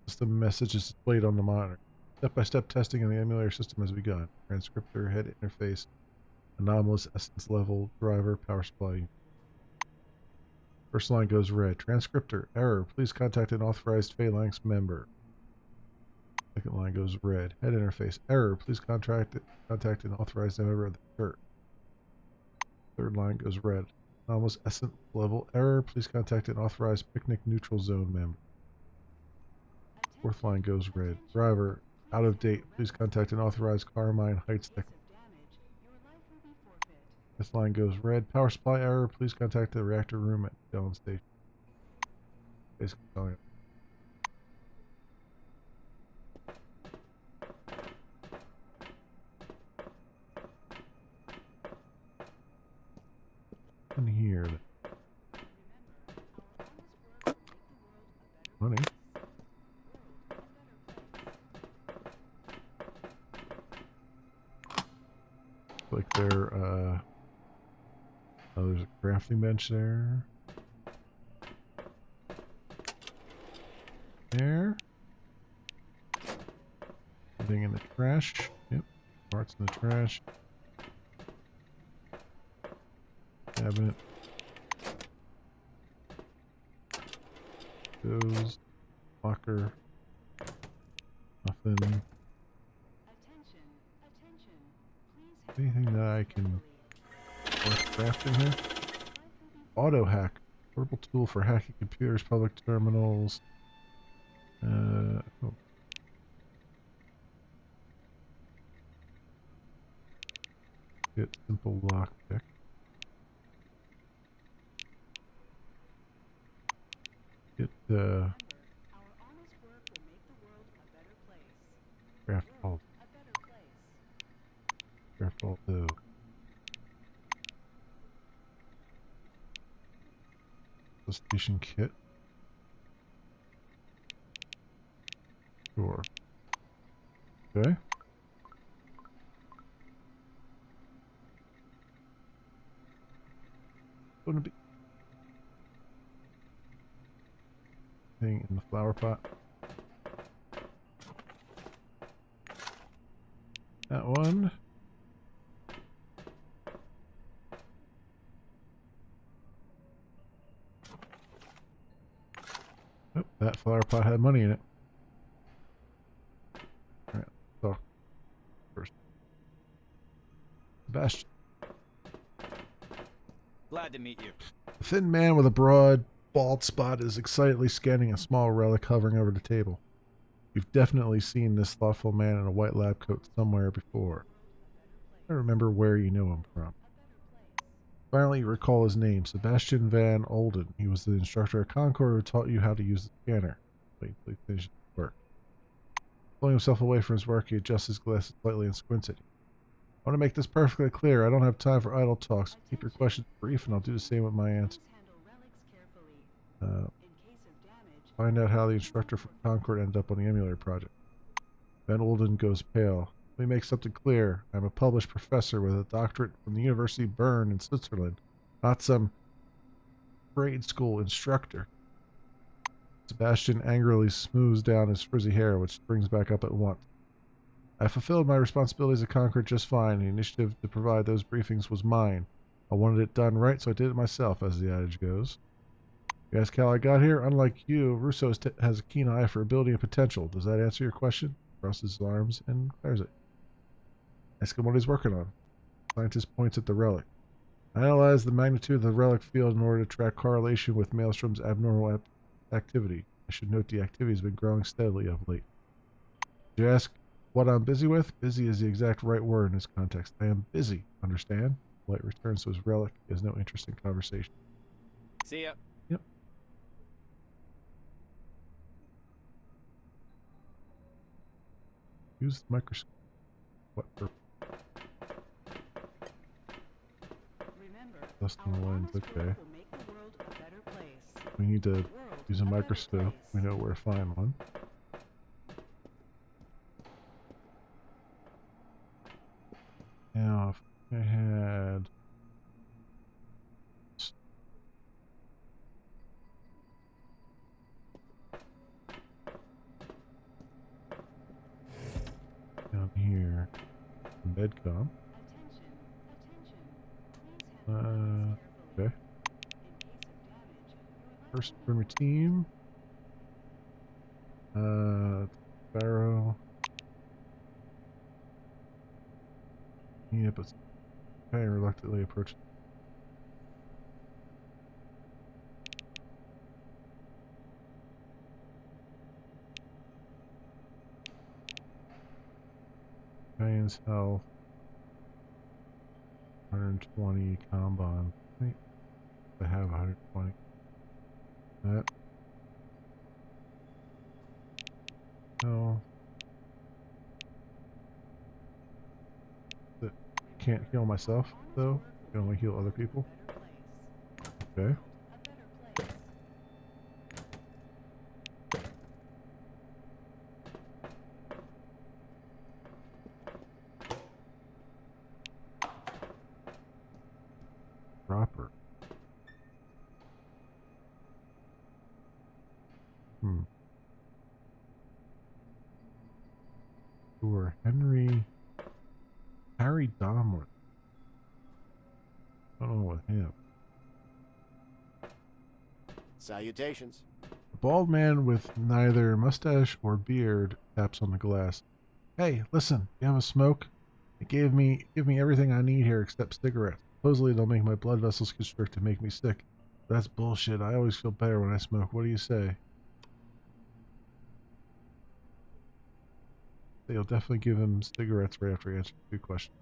System message is displayed on the monitor. Step-by-step testing in the emulator system has begun. Transcriptor, head interface, anomalous essence level, driver, power supply. First line goes red. Transcriptor, error. Please contact an authorized Phalanx member. Second line goes red. Head interface, error. Please contact an authorized member of the church. Third line goes red. Anomalous essence level, error. Please contact an authorized picnic neutral zone member. Fourth line goes red. Driver, out of date. Please contact an authorized Carmine Heights technician. Fifth line goes red. Power supply error. Please contact the reactor room at Dillon Station. Basically telling it. In here. Money. Like there, oh, there's a crafting bench there. There. Anything in the trash? Yep. Parts in the trash. Cabinet. Goes. Locker. Nothing. Anything that I can craft in here? Auto hack. Portable tool for hacking computers, public terminals. Oh. Get simple lockpick. Get craft all. Craft all too. Station kit. Sure. Okay. Gonna be thing in the flower pot. That one. Oh, that flower pot had money in it. Alright, so first. Sebastian. Glad to meet you. A thin man with a broad, bald spot is excitedly scanning a small relic hovering over the table. You've definitely seen this thoughtful man in a white lab coat somewhere before. I remember where you know him from. Finally, you recall his name, Sebastian Van Olden. He was the instructor at Concord who taught you how to use the scanner. Wait until he finishes his work. Pulling himself away from his work, he adjusts his glasses slightly and squints at you. I want to make this perfectly clear. I don't have time for idle talk, so keep your questions brief and I'll do the same with my answer. Find out how the instructor from Concord ended up on the emulator project. Van Olden goes pale. Let me make something clear. I'm a published professor with a doctorate from the University of Bern in Switzerland, not some grade school instructor. Sebastian angrily smooths down his frizzy hair, which springs back up at once. I fulfilled my responsibilities as a conqueror just fine. The initiative to provide those briefings was mine. I wanted it done right, so I did it myself, as the adage goes. You ask how I got here? Unlike you, Russo has a keen eye for ability and potential. Does that answer your question? Crosses his arms and clears it. Ask him what he's working on. Scientist points at the relic. I analyzed the magnitude of the relic field in order to track correlation with Maelstrom's abnormal activity. I should note the activity has been growing steadily of late. Did you ask what I'm busy with? Busy is the exact right word in this context. I am busy, understand? Light returns to his relic. He has no interest in conversation. See ya. Yep. Use the microscope. What for? Dust on the lens, okay. We need to use a microscope. We know where to find one. Now, if I had... down here, Medcom. Okay. First from your team. Sparrow. Yeah, but okay, reluctantly approach. Giant's health. 120 combo. Wait, I have 120. That. No. Can't heal myself, though. I can only heal other people. Okay. Proper. Sure. Harry Domler. I don't know with him. Salutations. A bald man with neither mustache or beard taps on the glass. Hey, listen, you have a smoke? It give me everything I need here except cigarettes. Supposedly they'll make my blood vessels constrict and make me sick. That's bullshit. I always feel better when I smoke. What do you say? They'll definitely give him cigarettes right after he answers 2 questions.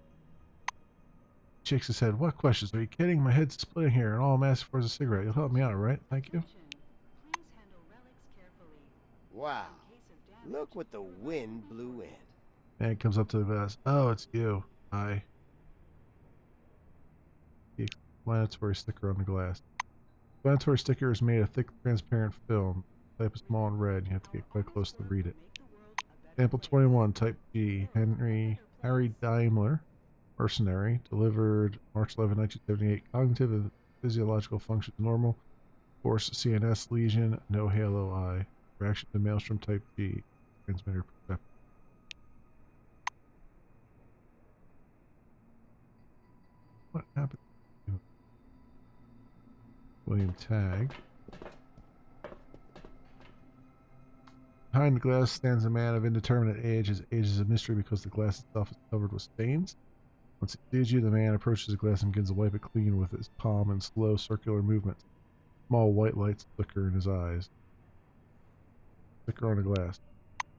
He shakes his head. What questions? Are you kidding? My head's splitting here, and all I'm asking for is a cigarette. You'll help me out, right? Thank you. Wow. Look what the wind blew in. Man comes up to the glass. Oh, it's you. Hi. The explanatory sticker on the glass. The explanatory sticker is made of thick, transparent film. Type is small and red. You have to get quite close to read it. Sample 21, type G. Harry Daimler, mercenary, delivered March 11, 1978. Cognitive and physiological functions normal. Force CNS lesion, no halo eye. Reaction to Maelstrom type G. Transmitter perception. What happened? William Tagg. Behind the glass stands a man of indeterminate age. His age is a mystery because the glass itself is covered with stains. Once he sees you, the man approaches the glass and begins to wipe it clean with his palm in slow circular movements. Small white lights flicker in his eyes. Sticker on the glass.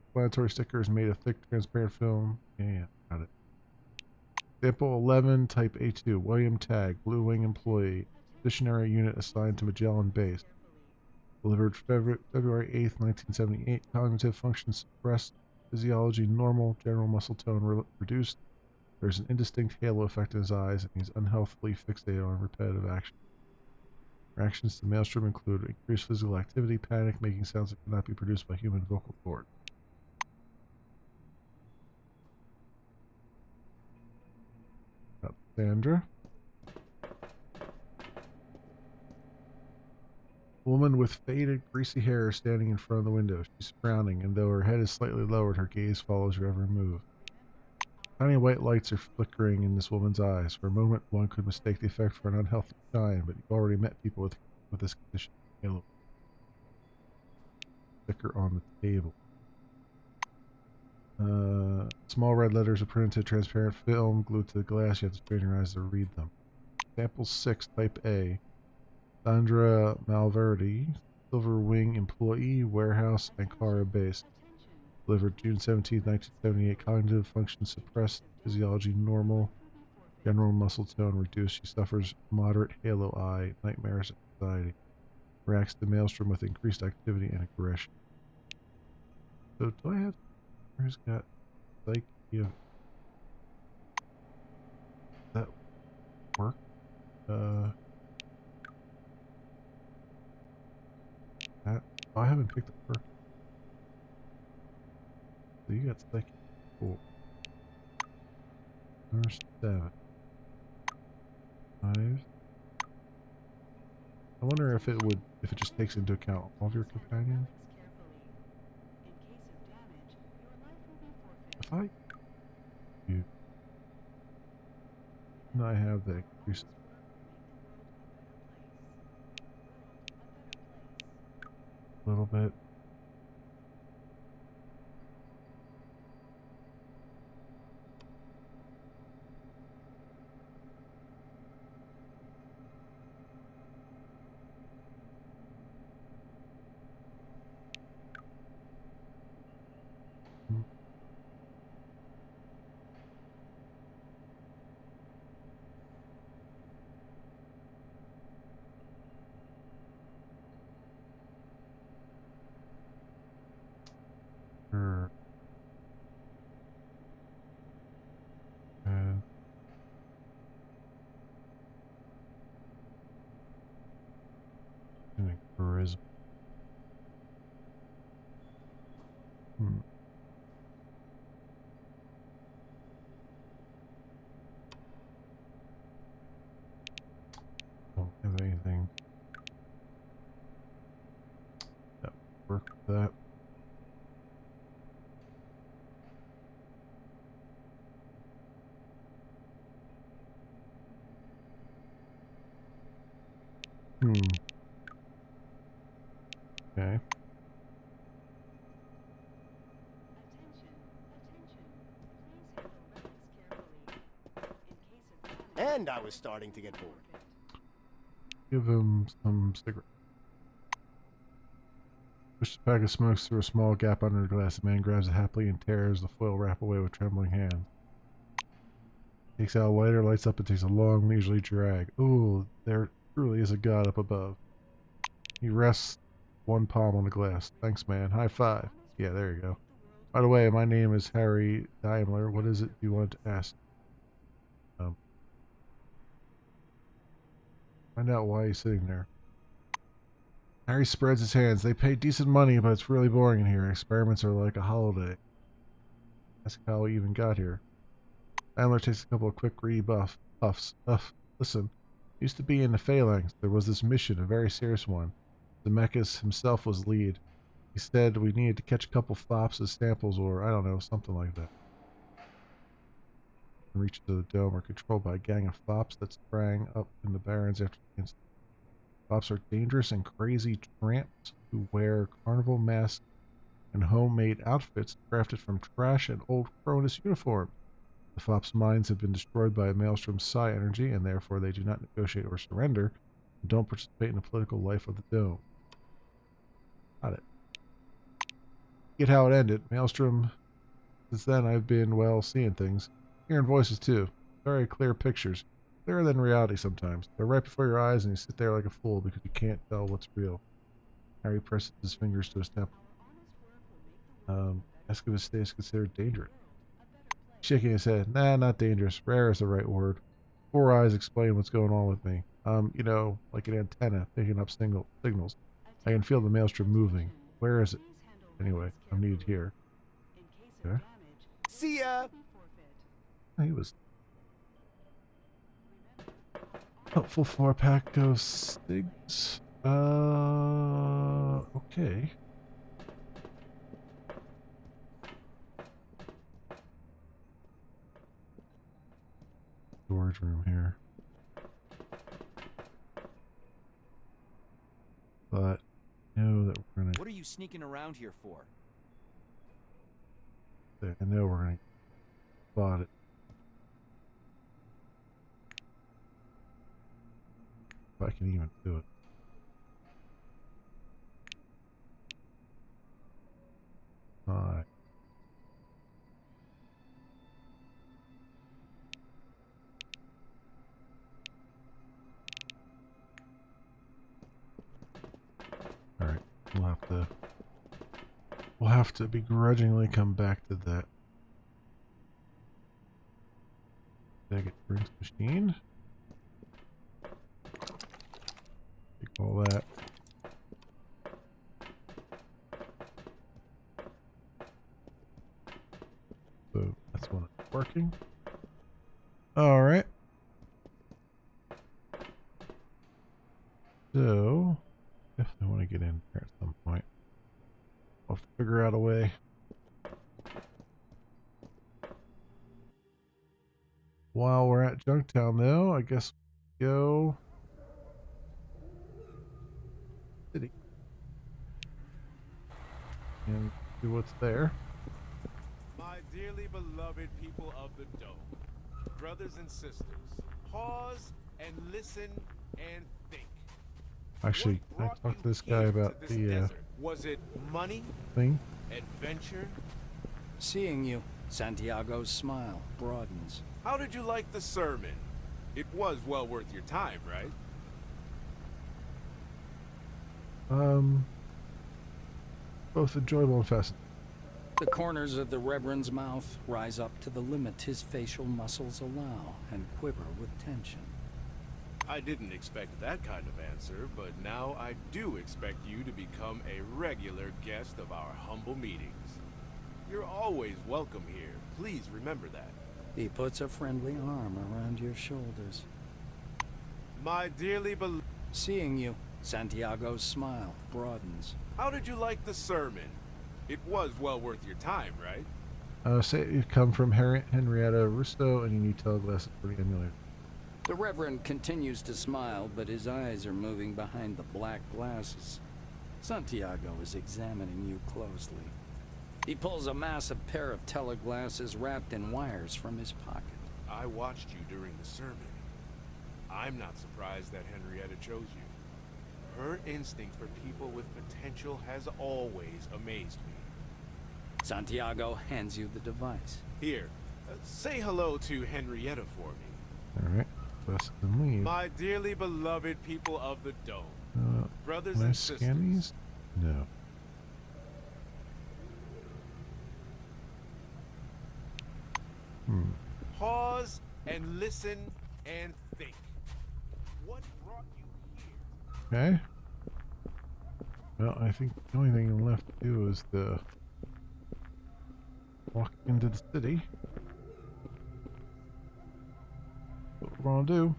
Explanatory sticker is made of thick, transparent film. Yeah, got it. Sample 11, type A2. William Tagg, Blue Wing employee. Stationary unit assigned to Magellan Base. Delivered February 8th, 1978. Cognitive functions suppressed. Physiology normal. General muscle tone reduced. There's an indistinct halo effect in his eyes, and he's unhealthily fixated on repetitive action. Reactions to Maelstrom include increased physical activity, panic, making sounds that cannot be produced by human vocal cord. Sandra. A woman with faded, greasy hair is standing in front of the window. She's frowning, and though her head is slightly lowered, her gaze follows your every move. Tiny white lights are flickering in this woman's eyes. For a moment, one could mistake the effect for an unhealthy shine, but you've already met people with this condition. Yellow. Sticker on the table. Small red letters are printed to transparent film, glued to the glass. You have to strain your eyes to read them. Sample 6, Type A. Sandra Malverde, Silver Wing employee, warehouse, Ankara base. Delivered June 17, 1978. Cognitive function suppressed. Physiology normal. General muscle tone reduced. She suffers moderate halo eye, nightmares, anxiety. Reacts to maelstrom with increased activity and aggression. So, do I have... Where's got... Psyche of... That work? That... Oh, I haven't picked up her. So you got Psyche 4. Number 7. 5. I wonder if it just takes into account all of your companions. If I do, and I have the increase a little bit. Sure. And charisma. Don't have anything that would work with that. Okay. And I was starting to get bored. Give him some cigarettes. Push the pack of smokes through a small gap under the glass. The man grabs it happily and tears the foil wrap away with trembling hands. Takes out a lighter, lights up, and takes a long, leisurely drag. Ooh, there truly is a god up above. He rests one palm on the glass. Thanks, man. High five. Yeah, there you go. By the way, my name is Harry Daimler. What is it you want to ask? Find out why he's sitting there. Harry spreads his hands. They pay decent money, but it's really boring in here. Experiments are like a holiday. That's how we even got here. Daimler takes a couple of quick greedy puffs. Listen. Used to be in the Phalanx. There was this mission, a very serious one. Zemeckis himself was lead. He said we needed to catch a couple fops as samples or, I don't know, something like that. Reach to the dome are controlled by a gang of fops that sprang up in the barrens after the incident. Fops are dangerous and crazy tramps who wear carnival masks and homemade outfits crafted from trash and old Cronus uniforms. The Fops' minds have been destroyed by Maelstrom's psi energy, and therefore they do not negotiate or surrender, and don't participate in the political life of the Dome. Got it. Get how it ended. Maelstrom, since then I've been, well, seeing things. Hearing voices, too. Very clear pictures. Clearer than reality sometimes. They're right before your eyes, and you sit there like a fool because you can't tell what's real. Harry presses his fingers to his temple. Escovitch is considered dangerous. Shaking his head. Nah, not dangerous. Rare is the right word. Four eyes explain what's going on with me. You know, like an antenna picking up signals. I can feel the maelstrom moving. Where is it? Anyway, I'm needed here. Okay. See ya! He was helpful 4-pack of Stigs. Okay. storage room here. But I know that we're gonna. What are you sneaking around here for? I know we're gonna spot it. If I can even do it. Alright. Alright, we'll have to begrudgingly come back to that. Did I get drinks machine? Take all that. So that's one that's working. Alright. So definitely want to get in there at some point. I'll have to figure out a way. While we're at Junktown, though, I guess we go city and see what's there. My dearly beloved people of the Dome, brothers and sisters, pause and listen and think. Actually, I talked to this guy about the was it money? Thing? Adventure? Seeing you, Santiago's smile broadens. How did you like the sermon? It was well worth your time, right? Both enjoyable and fascinating. The corners of the Reverend's mouth rise up to the limit his facial muscles allow and quiver with tension. I didn't expect that kind of answer, but now I do expect you to become a regular guest of our humble meetings. You're always welcome here. Please remember that. He puts a friendly arm around your shoulders. My dearly beloved... Seeing you, Santiago's smile broadens. How did you like the sermon? It was well worth your time, right? Say you come from Henrietta Russo and you need teleglasses for the emulator. The Reverend continues to smile, but his eyes are moving behind the black glasses. Santiago is examining you closely. He pulls a massive pair of teleglasses wrapped in wires from his pocket. I watched you during the sermon. I'm not surprised that Henrietta chose you. Her instinct for people with potential has always amazed me. Santiago hands you the device. Here, say hello to Henrietta for me. Alright, best can leave. My dearly beloved people of the Dome, brothers can I and scan sisters. these? No. Pause and listen and think. What brought you here? Okay. Well, I think the only thing left to do is to walk into the city. What we're gonna do.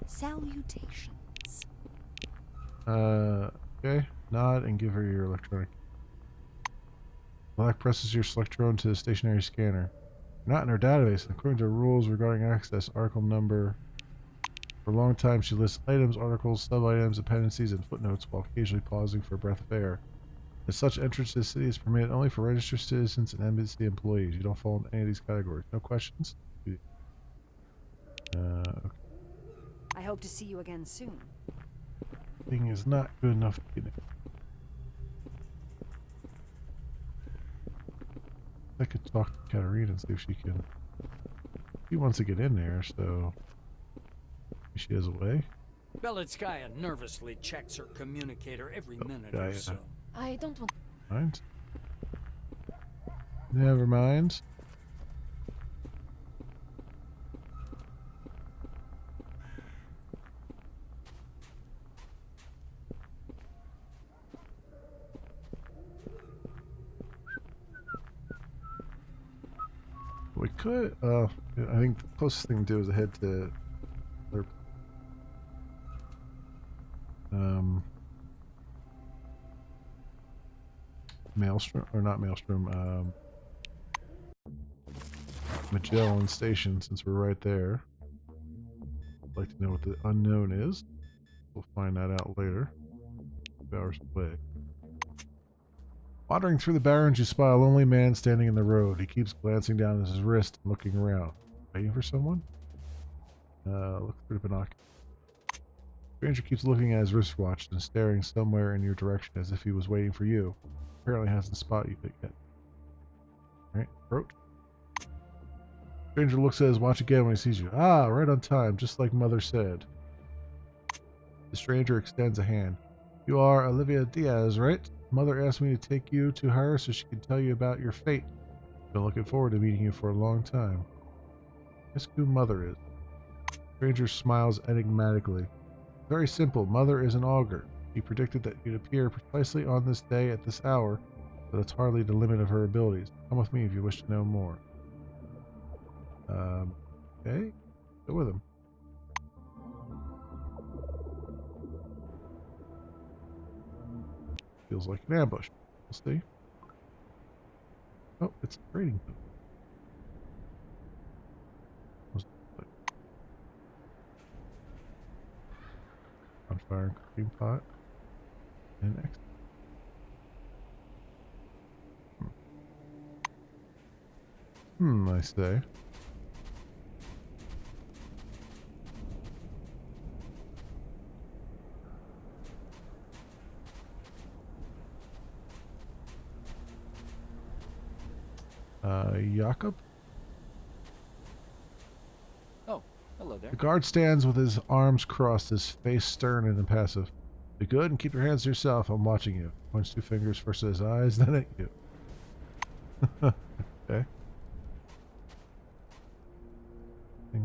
Salutations. Okay. Nod and give her your electronic. Black presses your selectron to the stationary scanner. You're not in her database. According to rules regarding access, article number. For a long time, she lists items, articles, sub-items, appendices, and footnotes while occasionally pausing for a breath of air. As such, entrance to the city is permitted only for registered citizens and embassy employees. You don't fall into any of these categories. No questions? Okay. I hope to see you again soon. Thing is not good enough to get in. I could talk to Katarina and see if she can. She wants to get in there, so she has a way. Belitskaya nervously checks her communicator every minute yeah, or yeah. so. I don't want... Mind? Never mind. We could, I think the closest thing to do is head to their, Maelstrom, or not Maelstrom, Magellan Station, since we're right there. I'd like to know what the unknown is. We'll find that out later. 2 hours away. Wandering through the barrens, you spy a lonely man standing in the road. He keeps glancing down at his wrist and looking around. Waiting for someone? Look through the binoculars. Stranger keeps looking at his wristwatch and staring somewhere in your direction as if he was waiting for you. Apparently hasn't spotted you yet. Alright, approach. Stranger looks at his watch again when he sees you. Ah, right on time, just like Mother said. The stranger extends a hand. You are Olivia Diaz, right? Mother asked me to take you to her so she can tell you about your fate. Been looking forward to meeting you for a long time. Ask who Mother is. Stranger smiles enigmatically. Very simple. Mother is an augur. He predicted that you'd appear precisely on this day at this hour, but it's hardly the limit of her abilities. Come with me if you wish to know more. Okay. Go with him. Feels like an ambush. We'll see. Oh, it's a trading post. On fire and cooking pot. And X. I say. Jakob? Oh, hello there. The guard stands with his arms crossed, his face stern and impassive. Be good and keep your hands to yourself. I'm watching you. Points 2 fingers first at his eyes, then at you. Okay.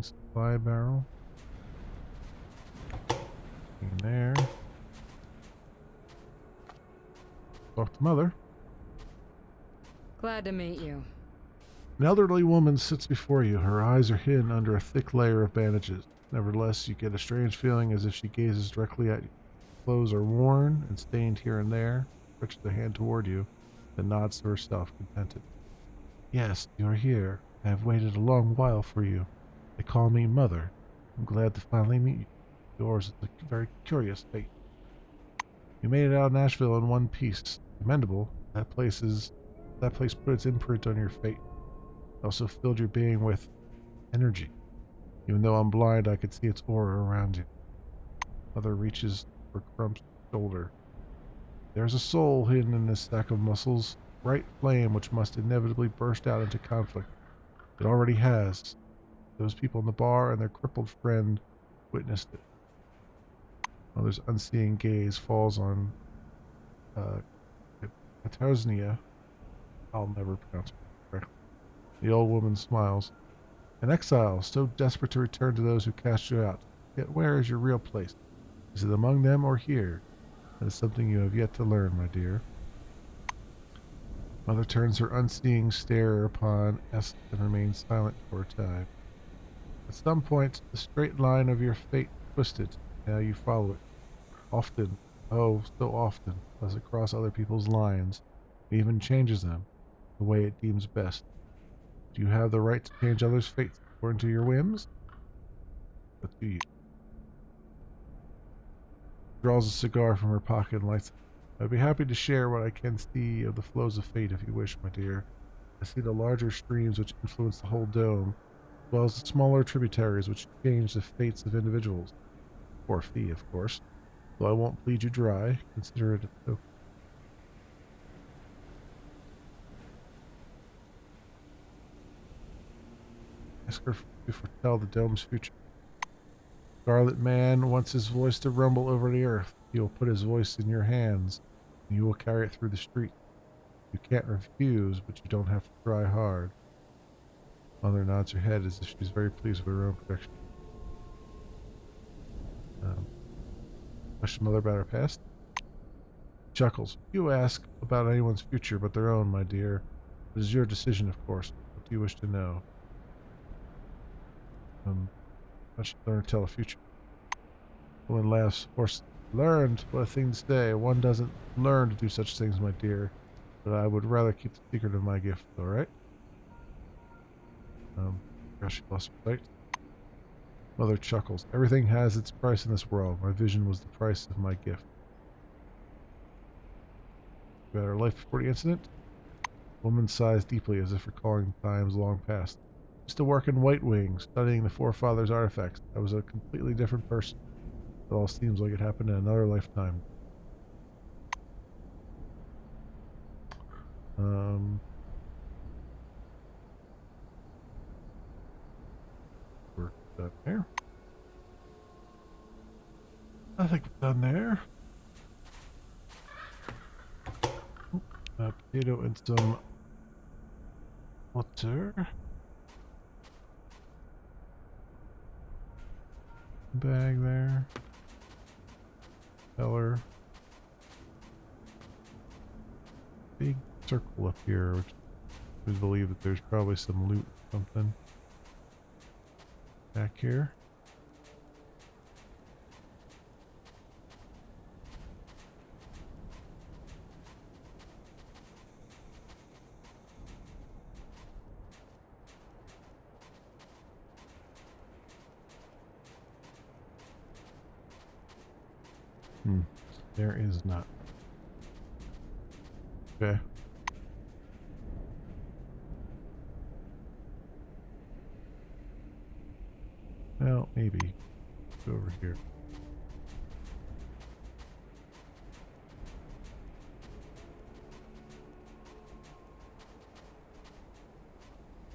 Supply barrel. In there. Talk to Mother. Glad to meet you. An elderly woman sits before you. Her eyes are hidden under a thick layer of bandages. Nevertheless, you get a strange feeling as if she gazes directly at you. Clothes are worn and stained here and there. Stretches a hand toward you, then nods to herself, contented. Yes, you are here. I have waited a long while for you. They call me Mother. I'm glad to finally meet you. Yours is a very curious fate. You made it out of Nashville in one piece. Commendable. That place put its imprint on your fate. It also filled your being with energy. Even though I'm blind, I could see its aura around you. Mother reaches for Crump's shoulder. There's a soul hidden in this stack of muscles, bright flame which must inevitably burst out into conflict. It already has. Those people in the bar and their crippled friend witnessed it. Mother's unseeing gaze falls on Katarzyna. I'll never pronounce it correctly. The old woman smiles. An exile, so desperate to return to those who cast you out. Yet where is your real place? Is it among them or here? That is something you have yet to learn, my dear. Mother turns her unseeing stare upon Est and remains silent for a time. At some point, the straight line of your fate twisted. Now you follow it. Often, oh, so often, does it cross other people's lines. It even changes them, the way it deems best. Do you have the right to change others' fates according to your whims? But do you? She draws a cigar from her pocket and lights it. I'd be happy to share what I can see of the flows of fate if you wish, my dear. I see the larger streams which influence the whole dome, as well as the smaller tributaries which change the fates of individuals. For a fee, of course. Though I won't bleed you dry, consider it a token. Ask her to foretell the dome's future. Scarlet Man wants his voice to rumble over the earth. He will put his voice in your hands, and you will carry it through the street. You can't refuse, but you don't have to try hard. Mother nods her head as if she's very pleased with her own protection. Question Mother about her past? Chuckles. You ask about anyone's future but their own, my dear. It is your decision, of course. What do you wish to know? I should learn to tell the future. Woman laughs. Of course, learned. What a thing to say. One doesn't learn to do such things, my dear. But I would rather keep the secret of my gift, alright? She lost her sight. Mother chuckles. Everything has its price in this world. My vision was the price of my gift. About her life before the incident. Woman sighs deeply as if recalling times long past. Used to work in White Wing, studying the forefathers' artifacts. I was a completely different person. It all seems like it happened in another lifetime. We're done there. I think we're done there. A potato and some water. Bag there. Feller. Big circle up here, which we believe that there's probably some loot or something back here. There is not. Okay. Well, maybe. Go over here.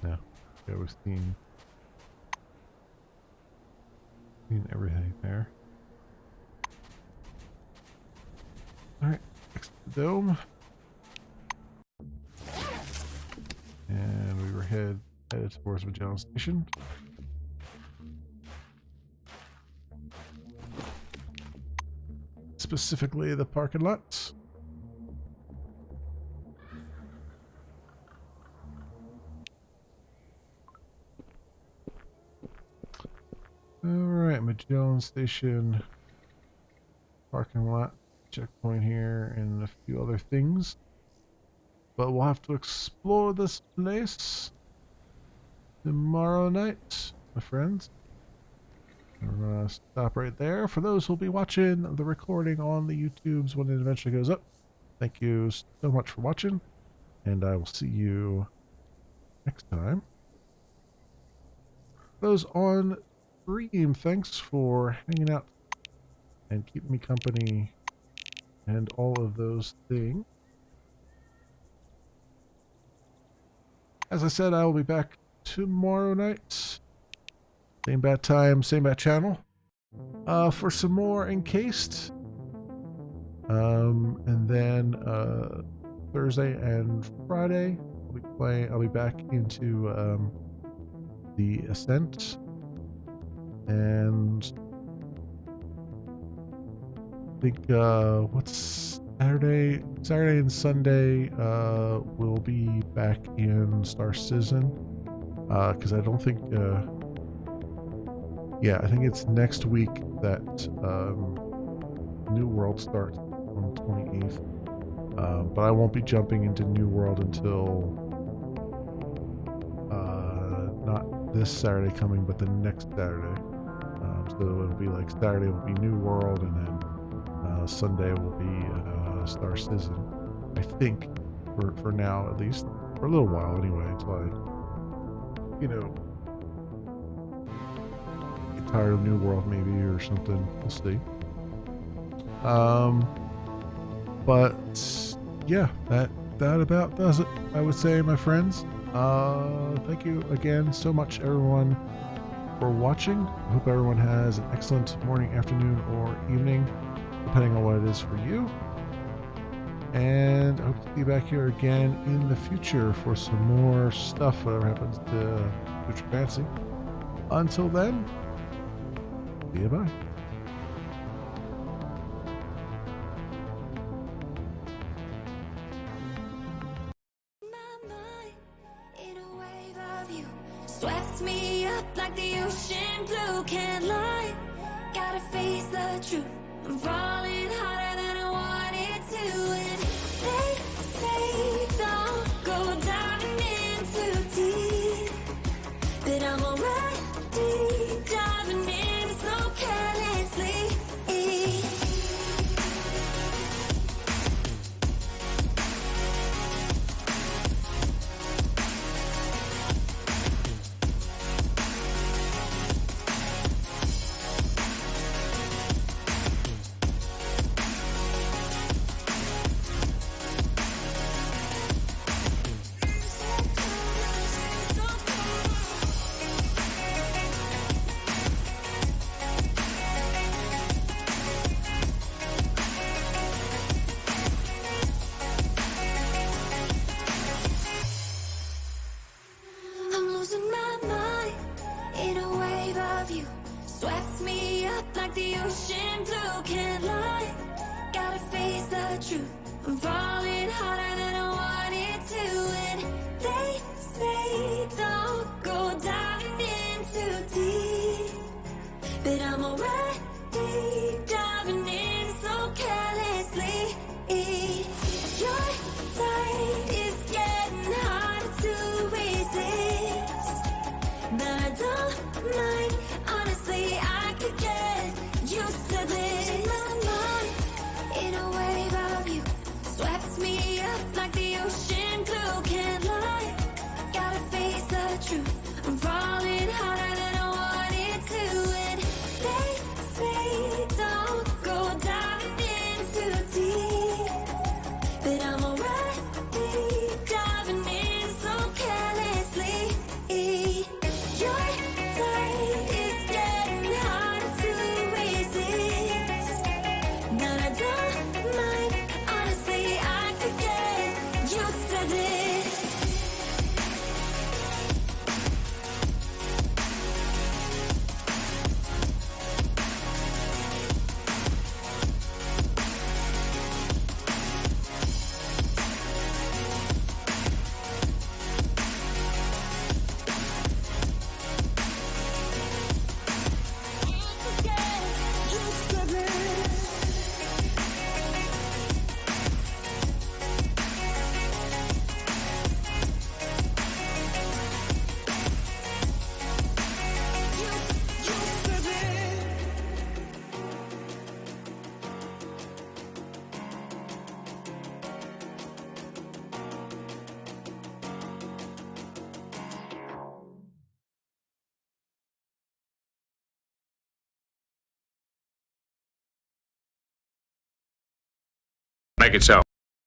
No. Yeah, we've seen everything there. Alright, next to the dome. And we were headed towards Magellan Station. Specifically the parking lots. Alright, Magellan Station parking lot. Checkpoint here and a few other things, but we'll have to explore this place tomorrow night, my friends. I'm gonna stop right there. For those who'll be watching the recording on the YouTubes when it eventually goes up, thank you so much for watching, and I will see you next time. Those on stream, thanks for hanging out and keeping me company and all of those things. As I said, I will be back tomorrow night. Same bad time, same bad channel. For some more Encased. And then Thursday and Friday, I'll be back into the Ascent. And I think what's Saturday and Sunday we'll be back in Star Citizen, because I don't think I think it's next week that New World starts on the 28th, but I won't be jumping into New World until not this Saturday coming, but the next Saturday. So it'll be like Saturday will be New World, and then Sunday will be Star Citizen. I think for now, at least for a little while anyway, until I, get tired of New World maybe or something. We'll see. But yeah, that about does it, I would say, my friends. Thank you again so much, everyone, for watching. I hope everyone has an excellent morning, afternoon, or evening, depending on what it is for you. And I hope to be back here again in the future for some more stuff, whatever happens to Future Fancy. Until then, see you, bye. Swept me up like the ocean blue, can't lie, gotta face the truth. I'm falling harder than I wanted to, and they say don't go diving in too deep. I'm falling harder than I wanted to, and they say don't go diving in too deep, but I'm already diving in so carelessly. Your tide is getting harder to resist, but I don't mind. Honestly, I could get used to this. My mind in a wave of you swept me up like the ocean blue. Can't lie, gotta face the truth. I'm falling harder than I wanted to, and they say don't go diving in too deep, but I'm already diving in so carelessly. Your tide is getting harder to resist, but I don't mind. Honestly, I could get used to this. Make it so.